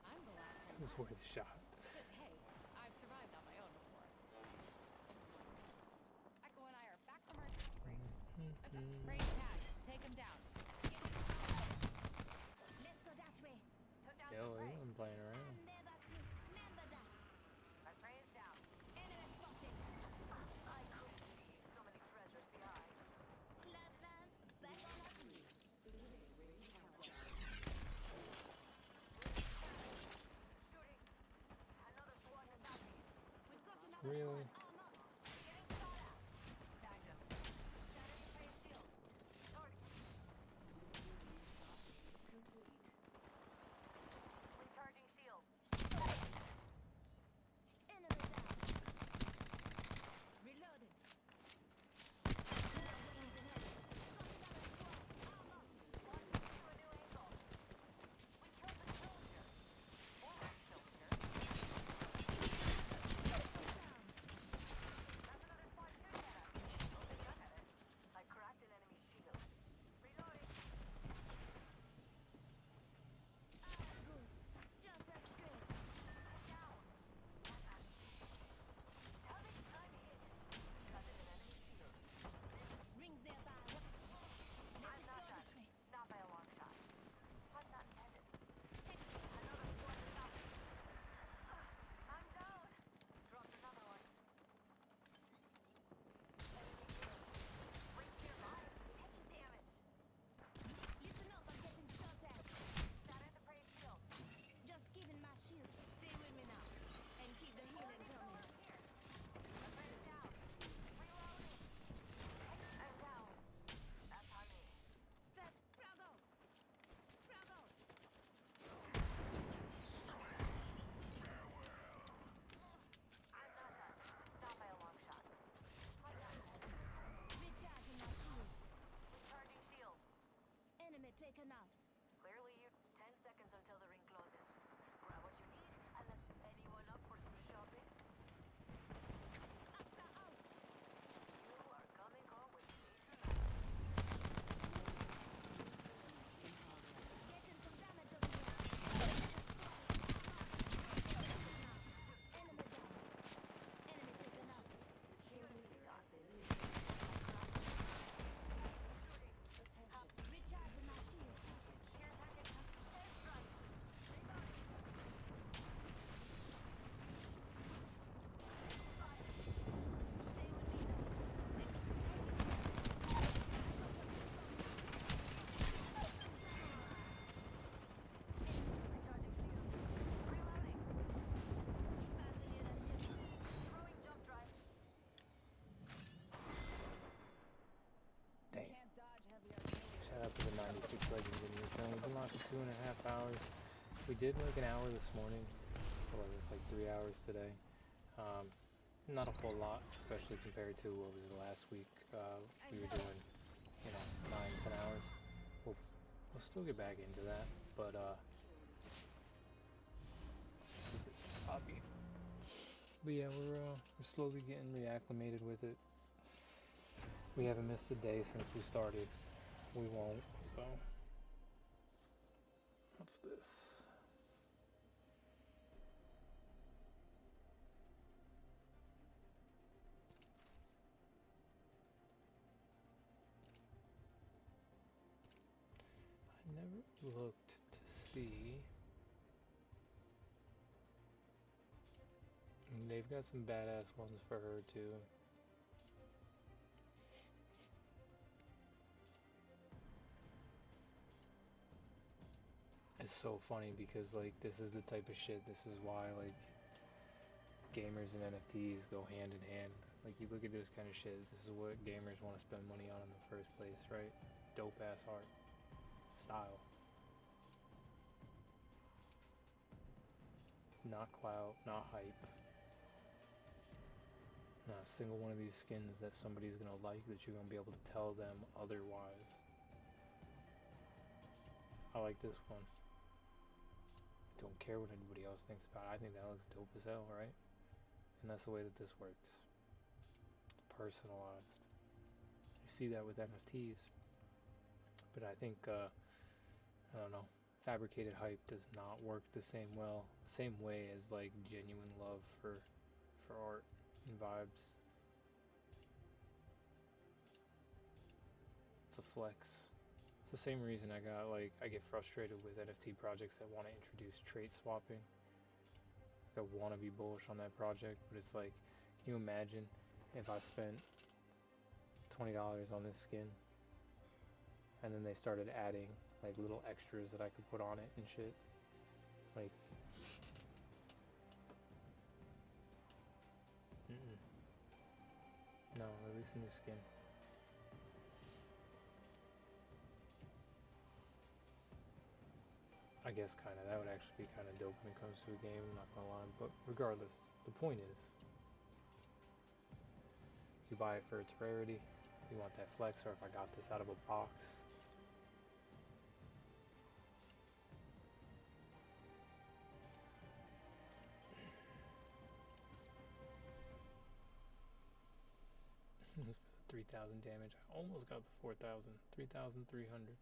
I'm the last one It was worth left. a shot. But hey, I've survived on my own before. Echo and I are back from our spree. Range tag. Take him down. Let's go that way. Took down Hell some prey. yeah, I'm playing I around. never quit. Remember that. My prey is down. Enemy spotted. I couldn't leave so many treasures behind. Last round, back on our feet. Beginning ring countdown. Shooting. Another squad attacking. We've got another Really? squad armor. Getting shot at. Tagged him. Shattered the prey shield. Target. Complete. Recharging shield. Enemy down. Reloading. My weapons in hand. Got another squad armor. Launching into a new angle. We killed the kill leader. Former kill leader. Down. 2.5 hours. We did like an hour this morning, so like it's like 3 hours today. Um, Not a whole lot, especially compared to what was it last week. We were doing, 9, 10 hours. We'll we'll still get back into that, but hobby. But yeah, we're slowly getting reacclimated with it. We haven't missed a day since we started. We won't. So what's this? I never looked to see. They've got some badass ones for her too. It's so funny because like this is the type of shit. This is why like gamers and NFTs go hand in hand. Like you look at this kind of shit. This is what gamers want to spend money on in the first place, right? Dope ass art, style, not clout, not hype. Not a single one of these skins that somebody's gonna like that you're gonna be able to tell them otherwise. I like this one. I don't care what anybody else thinks about it. I think that looks dope as hell, right? And that's the way that this works. Personalized. You see that with NFTs. But I think, I don't know, fabricated hype does not work the same way as like genuine love for art and vibes. It's a flex. It's the same reason I get frustrated with NFT projects that want to introduce trait swapping. I want to be bullish on that project, but it's like, can you imagine if I spent $20 on this skin and then they started adding like little extras that I could put on it and shit? Like, no, release a new skin. I guess kind of. That would actually be kind of dope when it comes to a game, I'm not gonna lie. But regardless, the point is, you buy it for its rarity. You want that flex, or if I got this out of a box. This 3,000 damage. I almost got the 4,000. 3,300.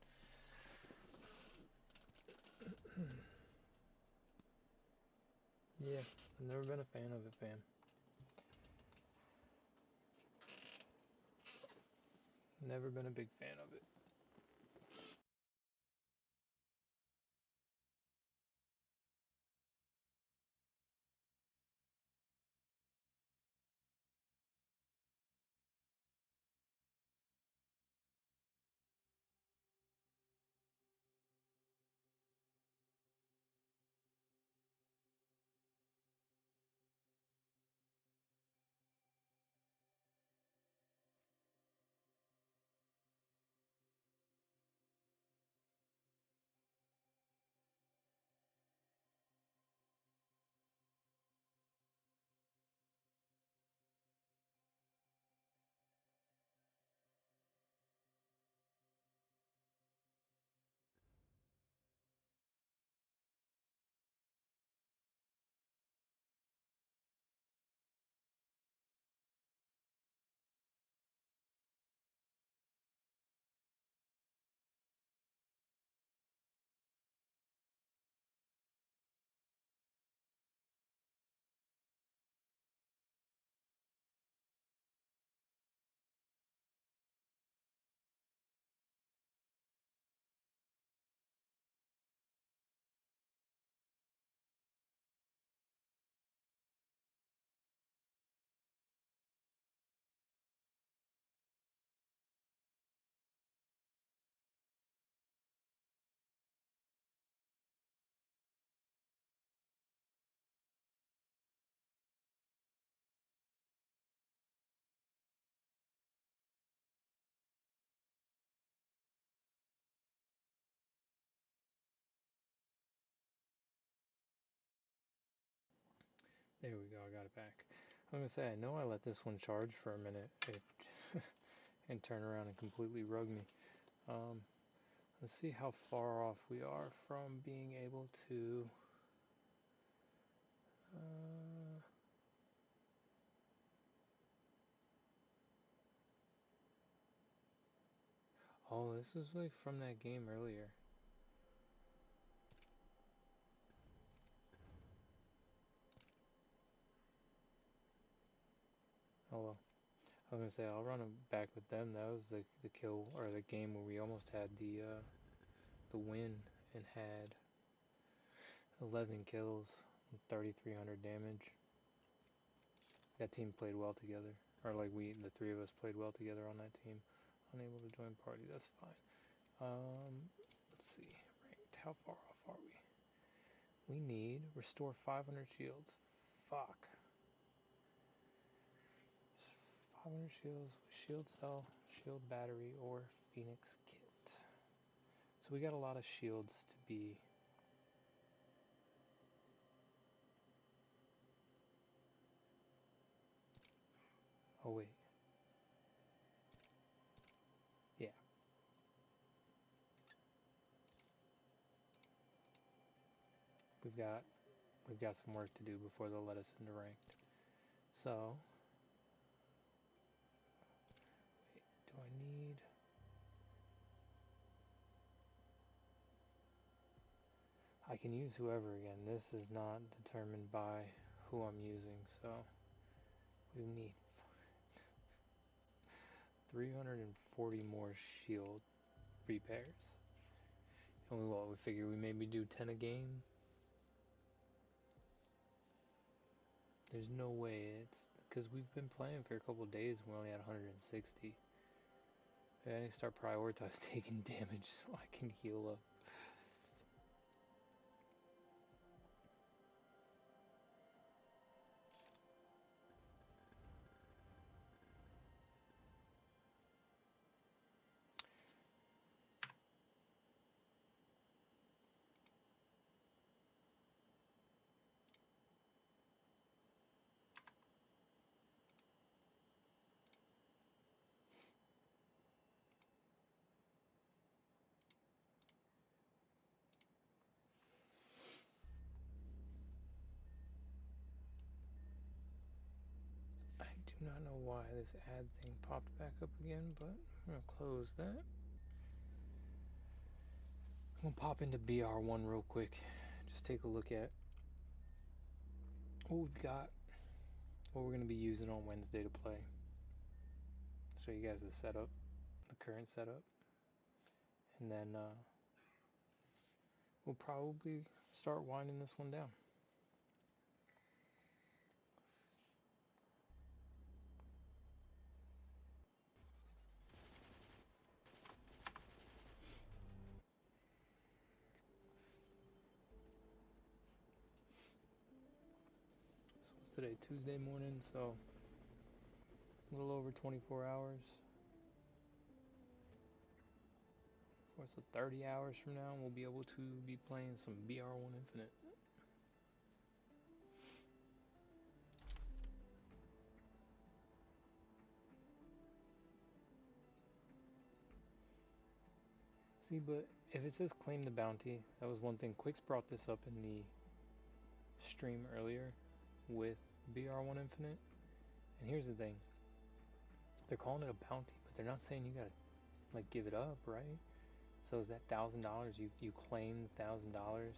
Yeah, I've never been a fan of it, fam. Never been a big fan of it. There we go, I got it back. I'm gonna say, I know I let this one charge for a minute and turn around and completely rug me. Let's see how far off we are from being able to... oh, this is like from that game earlier. Oh well. I was gonna say, I'll run it back with them. That was the kill, or the game where we almost had the win and had 11 kills and 3,300 damage. That team played well together. Or like the three of us played well together on that team. Unable to join party, that's fine. Let's see, ranked, how far off are we? We need restore 500 shields. Fuck. 500 shields, shield cell, shield battery, or phoenix kit. So we got a lot of shields to be... oh wait. Yeah. We've got some work to do before they'll let us into ranked. So, wait, do I need... I can use whoever again. This is not determined by who I'm using, so we need 340 more shield repairs. And we figure we maybe do 10 a game. There's no way it's because we've been playing for a couple days and we only had 160. I need to start prioritize taking damage so I can heal up. I do not know why this ad thing popped back up again, but I'm going to close that. I'm going to pop into BR1 real quick. Just take a look at what we've got, what we're going to be using on Wednesday to play. Show you guys the setup, the current setup. And then we'll probably start winding this one down. So what's today? Tuesday morning, so a little over 24 hours. So 30 hours from now, we'll be able to be playing some BR1 Infinite. See, but if it says claim the bounty, that was one thing. Quicks brought this up in the stream earlier with BR1 Infinite. And here's the thing. They're calling it a bounty, but they're not saying you gotta, like, give it up, right? So is that $1,000, you claim $1,000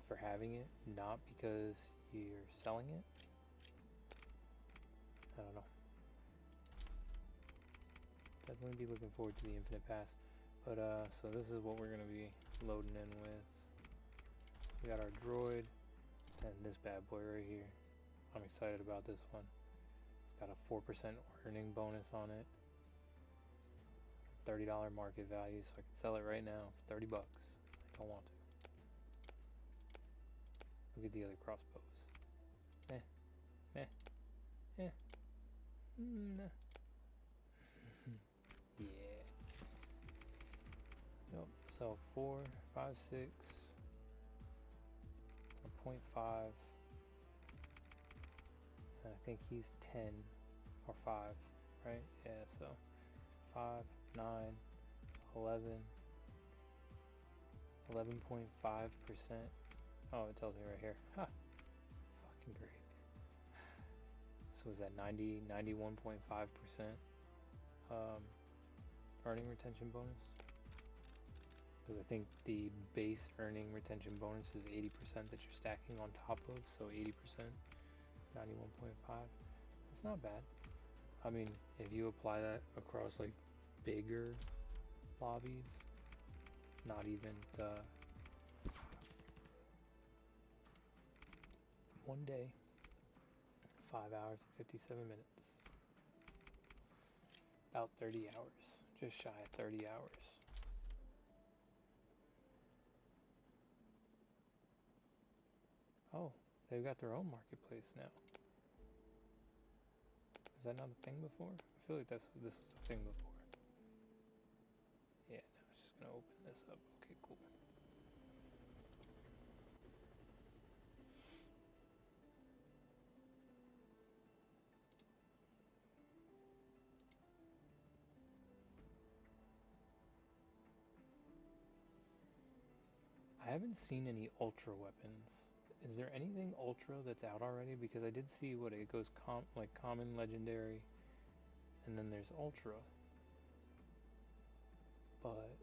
for having it, not because you're selling it? I don't know. Definitely be looking forward to the Infinite Pass. But, so this is what we're going to be loading in with. We got our droid, and this bad boy right here. I'm excited about this one. It's got a 4% earning bonus on it. $30 market value, so I can sell it right now for 30 bucks. I don't want to. Look at the other crossbows. Eh, eh, eh. Nah. Yeah. Yep. So 4, 5, 6, 0.5. think he's 10 or 5, right? Yeah, so 5, 9, 11, 11.5%. Oh, it tells me right here. Ha! Fucking great. So is that 91.5% earning retention bonus? Because I think the base earning retention bonus is 80% that you're stacking on top of, so 80%, 91.5. It's not bad. I mean, if you apply that across like bigger lobbies, not even one day, 5 hours and 57 minutes. About 30 hours, just shy of 30 hours. Oh, they've got their own marketplace now. Is that not a thing before? I feel like this was a thing before. Yeah, no, it's just gonna open this up. Okay, cool. I haven't seen any ultra weapons. Is there anything ultra that's out already? Because I did see what it goes like common, legendary, and then there's ultra. But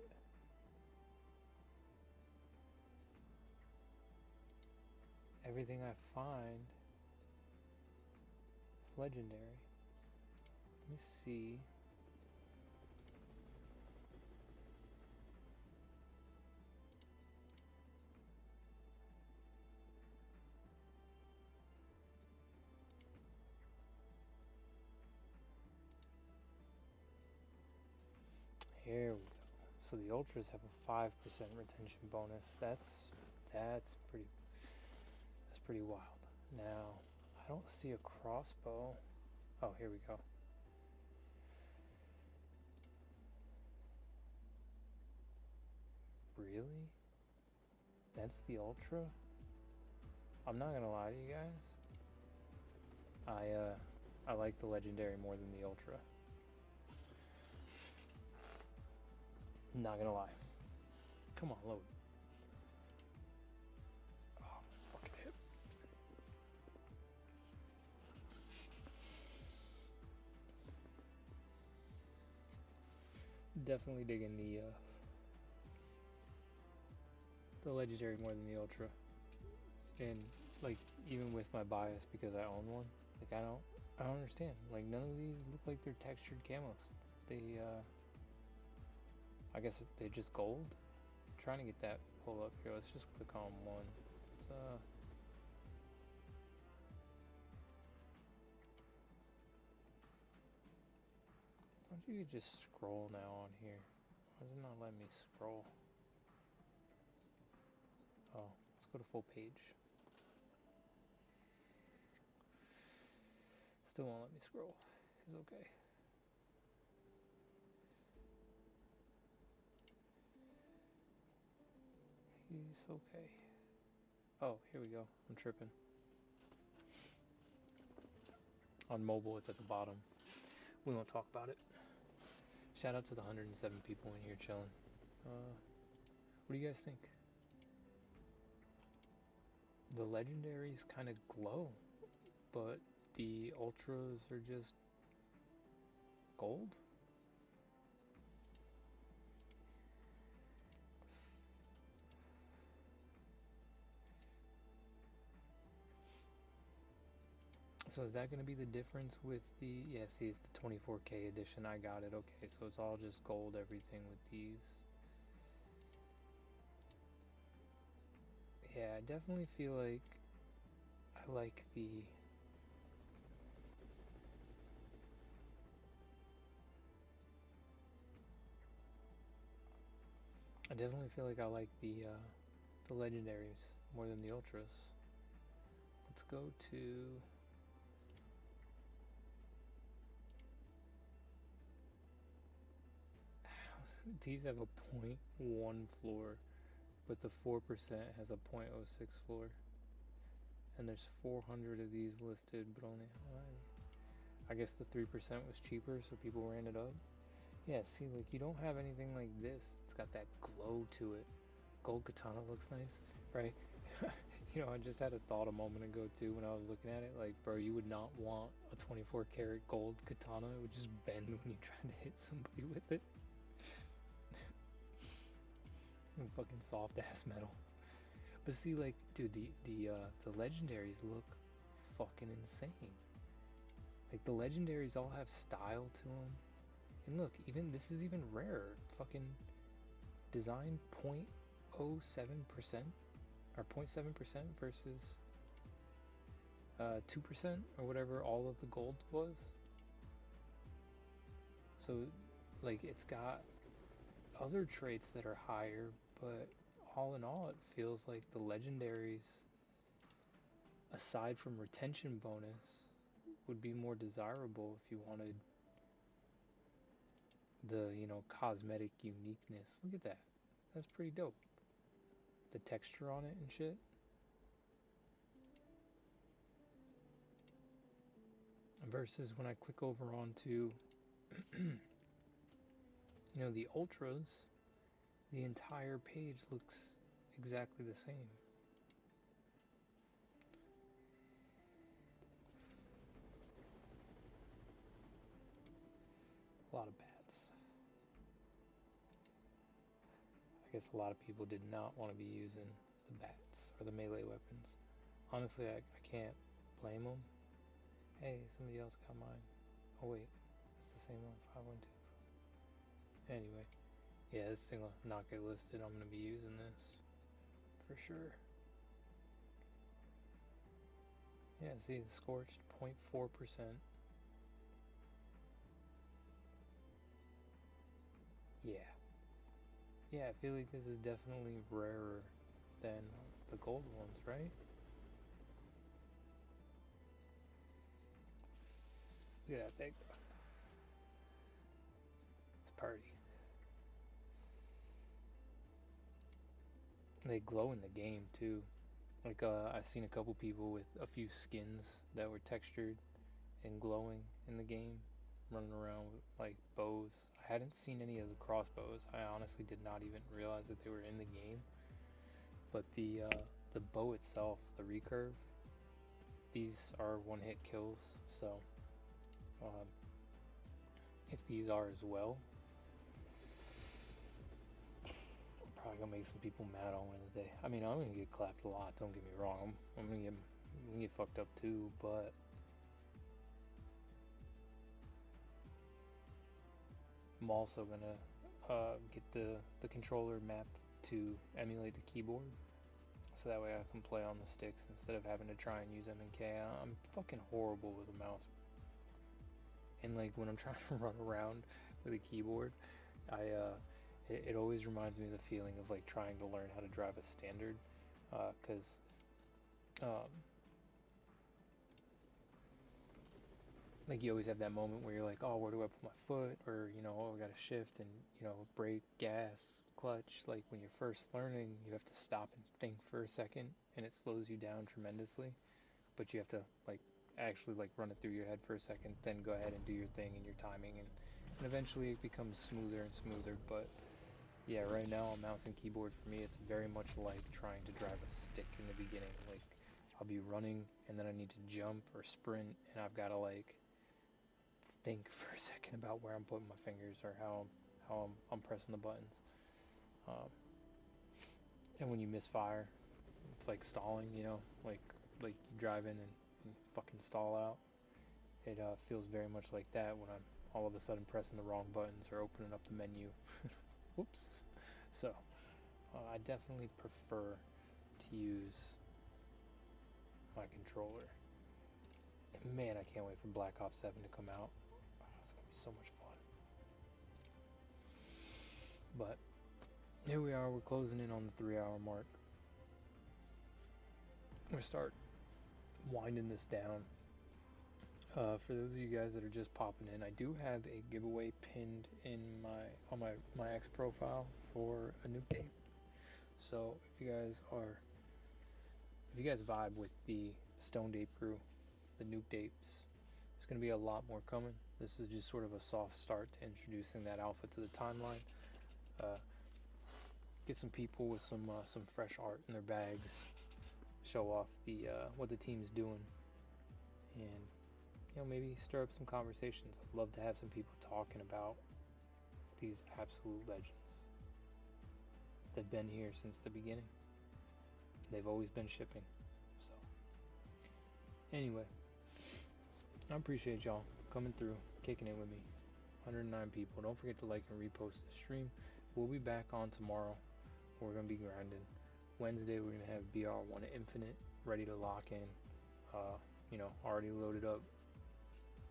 everything I find is legendary. Let me see. Here we go. So the ultras have a 5% retention bonus. That's pretty wild. Now, I don't see a crossbow. Oh, here we go. Really? That's the ultra? I'm not gonna lie to you guys. I like the legendary more than the ultra. Not gonna lie. Come on, load. Oh, fucking hip. Definitely digging the legendary more than the ultra. And like even with my bias because I own one, like I don't understand. Like none of these look like they're textured camos. They I guess they're just gold. I'm trying to get that pull up here. Let's just click on one. It's don't you just scroll now on here? Why is it not letting me scroll? Oh, let's go to full page. Still won't let me scroll. It's okay. He's okay. Oh, here we go. I'm tripping. On mobile, it's at the bottom. We won't talk about it. Shout out to the 107 people in here chilling. What do you guys think? The legendaries kind of glow, but the ultras are just gold. So is that going to be the difference with the... Yeah, see, it's the 24K edition. I got it. Okay, so it's all just gold everything with these. Yeah, I definitely feel like I like the... I definitely feel like I like the legendaries more than the ultras. Let's go to... These have a .1 floor, but the 4% has a .06 floor. and there's 400 of these listed, but only I guess the 3% was cheaper, so people ran it up. Yeah, see, like, you don't have anything like this. It's got that glow to it. Gold katana looks nice, right? You know, I just had a thought a moment ago, too, when I was looking at it. Like, bro, you would not want a 24 karat gold katana. It would just bend when you try to hit somebody with it. And fucking soft ass metal. But see, like, dude, the legendaries look fucking insane. Like, the legendaries all have style to them. And look, even this is even rarer. Fucking design 0.07% or 0.7% versus 2% or whatever all of the gold was. So, like, it's got other traits that are higher, but all in all, it feels like the legendaries, aside from retention bonus, would be more desirable if you wanted the, you know, cosmetic uniqueness. Look at that. That's pretty dope. The texture on it and shit. Versus when I click over onto, you know, the ultras, the entire page looks exactly the same. A lot of bats. I guess a lot of people did not want to be using the bats or the melee weapons. Honestly, I can't blame them. Hey, somebody else got mine. Oh wait, that's the same one, 512. Anyway, yeah, this thing will not get listed. I'm gonna be using this for sure. Yeah, see the scorched 0.4%. Yeah. Yeah, I feel like this is definitely rarer than the gold ones, right? Look at that thing. It's party. They glow in the game too. Like I've seen a couple people with a few skins that were textured and glowing in the game, running around with like bows. I hadn't seen any of the crossbows. I honestly did not even realize that they were in the game. But the bow itself, the recurve, these are one-hit kills. So um, if these are as well, I'm probably gonna make some people mad on Wednesday. I mean, I'm gonna get clapped a lot. Don't get me wrong. I'm gonna get fucked up too, but I'm also gonna get the controller mapped to emulate the keyboard, so that way I can play on the sticks instead of having to try and use M and K. I'm fucking horrible with a mouse, and like when I'm trying to run around with a keyboard, it always reminds me of the feeling of like trying to learn how to drive a standard, because um, like you always have that moment where you're like, oh, where do I put my foot? Or, you know, oh, I gotta shift and, you know, brake, gas, clutch. Like when you're first learning, you have to stop and think for a second and it slows you down tremendously. But you have to like actually like run it through your head for a second, then go ahead and do your thing and your timing and eventually it becomes smoother and smoother. But yeah, right now on mouse and keyboard for me, it's very much like trying to drive a stick in the beginning. Like I'll be running and then I need to jump or sprint and I've got to like think for a second about where I'm putting my fingers or how I'm pressing the buttons. Um, and when you misfire, it's like stalling, you know, like you drive in and fucking stall out. It feels very much like that when I'm all of a sudden pressing the wrong buttons or opening up the menu. Whoops. So I definitely prefer to use my controller. And man, I can't wait for Black Ops 7 to come out. Oh, it's gonna be so much fun. But here we are, we're closing in on the 3 hour mark. I'm gonna start winding this down. For those of you guys that are just popping in, I do have a giveaway pinned in my X profile for a new game. So if you guys vibe with the Stoned Ape crew, the Nuked Apes. There's going to be a lot more coming. This is just sort of a soft start to introducing that alpha to the timeline. Get some people with some fresh art in their bags. Show off the what the team's doing, and maybe stir up some conversations. I'd love to have some people talking about these absolute legends. They've been here since the beginning. They've always been shipping. So, anyway, I appreciate y'all coming through, kicking it with me. 109 people. Don't forget to like and repost the stream. We'll be back on tomorrow. We're going to be grinding. Wednesday, we're going to have BR1 Infinite ready to lock in. Already loaded up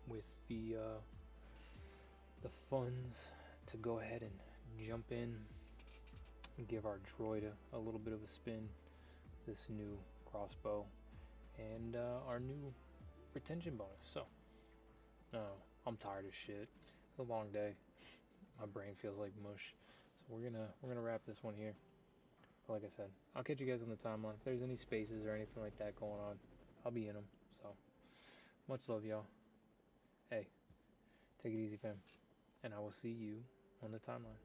with the funds to go ahead and jump in and give our droid a little bit of a spin. This new crossbow and our new retention bonus. So, I'm tired of shit. It's a long day. My brain feels like mush. So we're gonna wrap this one here. But like I said, I'll catch you guys on the timeline. If there's any spaces or anything like that going on, I'll be in them. So, much love, y'all. Hey, take it easy, fam. And I will see you on the timeline.